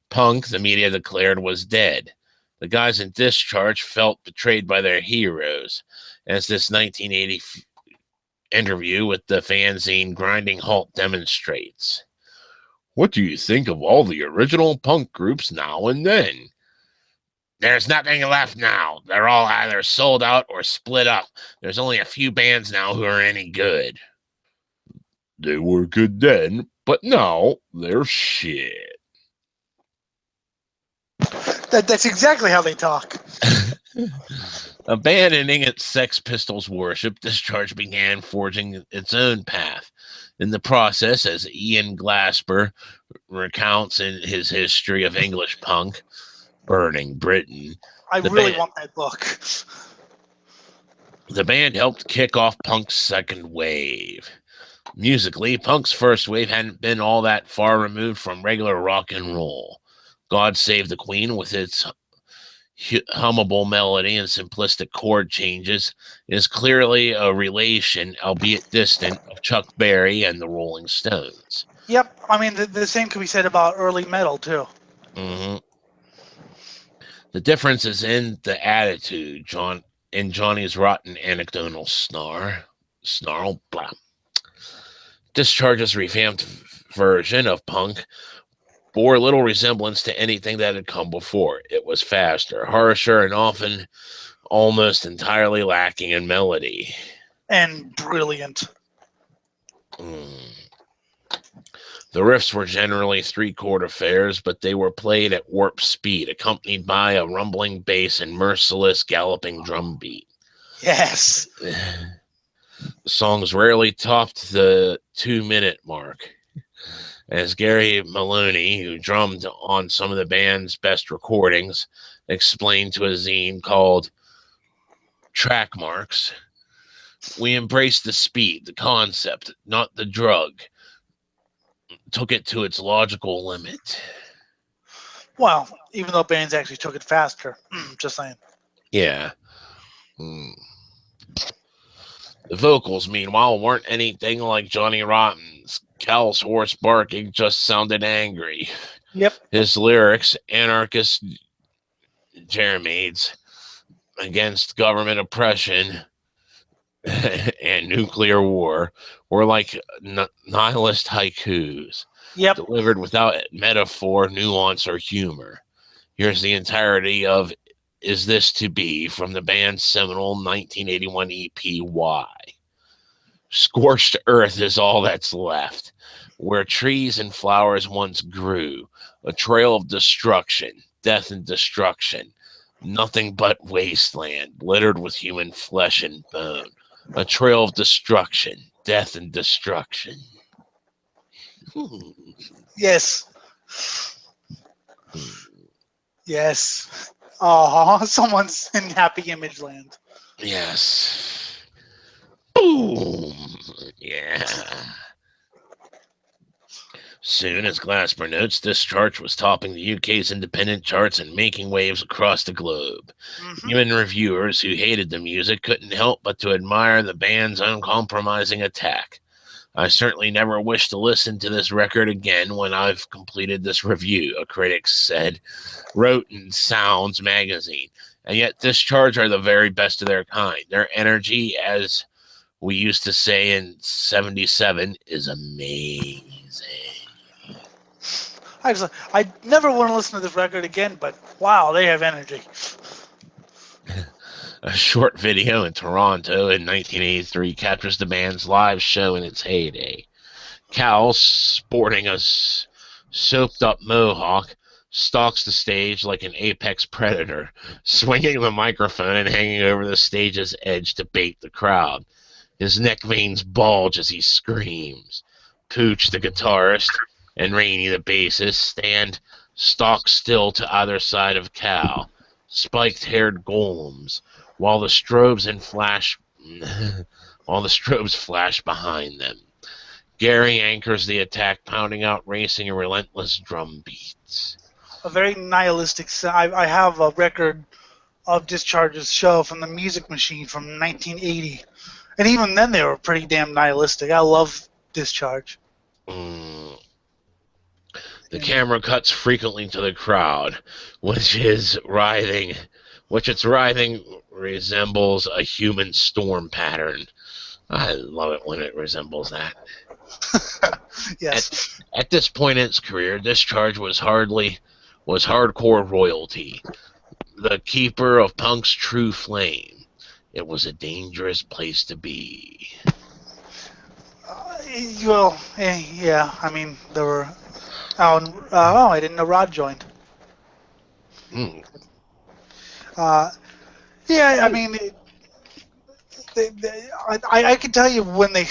Punk, the media declared, was dead. The guys in Discharge felt betrayed by their heroes, as this 1980 interview with the fanzine Grinding Halt demonstrates. What do you think of all the original punk groups now and then? There's nothing left now. They're all either sold out or split up. There's only a few bands now who are any good. They were good then, but now they're shit.
That's exactly how they talk.
Abandoning its Sex Pistols worship, Discharge began forging its own path. In the process, as Ian Glasper recounts in his history of English punk, Burning Britain,
I really want that book.
the band helped kick off punk's second wave. Musically, punk's first wave hadn't been all that far removed from regular rock and roll. God Save the Queen, with its hummable melody and simplistic chord changes, is clearly a relation, albeit distant, of Chuck Berry and the Rolling Stones.
Yep, I mean, the same could be said about early metal, too.
Mm-hmm. The difference is in the attitude, in Johnny's rotten anecdotal snarl, blah. Discharge's revamped version of punk bore little resemblance to anything that had come before. It was faster, harsher, and often almost entirely lacking in melody.
And brilliant.
The riffs were generally three-chord affairs, but they were played at warp speed, accompanied by a rumbling bass and merciless galloping drum beat.
Yes.
The songs rarely topped the 2-minute mark. As Gary Maloney, who drummed on some of the band's best recordings, explained to a zine called Track Marks, we embraced the speed, the concept, not the drug. Took it to its logical limit.
Well, even though bands actually took it faster. Just saying.
Yeah. The vocals, meanwhile, weren't anything like Johnny Rotten's. Cal's horse barking just sounded angry.
Yep.
His lyrics, anarchist tirades against government oppression and nuclear war, were like nihilist haikus.
Yep.
Delivered without metaphor, nuance, or humor. Here's the entirety of Is This to Be from the band's seminal 1981 EP, Why? Scorched earth is all that's left, where trees and flowers once grew, a trail of destruction, death and destruction, nothing but wasteland, littered with human flesh and bone, a trail of destruction, death and destruction.
Yes. Yes. Oh, someone's in Happy Image Land.
Yes. Boom. Yeah. Soon, as Glasper notes, Discharge was topping the UK's independent charts and making waves across the globe. Even reviewers who hated the music couldn't help but to admire the band's uncompromising attack. I certainly never wish to listen to this record again when I've completed this review, a critic wrote in Sounds magazine. And yet Discharge are the very best of their kind. Their energy, as we used to say in 77, is amazing.
I never want to listen to this record again, but wow, they have energy.
A short video in Toronto in 1983 captures the band's live show in its heyday. Cal, sporting a soaped-up mohawk, stalks the stage like an apex predator, swinging the microphone and hanging over the stage's edge to bait the crowd. His neck veins bulge as he screams. Pooch, the guitarist, and Rainey, the bassist, stand stock still to either side of Cal, spiked-haired golems, while the strobes flash behind them. Gary anchors the attack, pounding out racing and relentless drum beats.
A very nihilistic sound. I have a record of Discharge's show from the Music Machine from 1980. And even then they were pretty damn nihilistic. I love Discharge.
The camera cuts frequently to the crowd, which its writhing resembles a human storm pattern. I love it when it resembles that.
Yes.
At this point in its career, Discharge was hardcore royalty, the keeper of punk's true flame. It was a dangerous place to be.
Yeah. I mean, there were. I didn't know Rod joined. Yeah, I mean, I can tell you when they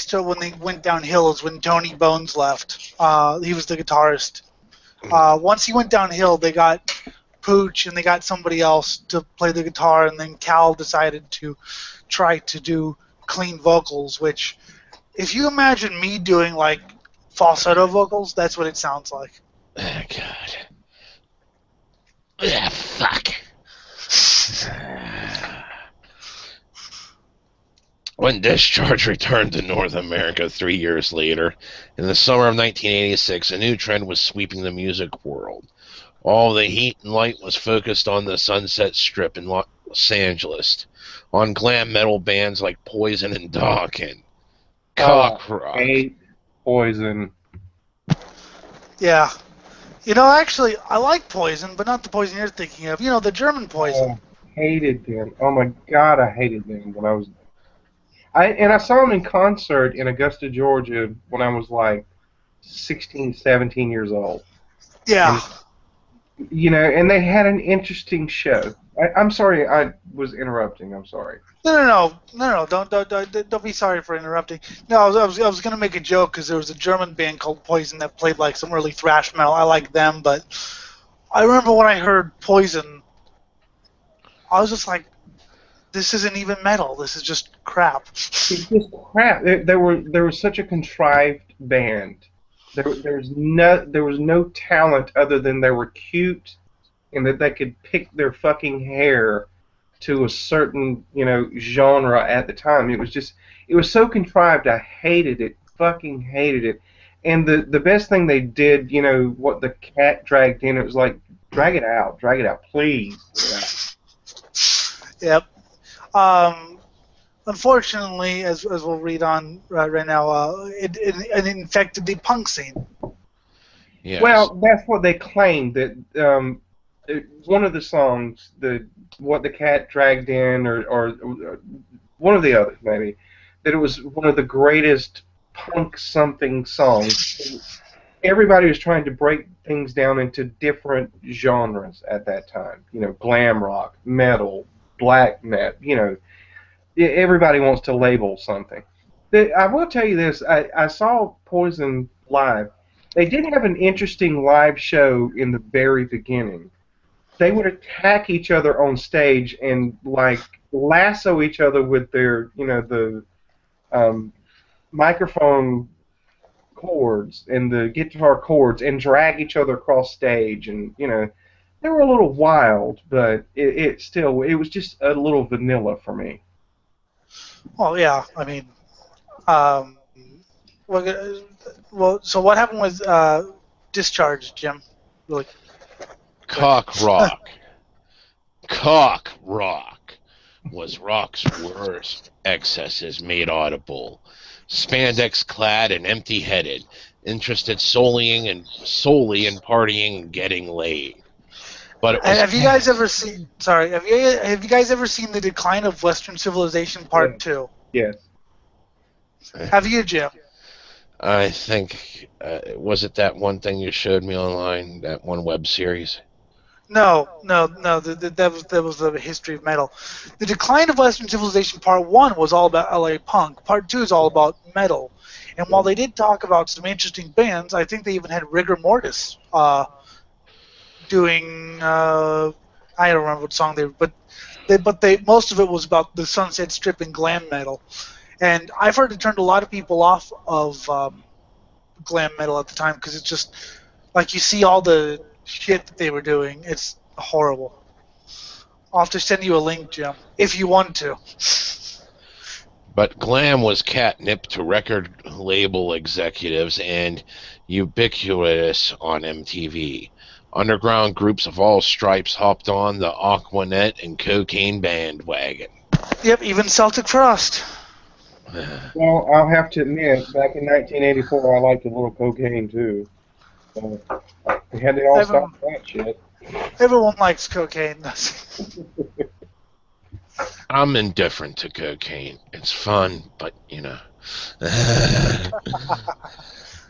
went downhill is when Tony Bones left. He was the guitarist. Once he went downhill, they got Pooch and they got somebody else to play the guitar, and then Cal decided to try to do clean vocals, which, if you imagine me doing like falsetto vocals, that's what it sounds like.
Oh, God. Yeah, fuck. When Discharge returned to North America 3 years later, in the summer of 1986, a new trend was sweeping the music world. All the heat and light was focused on the Sunset Strip in Los Angeles, on glam metal bands like Poison and Dawkins. Cock rock.
Hate Poison.
Yeah. Actually, I like Poison, but not the Poison you're thinking of. The German Poison.
Hated them. Oh my God, I hated them when I was. I saw them in concert in Augusta, Georgia, when I was like 16, 17 years old.
Yeah.
And they had an interesting show. I'm sorry, I was interrupting. I'm sorry.
No. Don't be sorry for interrupting. No, I was gonna make a joke because there was a German band called Poison that played like some early thrash metal. I like them, but I remember when I heard Poison, I was just like, this isn't even metal. This is just crap.
It's just crap. They were such a contrived band. There was no talent other than they were cute and that they could pick their fucking hair to a certain genre at the time. It was so contrived. I hated it. Fucking hated it. And the best thing they did, what the cat dragged in, it was like, drag it out, please.
Yep. Unfortunately, as we'll read on right now, it infected the punk scene.
Yes.
Well, that's what they claimed, that one of the songs, what the cat dragged in, or one of the others maybe, that it was one of the greatest punk something songs. Everybody was trying to break things down into different genres at that time. Glam rock, metal, black metal. Everybody wants to label something. I will tell you this. I saw Poison live. They did have an interesting live show in the very beginning. They would attack each other on stage and like lasso each other with their, the microphone cords and the guitar cords and drag each other across stage, and they were a little wild, but it was just a little vanilla for me.
Well, yeah, I mean, so what happened with Discharge, Jim? Really?
Cock rock. Cock rock was rock's worst excesses made audible. Spandex clad and empty headed, interested solely in partying and getting laid. But it was,
have you guys ever seen? Sorry, have you guys ever seen The Decline of Western Civilization Part 2?
Yes.
Have you, Jim?
I think was it that one thing you showed me online, that one web series?
No. That was the history of metal. The Decline of Western Civilization Part 1 was all about LA punk. Part 2 is all about metal. And while they did talk about some interesting bands, I think they even had Rigor Mortis doing. I don't remember what song they, but they most of it was about the Sunset Strip and glam metal. And I've heard it turned a lot of people off of glam metal at the time because it's just like you see all the shit that they were doing. It's horrible. I'll have to send you a link, Jim, if you want to.
But glam was catnip to record label executives and ubiquitous on MTV. Underground groups of all stripes hopped on the Aquanet and cocaine bandwagon.
Yep, even Celtic Frost.
Well, I'll have to admit, back in 1984, I liked a little cocaine too. So, we had to all stop that shit.
Everyone likes cocaine.
I'm indifferent to cocaine. It's fun, but you know.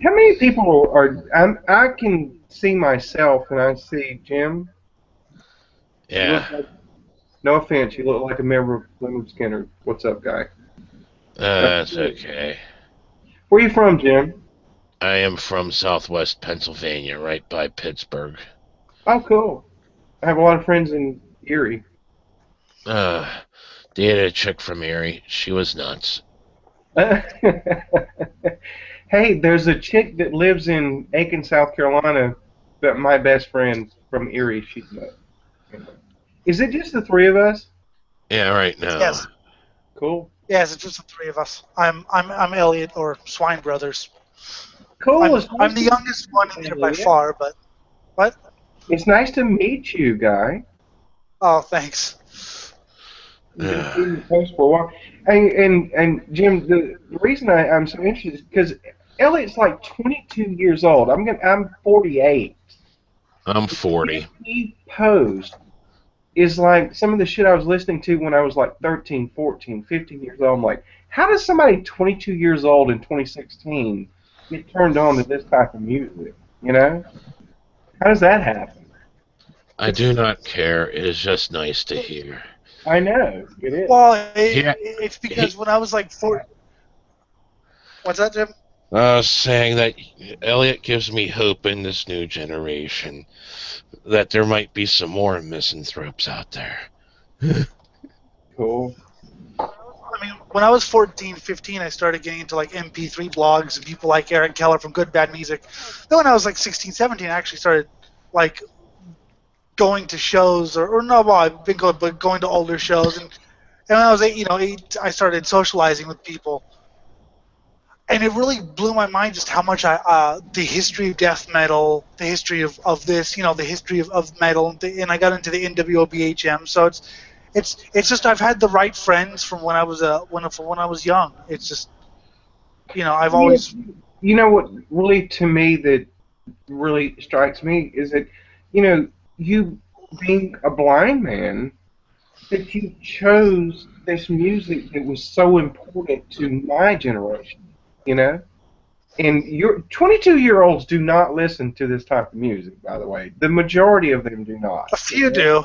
How many people are? I can see myself, and I see Jim.
Yeah.
No offense, you look like a member of Leonard Skinner. What's up, guy?
That's okay.
Where are you from, Jim?
I am from Southwest Pennsylvania, right by Pittsburgh.
Oh, cool. I have a lot of friends in Erie.
Dated a chick from Erie. She was nuts.
Hey, there's a chick that lives in Aiken, South Carolina, but my best friend from Erie. She's nuts. Is it just the three of us?
Yeah, right now.
Yes.
Cool.
Yes, it's just the three of us. I'm Elliot, or Swine Brothers.
Cool.
I'm the youngest one in there by far, but what?
It's nice to meet you, Guy.
Oh, thanks.
You've been seeing the post for a while. And Jim, the reason I'm so interested is because Elliot's like 22 years old. I'm 48.
I'm 40.
He posed is like some of the shit I was listening to when I was like 13, 14, 15 years old. I'm like, how does somebody 22 years old in 2016 get turned on to this type of music? You know? How does that happen?
I do not care. It is just nice to hear.
I know. It is.
Well, it's because when I was like 4. What's that, Jim?
I was saying that Elliot gives me hope in this new generation that there might be some more misanthropes out there.
Cool.
I mean, when I was 14, 15, I started getting into like MP3 blogs and people like Eric Keller from Good Bad Music. Then when I was like 16, 17, I actually started like going to shows I've been going to older shows, and when I was 8, I started socializing with people, and it really blew my mind just how much the history of death metal, the history of this, the history of metal, and I got into the NWOBHM. So it's just I've had the right friends from when I was when I was young. It's just I've always.
You know what really to me that really strikes me is that you being a blind man, that you chose this music that was so important to my generation, And your 22-year-olds do not listen to this type of music, by the way. The majority of them do not.
A few do.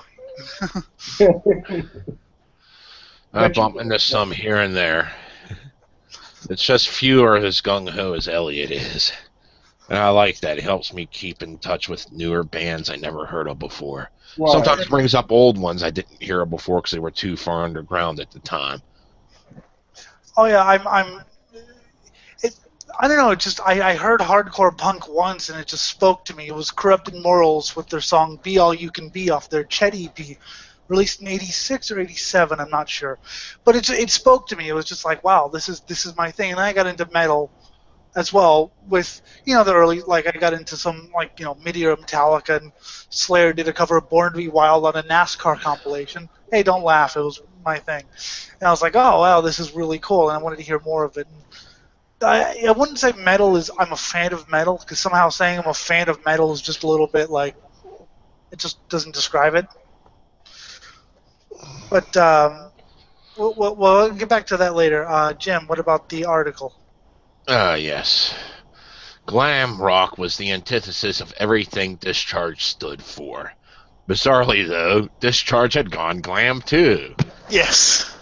I bump into some here and there. It's just few are as gung-ho as Elliot is. And I like that. It helps me keep in touch with newer bands I never heard of before. Well, sometimes brings up old ones I didn't hear of before because they were too far underground at the time.
Oh yeah, I don't know. It just I heard hardcore punk once and it just spoke to me. It was Corrupted Morals with their song "Be All You Can Be" off their Chet EP, released in '86 or '87. I'm not sure, but it spoke to me. It was just like, wow, this is my thing. And I got into metal as well with the early, like I got into some mid-era Metallica, and Slayer did a cover of Born to Be Wild on a NASCAR compilation. Hey, don't laugh, it was my thing. And I was like, oh wow, this is really cool, and I wanted to hear more of it. And I wouldn't say metal is I'm a fan of metal, because somehow saying I'm a fan of metal is just a little bit like it just doesn't describe it. But we'll get back to that later. Jim, what about the article?
Yes. Glam rock was the antithesis of everything Discharge stood for. Bizarrely, though, Discharge had gone glam, too.
Yes.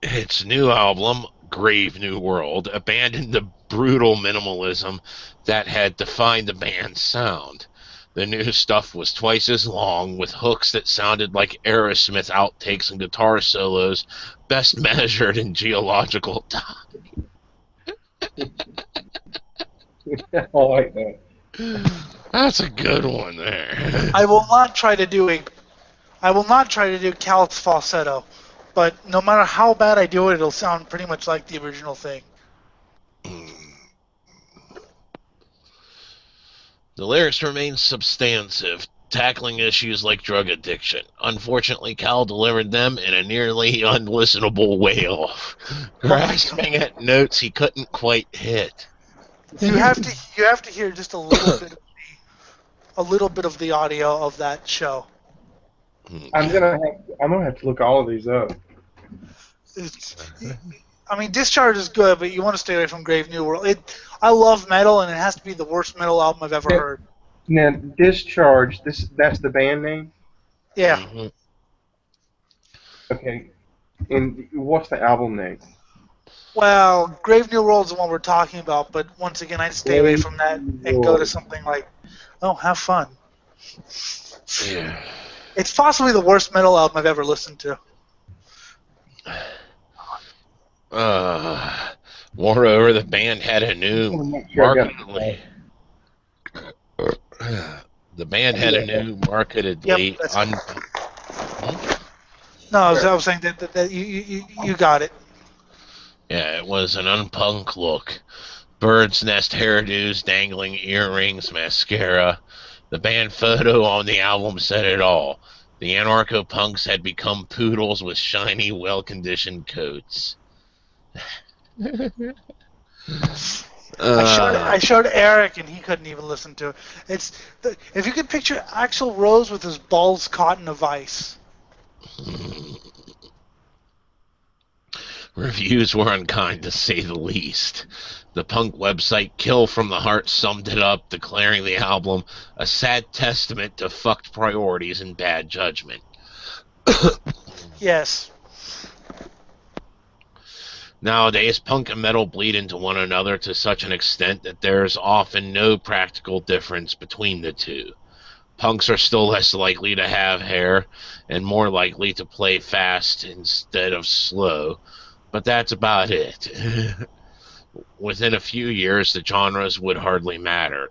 Its new album, Grave New World abandoned the brutal minimalism that had defined the band's sound. The new stuff was twice as long, with hooks that sounded like Aerosmith outtakes and guitar solos, best measured in geological time.
I like that.
That's a good one there.
I will not try to do Cal's falsetto, but no matter how bad I do it, it'll sound pretty much like the original thing.
The lyrics remain substantive, tackling issues like drug addiction. Unfortunately, Cal delivered them in a nearly unlistenable wail, grasping at notes he couldn't quite hit.
You have to hear just a little bit of the audio of that show.
I'm gonna have to look all of these up.
I mean, Discharge is good, but you want to stay away from Grave New World. I love metal, and it has to be the worst metal album I've ever heard.
Now, Discharge, that's the band name?
Yeah.
Mm-hmm.
Okay. And what's the album name?
Well, Grave New World is the one we're talking about, but once again, I'd stay away from that and go to something like, have fun.
Yeah.
It's possibly the worst metal album I've ever listened to.
Moreover, the band had a new markedly marketedly
No, I was saying that you got it.
Yeah, it was an unpunk look. Bird's nest hairdos, dangling earrings, mascara. The band photo on the album said it all. The anarcho-punks had become poodles with shiny, well-conditioned coats.
I showed Eric, and he couldn't even listen to it. If you could picture Axl Rose with his balls caught in a vice.
Reviews were unkind, to say the least. The punk website Kill From the Heart summed it up, declaring the album a sad testament to fucked priorities and bad judgment.
Yes.
Nowadays, punk and metal bleed into one another to such an extent that there's often no practical difference between the two. Punks are still less likely to have hair and more likely to play fast instead of slow, but that's about it. Within a few years, the genres would hardly matter.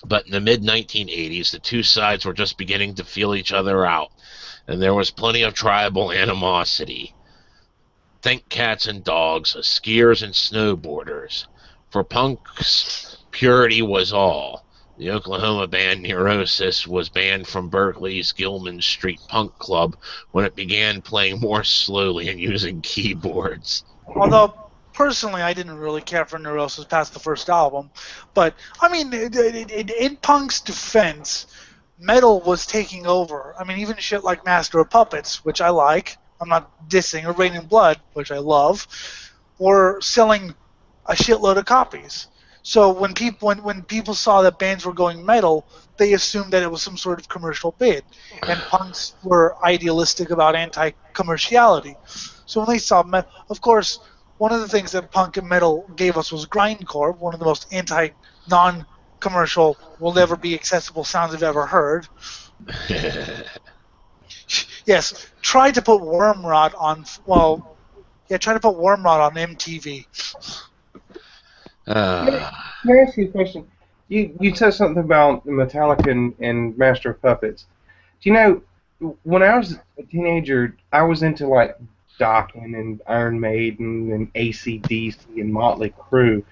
But in the mid-1980s, the two sides were just beginning to feel each other out, and there was plenty of tribal animosity. Think cats and dogs, skiers and snowboarders. For punks, purity was all. The Oklahoma band Neurosis was banned from Berkeley's Gilman Street Punk Club when it began playing more slowly and using keyboards.
Although, personally, I didn't really care for Neurosis past the first album. But, I mean, in punk's defense, metal was taking over. I mean, even shit like Master of Puppets, which I like, I'm not dissing, or Rain in Blood, which I love, were selling a shitload of copies. So when people saw that bands were going metal, they assumed that it was some sort of commercial bid. And punks were idealistic about anti-commerciality. So when they saw metal, of course, one of the things that punk and metal gave us was grindcore, one of the most non-commercial, will never be accessible sounds I've ever heard. Yes, try to put Wormrot on. Try to put Wormrot on MTV.
Can I ask you a question? You said something about Metallica and Master of Puppets. Do you know, when I was a teenager, I was into like Dokken and Iron Maiden and AC/DC and Motley Crue.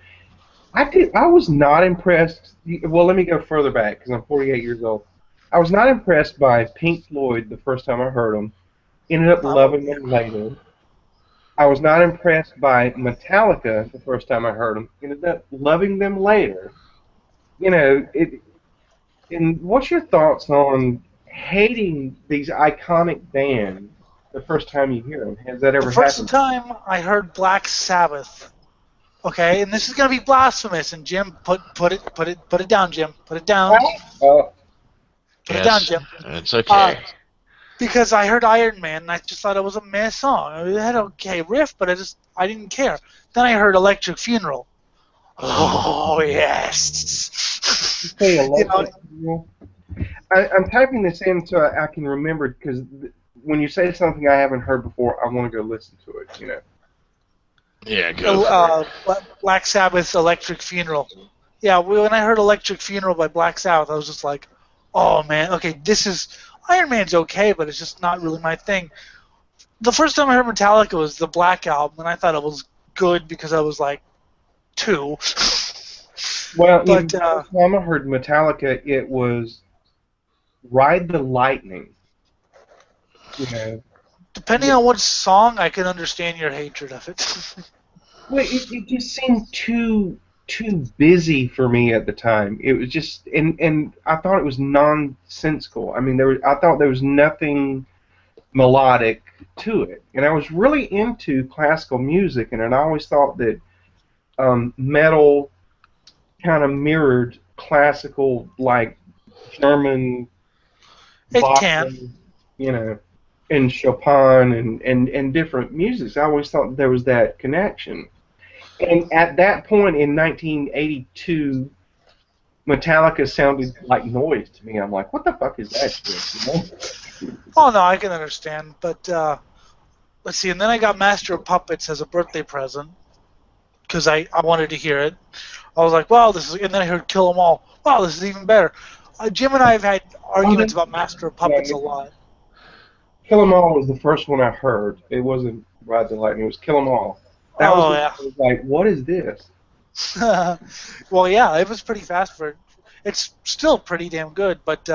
I was not impressed. Well, let me go further back because I'm 48 years old. I was not impressed by Pink Floyd the first time I heard them. Ended up loving them later. I was not impressed by Metallica the first time I heard them. Ended up loving them later. You know, and what's your thoughts on hating these iconic bands the first time you hear them? Has that ever happened?
The first time I heard Black Sabbath, okay, and this is gonna be blasphemous. And Jim, put it down, Jim. Put it down. Put it down, Jim.
It's okay.
because I heard Iron Man and I just thought it was a meh song. It had an okay riff, but I didn't care. Then I heard Electric Funeral. Oh yes.
Say
You know,
Electric Funeral. I'm typing this in so I can remember because when you say something I haven't heard before, I want to go listen to it. You know.
Yeah, go for it.
Black Sabbath's Electric Funeral. Yeah, when I heard Electric Funeral by Black Sabbath, I was just like, oh man, okay, this is Iron Man's okay, but it's just not really my thing. The first time I heard Metallica was the Black Album, and I thought it was good because I was like 2.
Well,
But
the first time I heard Metallica, it was Ride the Lightning. You know.
depending on what song, I can understand your hatred of it.
Well, it just seemed too busy for me at the time. It was just, and I thought it was nonsensical. I mean, I thought there was nothing melodic to it, and I was really into classical music, and I always thought that metal kind of mirrored classical, like German,
It
Bach,
can.
you know, and Chopin and different musics. I always thought there was that connection. And at that point in 1982, Metallica sounded like noise to me. I'm like, what the fuck is that shit? You know?
Oh no, I can understand. But let's see. And then I got Master of Puppets as a birthday present because I wanted to hear it. I was like, well, this is. And then I heard Kill 'Em All. Wow, this is even better. Jim and I have had arguments about Master of Puppets a lot.
Kill 'Em All was the first one I heard. It wasn't Ride the Lightning. It was Kill 'Em All. That was,
yeah.
I was like, what is this?
Well, yeah, it was pretty fast for it. It's still pretty damn good, but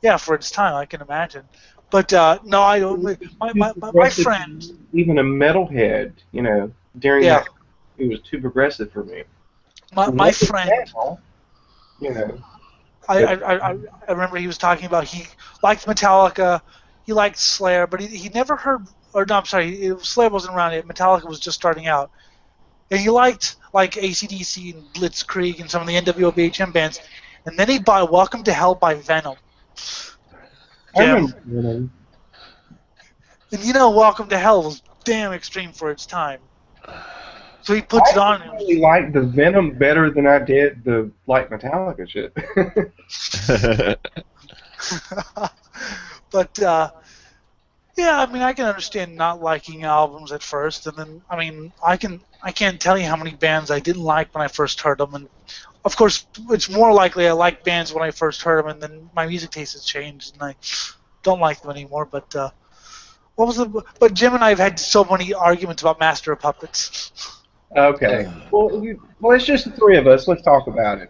yeah, for its time, I can imagine. But no, I don't. My friend,
even a metalhead, you know, during
Yeah.
that, it was too progressive for me.
my friend,
Now, you know,
I remember he was talking about he liked Metallica, he liked Slayer, but he never heard, or no, I'm sorry, Slayer wasn't around yet. Metallica was just starting out, and he liked like AC/DC and Blitzkrieg and some of the NWO BHM bands, and then he bought Welcome to Hell by Venom.
I
Yeah.
remember, you know,
And you know, Welcome to Hell was damn extreme for its time. So he puts it on.
I really liked the Venom better than I did the like Metallica shit.
But yeah, I mean, I can understand not liking albums at first, and then I mean, I can't tell you how many bands I didn't like when I first heard them, and of course, it's more likely I liked bands when I first heard them, and then my music taste has changed, and I don't like them anymore. But what was the? But Jim and I have had so many arguments about Master of Puppets.
Okay. Well, it's just the three of us. Let's talk about it.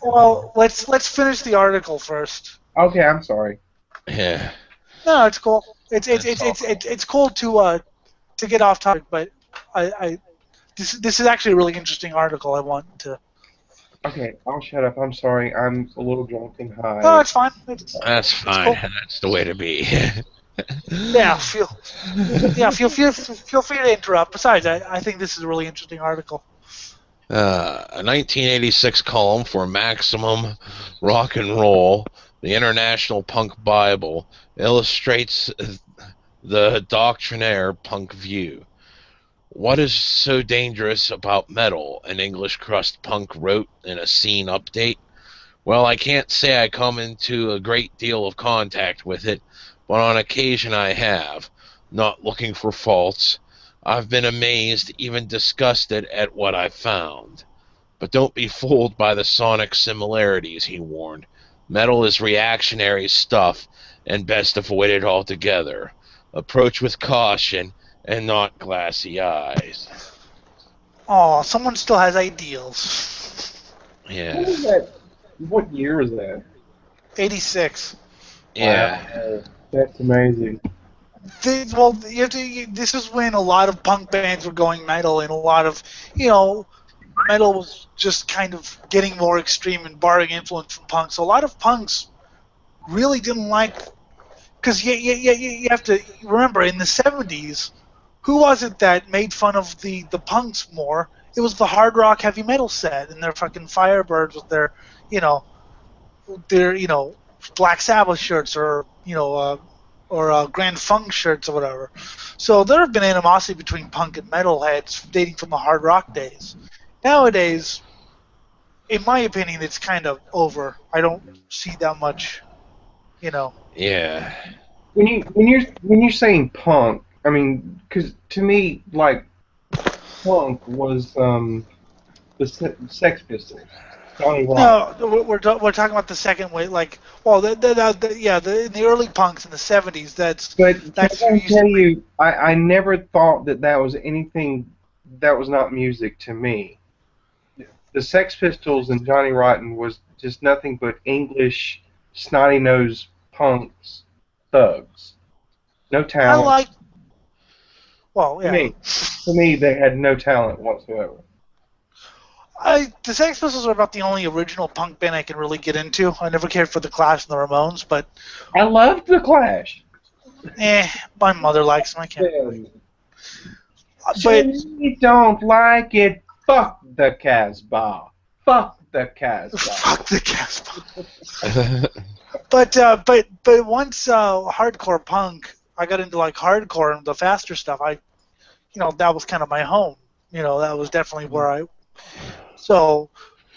Well, let's finish the article first.
Okay, I'm sorry.
Yeah.
No, it's cool. It's cool to get off topic, but this is actually a really interesting article. I want to.
Okay, I'll shut up. I'm sorry. I'm a little drunk and high.
No, it's fine.
That's fine.
cool.
That's the way to be.
Yeah, feel free to interrupt. Besides, I think this is a really interesting article.
A 1986 column for Maximum Rock and Roll, the International Punk Bible, illustrates the doctrinaire punk view. What is so dangerous about metal? An English crust punk wrote in a scene update. Well, I can't say I come into a great deal of contact with it, but on occasion I have, not looking for faults. I've been amazed, even disgusted at what I found. But don't be fooled by the sonic similarities, he warned. Metal is reactionary stuff, and best avoided altogether. Approach with caution, and not glassy eyes.
Oh, someone still has ideals.
Yeah.
What is that? What year is that?
86.
Yeah.
Wow, that's amazing.
This is when a lot of punk bands were going metal, and a lot of, metal was just kind of getting more extreme and borrowing influence from punk. So a lot of punks really didn't like, because you have to remember, in the 70s, who was it that made fun of the punks more? It was the hard rock heavy metal set and their fucking Firebirds with their, Black Sabbath shirts, or or Grand Funk shirts or whatever. So there have been animosity between punk and metal heads dating from the hard rock days. Nowadays, in my opinion, it's kind of over. I don't see that much, you know.
Yeah.
When you're saying punk, I mean, because to me, like, punk was Sex Pistols, Johnny Rotten.
No, we're talking about the second wave. Like, well, in the early punks in the '70s,
But
that's
can
who
I
used to
tell
bring.
you, I never thought that was anything that was not music to me. The Sex Pistols and Johnny Rotten was just nothing but English snotty-nosed punks, thugs. No
I
talent.
like. Well,
To
yeah.
me, they had no talent whatsoever.
The Sex Pistols are about the only original punk band I can really get into. I never cared for the Clash and the Ramones, but
I loved the Clash.
my mother likes them. I can't. But
Jimmy don't like it. Fuck the Casbah. Fuck the Casbah.
fuck the Casbah. But once hardcore punk, I got into like hardcore and the faster stuff. That was kind of my home. That was definitely where I. So,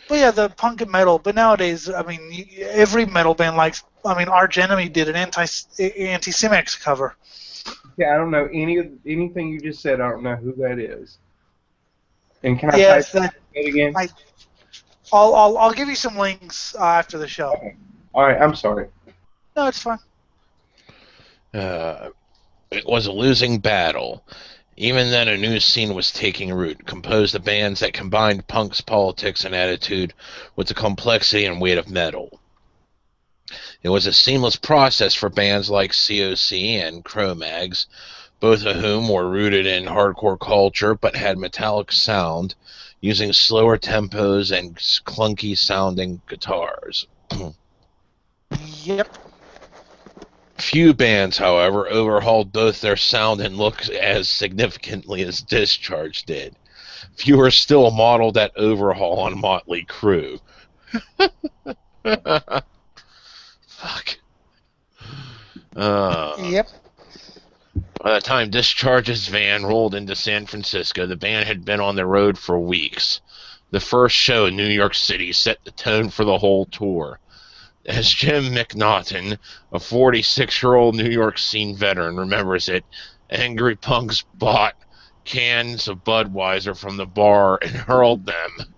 but yeah, the punk and metal. But nowadays, I mean, every metal band likes. I mean, Arch Enemy did an anti-Semitic cover.
Yeah, I don't know anything you just said. I don't know who that is. And can I
Yes,
type it again?
I'll give you some links after the show.
Okay. All right, I'm sorry.
No, it's fine.
It was a losing battle. Even then, a new scene was taking root, composed of bands that combined punk's politics and attitude with the complexity and weight of metal. It was a seamless process for bands like COC and Cro-Mags, both of whom were rooted in hardcore culture but had metallic sound, using slower tempos and clunky-sounding guitars.
Yep.
Few bands, however, overhauled both their sound and look as significantly as Discharge did. Fewer still modeled that overhaul on Motley Crue. Fuck.
Yep.
By the time Discharge's van rolled into San Francisco, the band had been on the road for weeks. The first show in New York City set the tone for the whole tour. As Jim McNaughton, a 46-year-old New York scene veteran, remembers it, angry punks bought cans of Budweiser from the bar and hurled them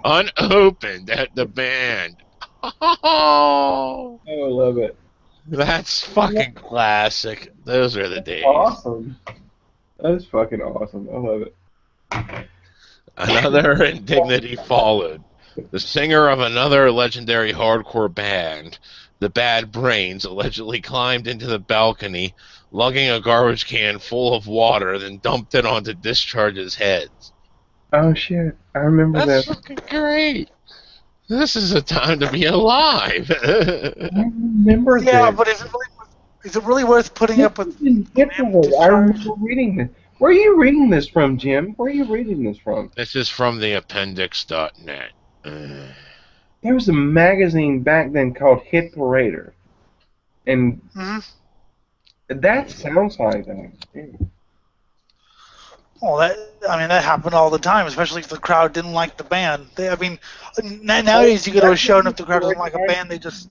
unopened at the band.
Oh, I love it.
That's fucking classic. Those are the days.
Awesome. That is fucking awesome. I love it.
Another indignity followed. The singer of another legendary hardcore band, the Bad Brains, allegedly climbed into the balcony, lugging a garbage can full of water, then dumped it onto Discharge's heads.
Oh shit! I remember
That's
that.
fucking great. This is a time to be alive.
I remember that.
Yeah, but is it really worth putting up with?
I remember reading this. Where are you reading this from, Jim? Where are you reading this from?
This is from the appendix.net.
There was a magazine back then called Hit Parader, and that sounds like that.
Well, that happened all the time, especially if the crowd didn't like the band. Nowadays you go to a show and if the crowd doesn't like a band, they just.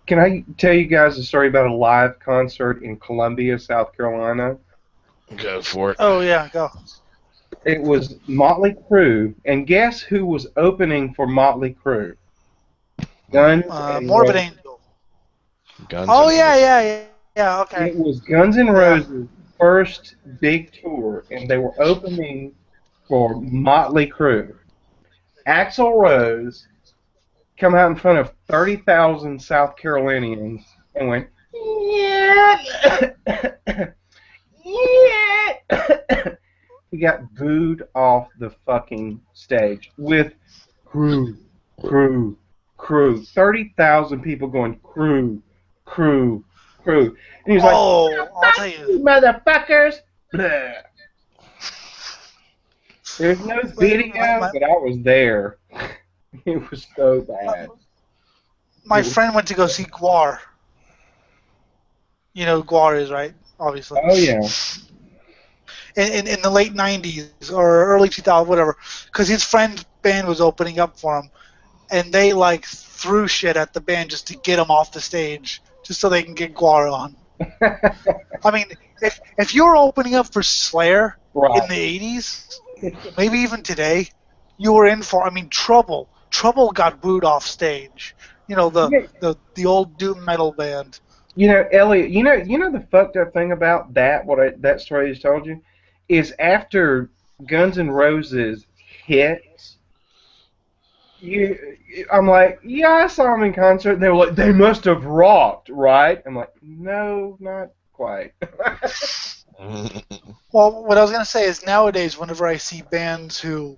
Can I tell you guys a story about a live concert in Columbia, South Carolina?
Go for it.
Oh yeah, go.
It was Motley Crue, and guess who was opening for Motley Crue? Guns N'
Morbid
Roses.
Angel.
Guns
Oh
N'
yeah, okay.
It was Guns N' Roses' first big tour, and they were opening for Motley Crue. Axl Rose come out in front of 30,000 South Carolinians and went, yeah, yeah. He got booed off the fucking stage with Crue. 30,000 people going, Crue. And he's like,
I'll tell you.
motherfuckers. Blah. There's no video, but I was there. It was so bad.
My friend went to go see Guar. You know who Guar is, right? Obviously.
Oh yeah.
In the late 90s or early 2000s, whatever, because his friend's band was opening up for him, and they like threw shit at the band just to get him off the stage, just so they can get Guar on. I mean, if you were opening up for Slayer
Right.
in the 80s, maybe even today, you were in for, I mean, Trouble. Trouble got booed off stage. You know, the old doom metal band.
You know, Elliot. You know the fucked up thing about that. That story I just told you is after Guns N' Roses hit. I'm like, yeah, I saw them in concert. And they were like, they must have rocked, right? I'm like, no, not quite.
Well, what I was going to say is nowadays, whenever I see bands who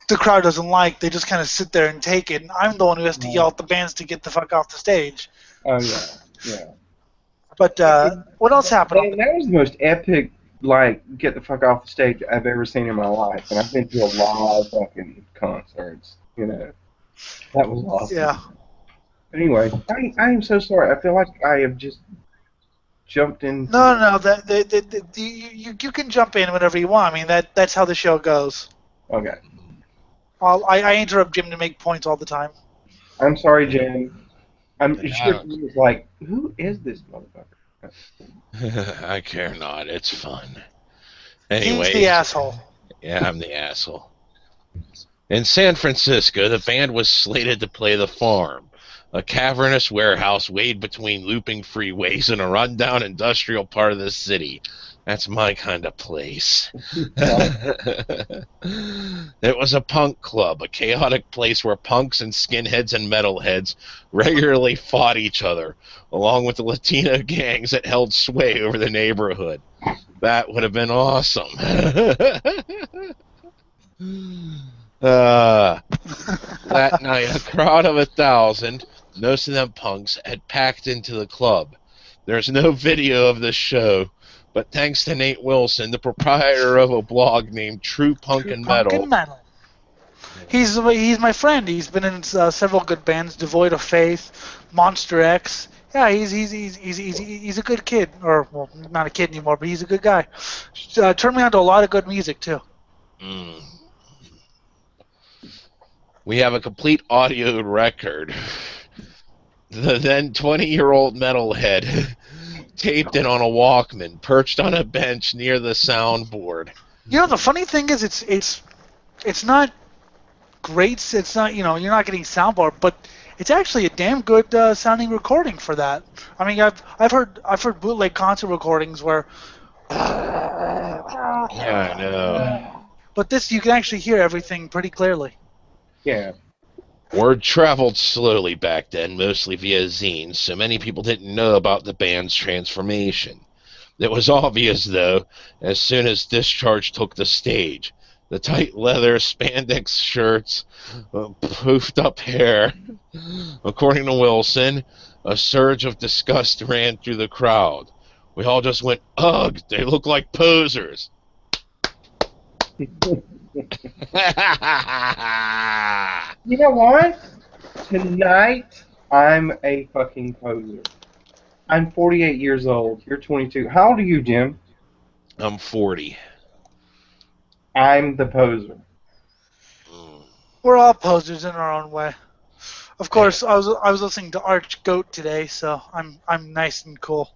the crowd doesn't like, they just kind of sit there and take it. And I'm the one who has to yell at the bands to get the fuck off the stage.
Oh yeah, yeah.
But what else happened?
And that was the most epic, like, get the fuck off the stage I've ever seen in my life. And I've been to a lot of fucking concerts, you know. That was awesome.
Yeah.
But anyway, I am so sorry. I feel like I have just jumped in.
No. You can jump in whenever you want. I mean, that's how the show goes.
Okay.
I interrupt Jim to make points all the time.
I'm sorry, Jim. I'm sure he was like, who is this motherfucker?
I care not. It's fun. Anyways,
He's the asshole.
Yeah, I'm the asshole. In San Francisco, the band was slated to play The Farm, a cavernous warehouse weighed between looping freeways in a rundown industrial part of the city. That's my kind of place. It was a punk club, a chaotic place where punks and skinheads and metalheads regularly fought each other, along with the Latino gangs that held sway over the neighborhood. That would have been awesome. That night, a crowd of 1,000, most of them punks, had packed into the club. There's no video of the show, but thanks to Nate Wilson, the proprietor of a blog named True Punk and Metal.
He's my friend. He's been in several good bands, Devoid of Faith, Monster X. Yeah, he's a good kid, or well, not a kid anymore, but he's a good guy. Turned me on to a lot of good music too.
We have a complete audio record. The then 20-year-old metalhead taped it on a Walkman, perched on a bench near the soundboard.
You know, the funny thing is, it's not great. It's not, you're not getting soundboard, but it's actually a damn good sounding recording for that. I mean, I've heard bootleg concert recordings where.
Yeah, I know.
But this, you can actually hear everything pretty clearly.
Yeah.
Word traveled slowly back then, mostly via zines, so many people didn't know about the band's transformation. It was obvious, though, as soon as Discharge took the stage. The tight leather spandex shirts, poofed up hair. According to Wilson, a surge of disgust ran through the crowd. We all just went, ugh, they look like posers.
You know what? Tonight, I'm a fucking poser. I'm 48 years old. You're 22. How old are you, Jim?
I'm 40.
I'm the poser.
We're all posers in our own way. Of course, I was listening to Arch Goat today, so I'm nice and cool.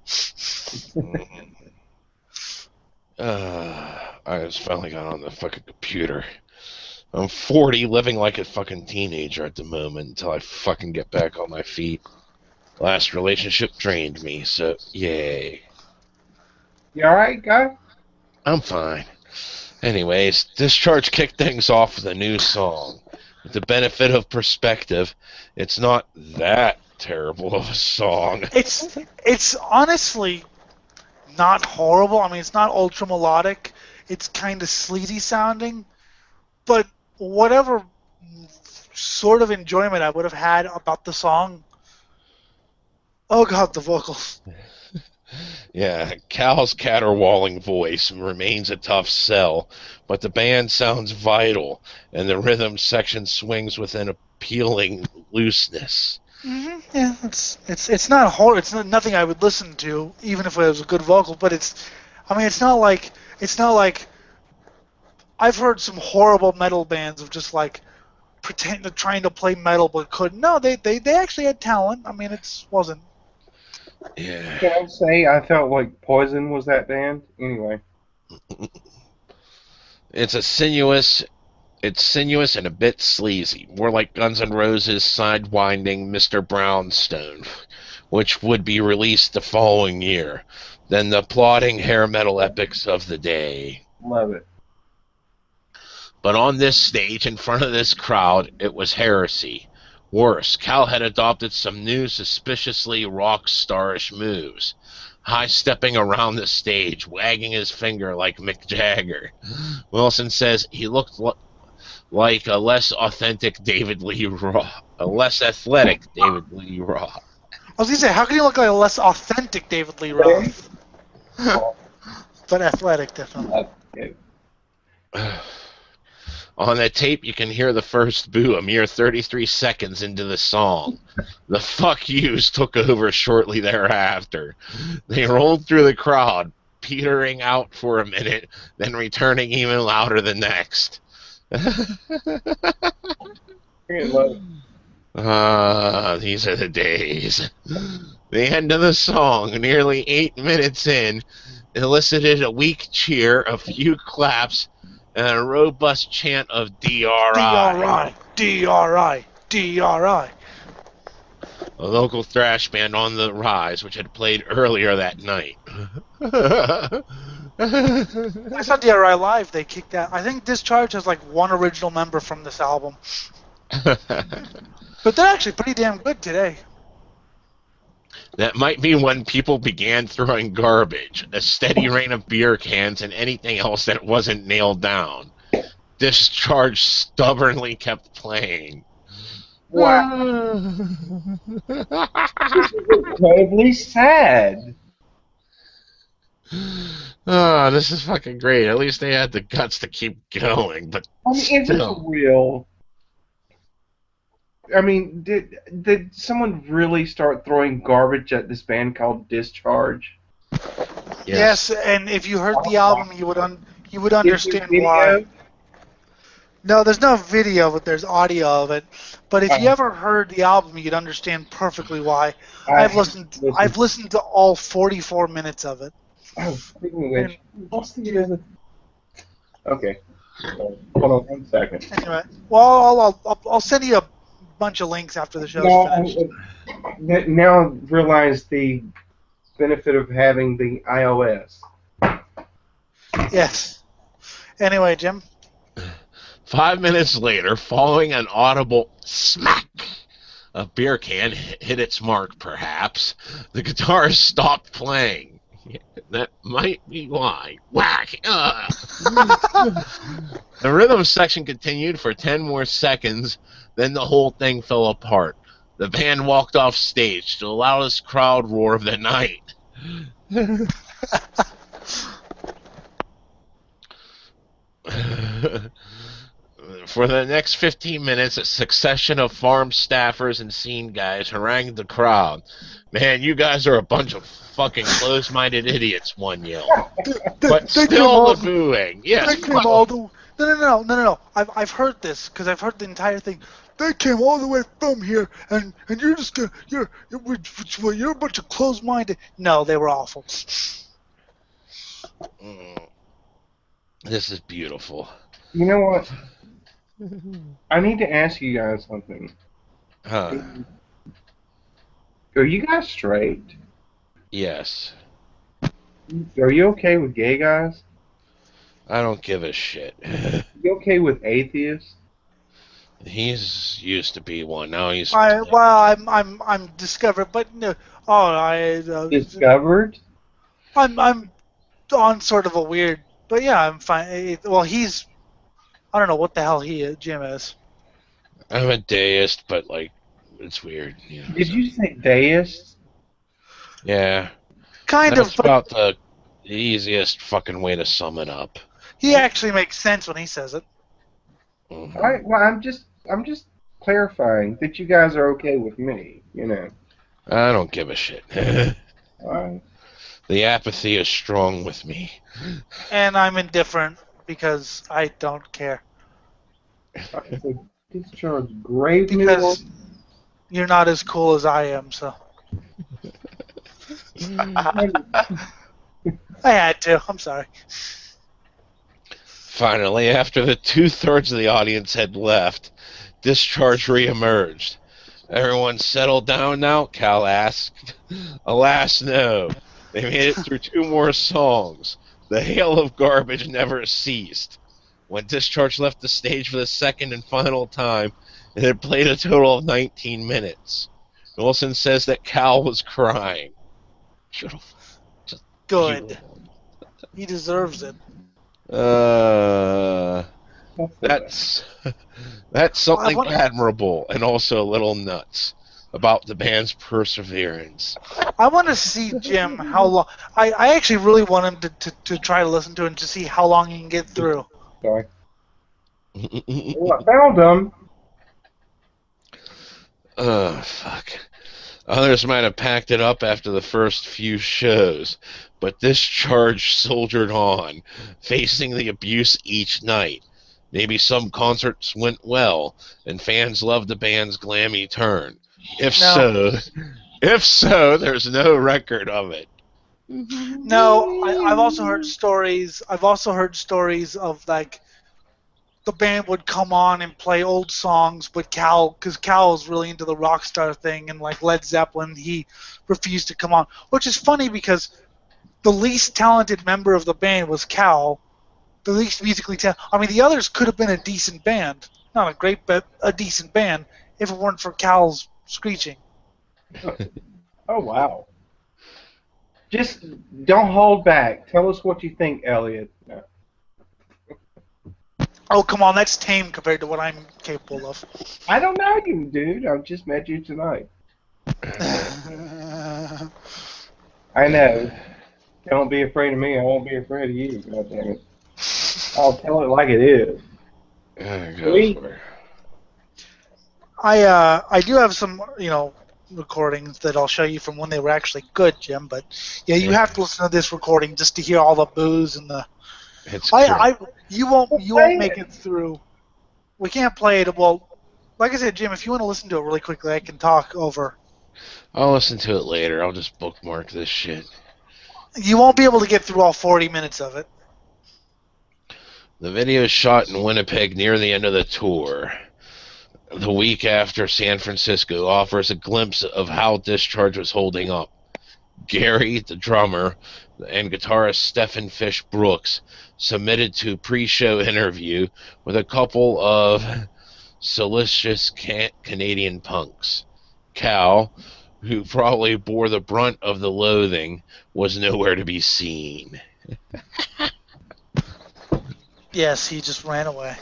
I just finally got on the fucking computer. I'm 40, living like a fucking teenager at the moment until I fucking get back on my feet. Last relationship drained me, so yay.
You alright, guy?
I'm fine. Anyways, Discharge kicked things off with a new song. With the benefit of perspective, it's not that terrible of a song.
It's honestly not horrible. I mean, it's not ultra melodic. It's kind of sleazy sounding, but whatever sort of enjoyment I would have had about the song, oh god, the vocals.
Yeah, Cal's caterwauling voice remains a tough sell, but the band sounds vital, and the rhythm section swings with an appealing looseness.
Yeah, it's not horror. It's not, nothing I would listen to, even if it was a good vocal. But it's not like I've heard some horrible metal bands of just like trying to play metal but couldn't. No, they actually had talent. I mean, it wasn't.
Yeah.
Can I say I felt like Poison was that band? Anyway.
It's sinuous and a bit sleazy, more like Guns N' Roses' sidewinding Mr. Brownstone, which would be released the following year, than the plodding hair metal epics of the day.
Love it.
But on this stage, in front of this crowd, it was heresy. Worse, Cal had adopted some new suspiciously rock-starish moves. High-stepping around the stage, wagging his finger like Mick Jagger. Wilson says he looked like a less authentic David Lee Roth. A less athletic David Lee Roth.
I was gonna say, how can you look like a less authentic David Lee Roth? But athletic, definitely.
On that tape, you can hear the first boo a mere 33 seconds into the song. The fuck yous took over shortly thereafter. They rolled through the crowd, petering out for a minute, then returning even louder the next. These are the days. The end of the song, nearly 8 minutes in, elicited a weak cheer, a few claps, and a robust chant of DRI.
DRI. DRI.
A local thrash band on the rise, which had played earlier that night.
I saw DRI live. They kicked out. I think Discharge has like one original member from this album. But they're actually pretty damn good today.
That might be when people began throwing garbage, a steady rain of beer cans, and anything else that wasn't nailed down. Discharge stubbornly kept playing.
Wow. Incredibly sad.
Oh, this is fucking great. At least they had the guts to keep going, but
I mean, is it real? I mean, did someone really start throwing garbage at this band called Discharge?
Yes, and if you heard the album, you would understand why. No, there's no video, but there's audio of it. But if you ever heard the album, you'd understand perfectly why. I've listened to all 44 minutes of it.
Oh, speaking of which, what's the other? Okay, hold on 1 second.
Anyway, well, I'll send you a bunch of links after the show's finished.
Now realize the benefit of having the iOS.
Yes. Anyway, Jim.
5 minutes later, following an audible smack, a beer can hit its mark, perhaps, the guitarist stopped playing. That might be why. Whack! The rhythm section continued for 10 more seconds, then the whole thing fell apart. The band walked off stage to the loudest crowd roar of the night. For the next 15 minutes, a succession of farm staffers and scene guys harangued the crowd. Man, you guys are a bunch of fucking close-minded idiots, one yelled. But still the booing. Yes.
No. I've heard this, because I've heard the entire thing. They came all the way from here, and you're just gonna, you're a bunch of close-minded. No, they were awful.
This is beautiful.
You know what? I need to ask you guys something.
Huh.
Are you guys straight?
Yes.
Are you okay with gay guys?
I don't give a shit.
You okay with atheists?
He's used to be one. Now he's.
I'm discovered, but no.
Discovered?
I'm on sort of a weird, but yeah, I'm fine. Well, he's. I don't know what the hell Jim is.
I'm a deist, but like, it's weird. You know,
Did you say deist?
Yeah.
That's
about the easiest fucking way to sum it up.
He actually makes sense when he says it.
Mm-hmm.
Well, I'm just clarifying that you guys are okay with me, you know.
I don't give a shit.
All right.
The apathy is strong with me.
And I'm indifferent because I don't care.
Okay, so discharge grave new
Because you're not as cool as I am, so. I had to. I'm sorry.
Finally, after the 2/3 of the audience had left, Discharge reemerged. Everyone settled down now? Cal asked. Alas, no. They made it through 2 more songs. The hail of garbage never ceased. When Discharge left the stage for the second and final time, it had played a total of 19 minutes. Wilson says that Cal was crying. Beautiful. Just
Good.
beautiful.
He deserves it.
That's something admirable and also a little nuts about the band's perseverance.
I want to see Jim how long. I actually really want him to try to listen to it and to see how long he can get through.
Sorry. Well, I found them.
Oh, fuck. Others might have packed it up after the first few shows, but Discharge soldiered on, facing the abuse each night. Maybe some concerts went well, and fans loved the band's glammy turn. If so, there's no record of it.
No, I've also heard stories. I've also heard stories of like the band would come on and play old songs, but because Cal was really into the rock star thing, and like Led Zeppelin, he refused to come on. Which is funny because the least talented member of the band was Cal. The least musically talented. I mean, the others could have been a decent band, not a great, but a decent band, if it weren't for Cal's screeching.
Oh, wow. Just don't hold back. Tell us what you think, Elliot.
Oh, come on, that's tame compared to what I'm capable of.
I don't know you, dude. I just met you tonight. I know. Don't be afraid of me. I won't be afraid of you. God damn it. I'll tell it like it is.
I do have some, recordings that I'll show you from when they were actually good, Jim. But yeah, you have to listen to this recording just to hear all the boos and the. You won't make it through. We can't play it. Well, like I said, Jim, if you want to listen to it really quickly, I can talk over.
I'll listen to it later. I'll just bookmark this shit.
You won't be able to get through all 40 minutes of it.
The video is shot in Winnipeg near the end of the tour. The week after San Francisco offers a glimpse of how Discharge was holding up. Gary, the drummer, and guitarist Stephen Fish Brooks submitted to pre-show interview with a couple of salacious Canadian punks. Cal, who probably bore the brunt of the loathing, was nowhere to be seen.
Yes, he just ran away.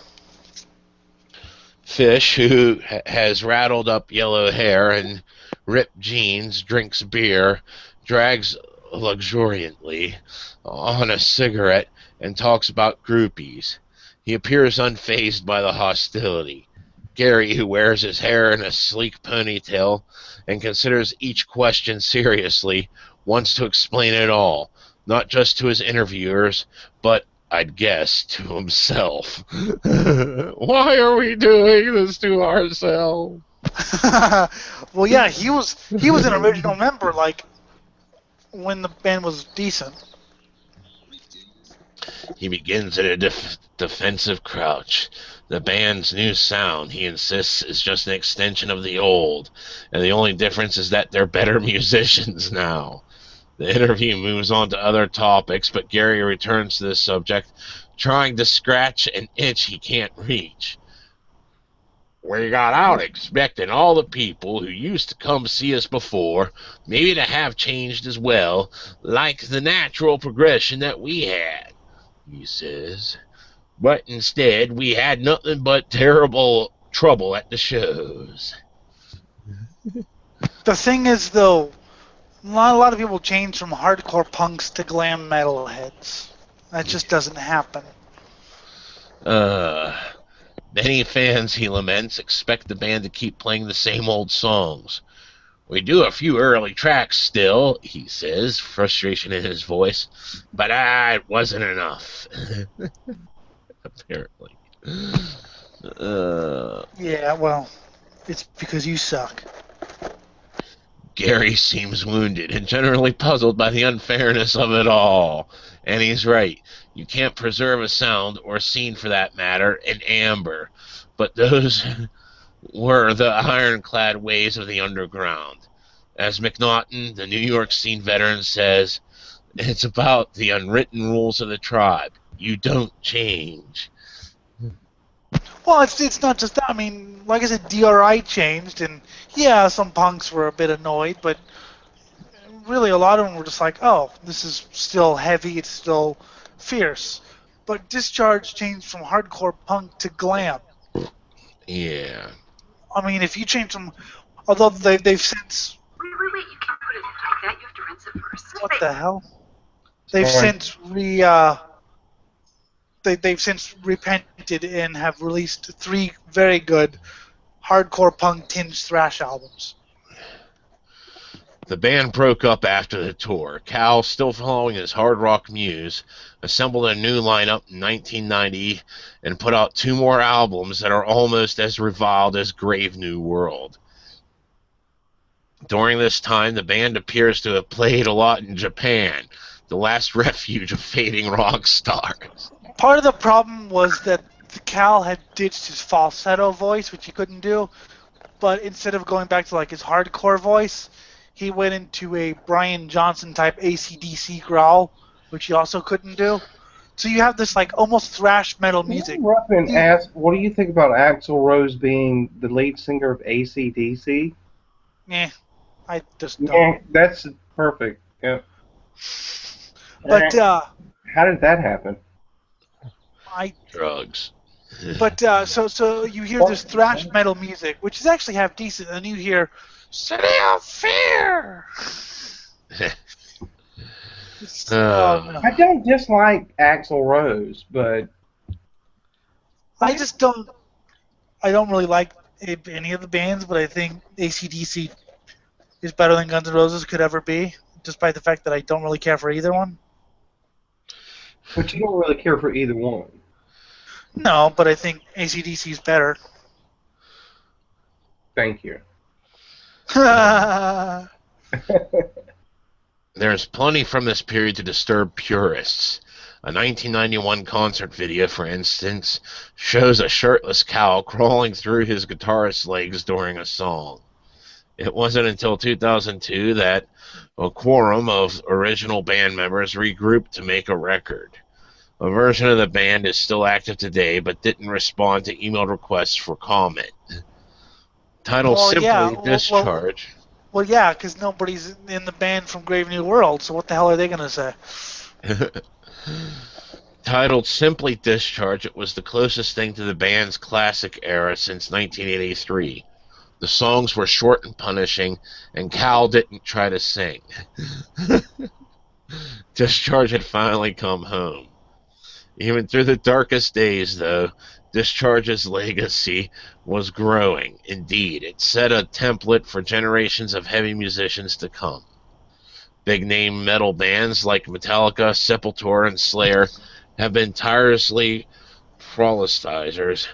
Fish, who has rattled up yellow hair and ripped jeans, drinks beer, drags luxuriantly on a cigarette, and talks about groupies. He appears unfazed by the hostility. Gary, who wears his hair in a sleek ponytail and considers each question seriously, wants to explain it all, not just to his interviewers, but I'd guess to himself. Why are we doing this to ourselves?
Well, yeah, he was an original member, like when the band was decent.
He begins at a defensive crouch. The band's new sound, he insists, is just an extension of the old, and the only difference is that they're better musicians now. The interview moves on to other topics, but Gary returns to this subject, trying to scratch an itch he can't reach. We got out expecting all the people who used to come see us before maybe to have changed as well, like the natural progression that we had, he says. But instead, we had nothing but terrible trouble at the shows.
The thing is, though, not a lot of people change from hardcore punks to glam metal heads. That just doesn't happen.
Many fans, he laments, expect the band to keep playing the same old songs. We do a few early tracks still, he says, frustration in his voice, but it wasn't enough. Apparently.
Yeah, well, it's because you suck.
Gary seems wounded and generally puzzled by the unfairness of it all. And he's right. You can't preserve a sound, or scene for that matter, in amber. But those were the ironclad ways of the underground. As McNaughton, the New York scene veteran, says, it's about the unwritten rules of the tribe. You don't change.
Well, it's not just that. I mean, like I said, DRI changed, and yeah, some punks were a bit annoyed, but really a lot of them were just like, oh, this is still heavy, it's still fierce. But Discharge changed from hardcore punk to glam.
Yeah.
I mean, if you change them, although they've since...
Wait, you can't put it like that. You have to rinse it first.
What the hell? They've since repented and have released 3 very good hardcore punk tinged thrash albums.
The band broke up after the tour. Cal, still following his hard rock muse, assembled a new lineup in 1990 and put out 2 more albums that are almost as reviled as Grave New World. During this time, the band appears to have played a lot in Japan, the last refuge of fading rock stars.
Part of the problem was that Cal had ditched his falsetto voice, which he couldn't do, but instead of going back to like his hardcore voice, he went into a Brian Johnson type AC/DC growl, which he also couldn't do. So you have this like almost thrash metal music.
Ruffin asked, what do you think about Axl Rose being the lead singer of AC/DC?
Yeah, I just don't.
Yeah, that's perfect. Yeah.
But
how did that happen?
Drugs.
But so you hear this thrash metal music, which is actually half decent, and you hear "City of Fear." No.
I don't dislike Axl Rose, but
I just don't. I don't really like any of the bands, but I think AC/DC is better than Guns N' Roses could ever be, despite the fact that I don't really care for either one.
But you don't really care for either one.
No, but I think AC/DC is better.
Thank you.
There's plenty from this period to disturb purists. A 1991 concert video, for instance, shows a shirtless Cal crawling through his guitarist's legs during a song. It wasn't until 2002 that a quorum of original band members regrouped to make a record. A version of the band is still active today, but didn't respond to email requests for comment. Titled simply Discharge.
Well, yeah, because nobody's in the band from Grave New World, so what the hell are they going to say?
Titled simply Discharge, it was the closest thing to the band's classic era since 1983. The songs were short and punishing, and Cal didn't try to sing. Discharge had finally come home. Even through the darkest days, though, Discharge's legacy was growing. Indeed, it set a template for generations of heavy musicians to come. Big-name metal bands like Metallica, Sepultura, and Slayer have been tirelessly prolistizers,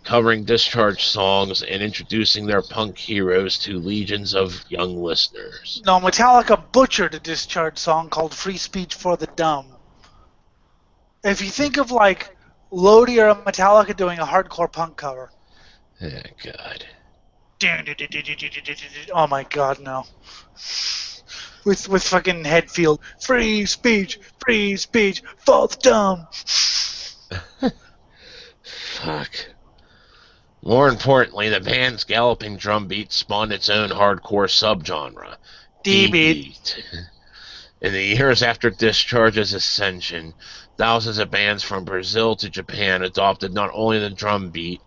covering Discharge songs and introducing their punk heroes to legions of young listeners.
No, Metallica butchered a Discharge song called Free Speech for the Dumb. If you think of, like, Lodi or Metallica doing a hardcore punk cover.
Oh, God.
Oh, my God, no. With fucking Headfield. Free speech for the dumb.
Fuck. More importantly, the band's galloping drum beat spawned its own hardcore subgenre, D-beat. In the years after Discharge's ascension, thousands of bands from Brazil to Japan adopted not only the drum beat,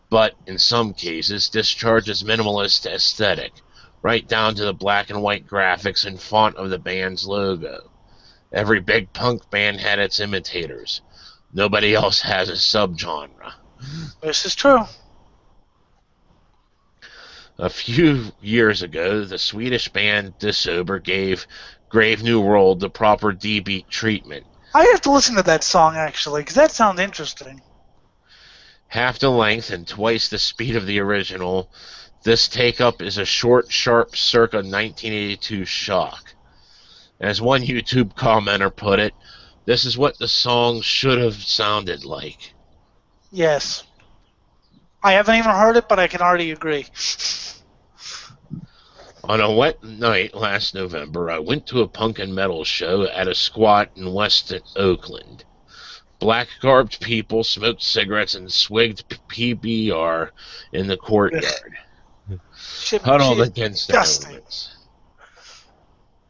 but, in some cases, Discharge's minimalist aesthetic, right down to the black and white graphics and font of the band's logo. Every big punk band had its imitators. Nobody else has a subgenre.
This is true.
A few years ago, the Swedish band Disober gave Grave New World the proper D-beat treatment.
I have to listen to that song, actually, because that sounds interesting.
Half the length and twice the speed of the original, this take-up is a short, sharp, circa 1982 shock. As one YouTube commenter put it, this is what the song should have sounded like.
Yes. I haven't even heard it, but I can already agree.
On a wet night last November, I went to a punk and metal show at a squat in West Oakland. Black-garbed people smoked cigarettes and swigged PBR in the courtyard, huddled against the elements.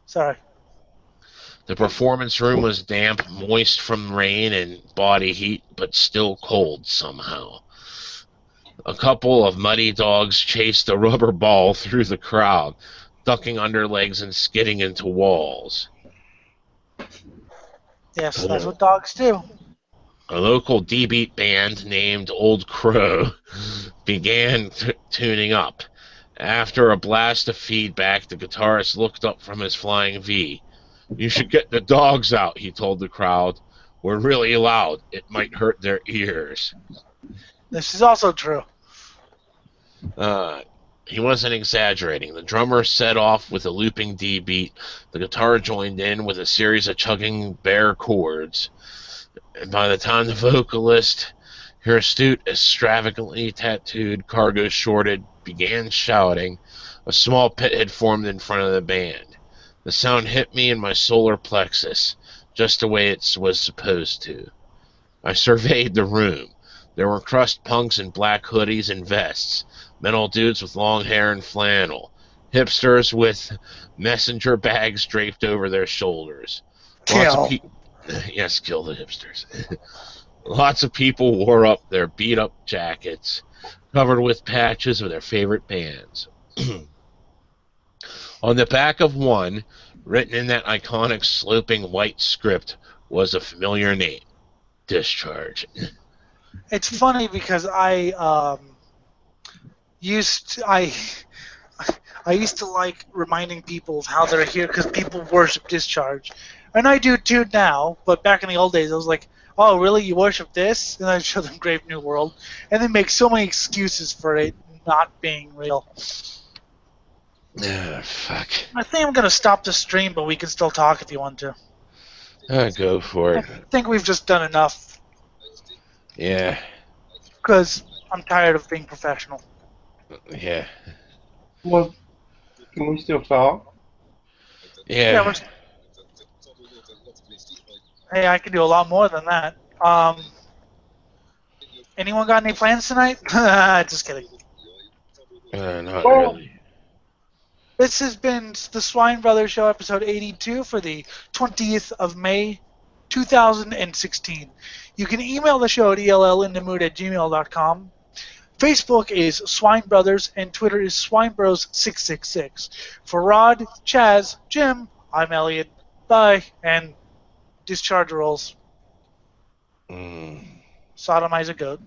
Sorry.
The performance room was damp, moist from rain and body heat, but still cold somehow. A couple of muddy dogs chased a rubber ball through the crowd, ducking under legs and skidding into walls.
Yes, that's what dogs do.
A local D-beat band named Old Crow began tuning up. After a blast of feedback, the guitarist looked up from his flying V. "You should get the dogs out," he told the crowd. "We're really loud. It might hurt their ears."
This is also true.
He wasn't exaggerating. The drummer set off with a looping D beat. The guitar joined in with a series of chugging bare chords. And by the time the vocalist, her astute, extravagantly tattooed, cargo shorted, began shouting, a small pit had formed in front of the band. The sound hit me in my solar plexus, just the way it was supposed to. I surveyed the room. There were crust punks in black hoodies and vests, metal dudes with long hair and flannel, hipsters with messenger bags draped over their shoulders. Yes, kill the hipsters. Lots of people wore up their beat-up jackets, covered with patches of their favorite bands. On the back of one, written in that iconic sloping white script, was a familiar name: Discharge.
It's funny because I used to like reminding people of how they're here because people worship Discharge, and I do too now. But back in the old days, I was like, "Oh, really? You worship this?" And I show them Grave New World, and they make so many excuses for it not being real.
Fuck.
I think I'm gonna stop the stream, but we can still talk if you want to.
Go for it.
I think we've just done enough.
Yeah.
Because I'm tired of being professional.
Yeah.
Well, can we still talk?
Yeah.
Hey, I can do a lot more than that. Anyone got any plans tonight? Just kidding.
Not really.
This has been the Swine Brothers Show, episode 82 for the 20th of May, 2016. You can email the show at ellinthemood@gmail.com. Facebook is Swine Brothers, and Twitter is SwineBros666. For Rod, Chaz, Jim, I'm Elliot. Bye, and discharge rolls. Sodomize a goat.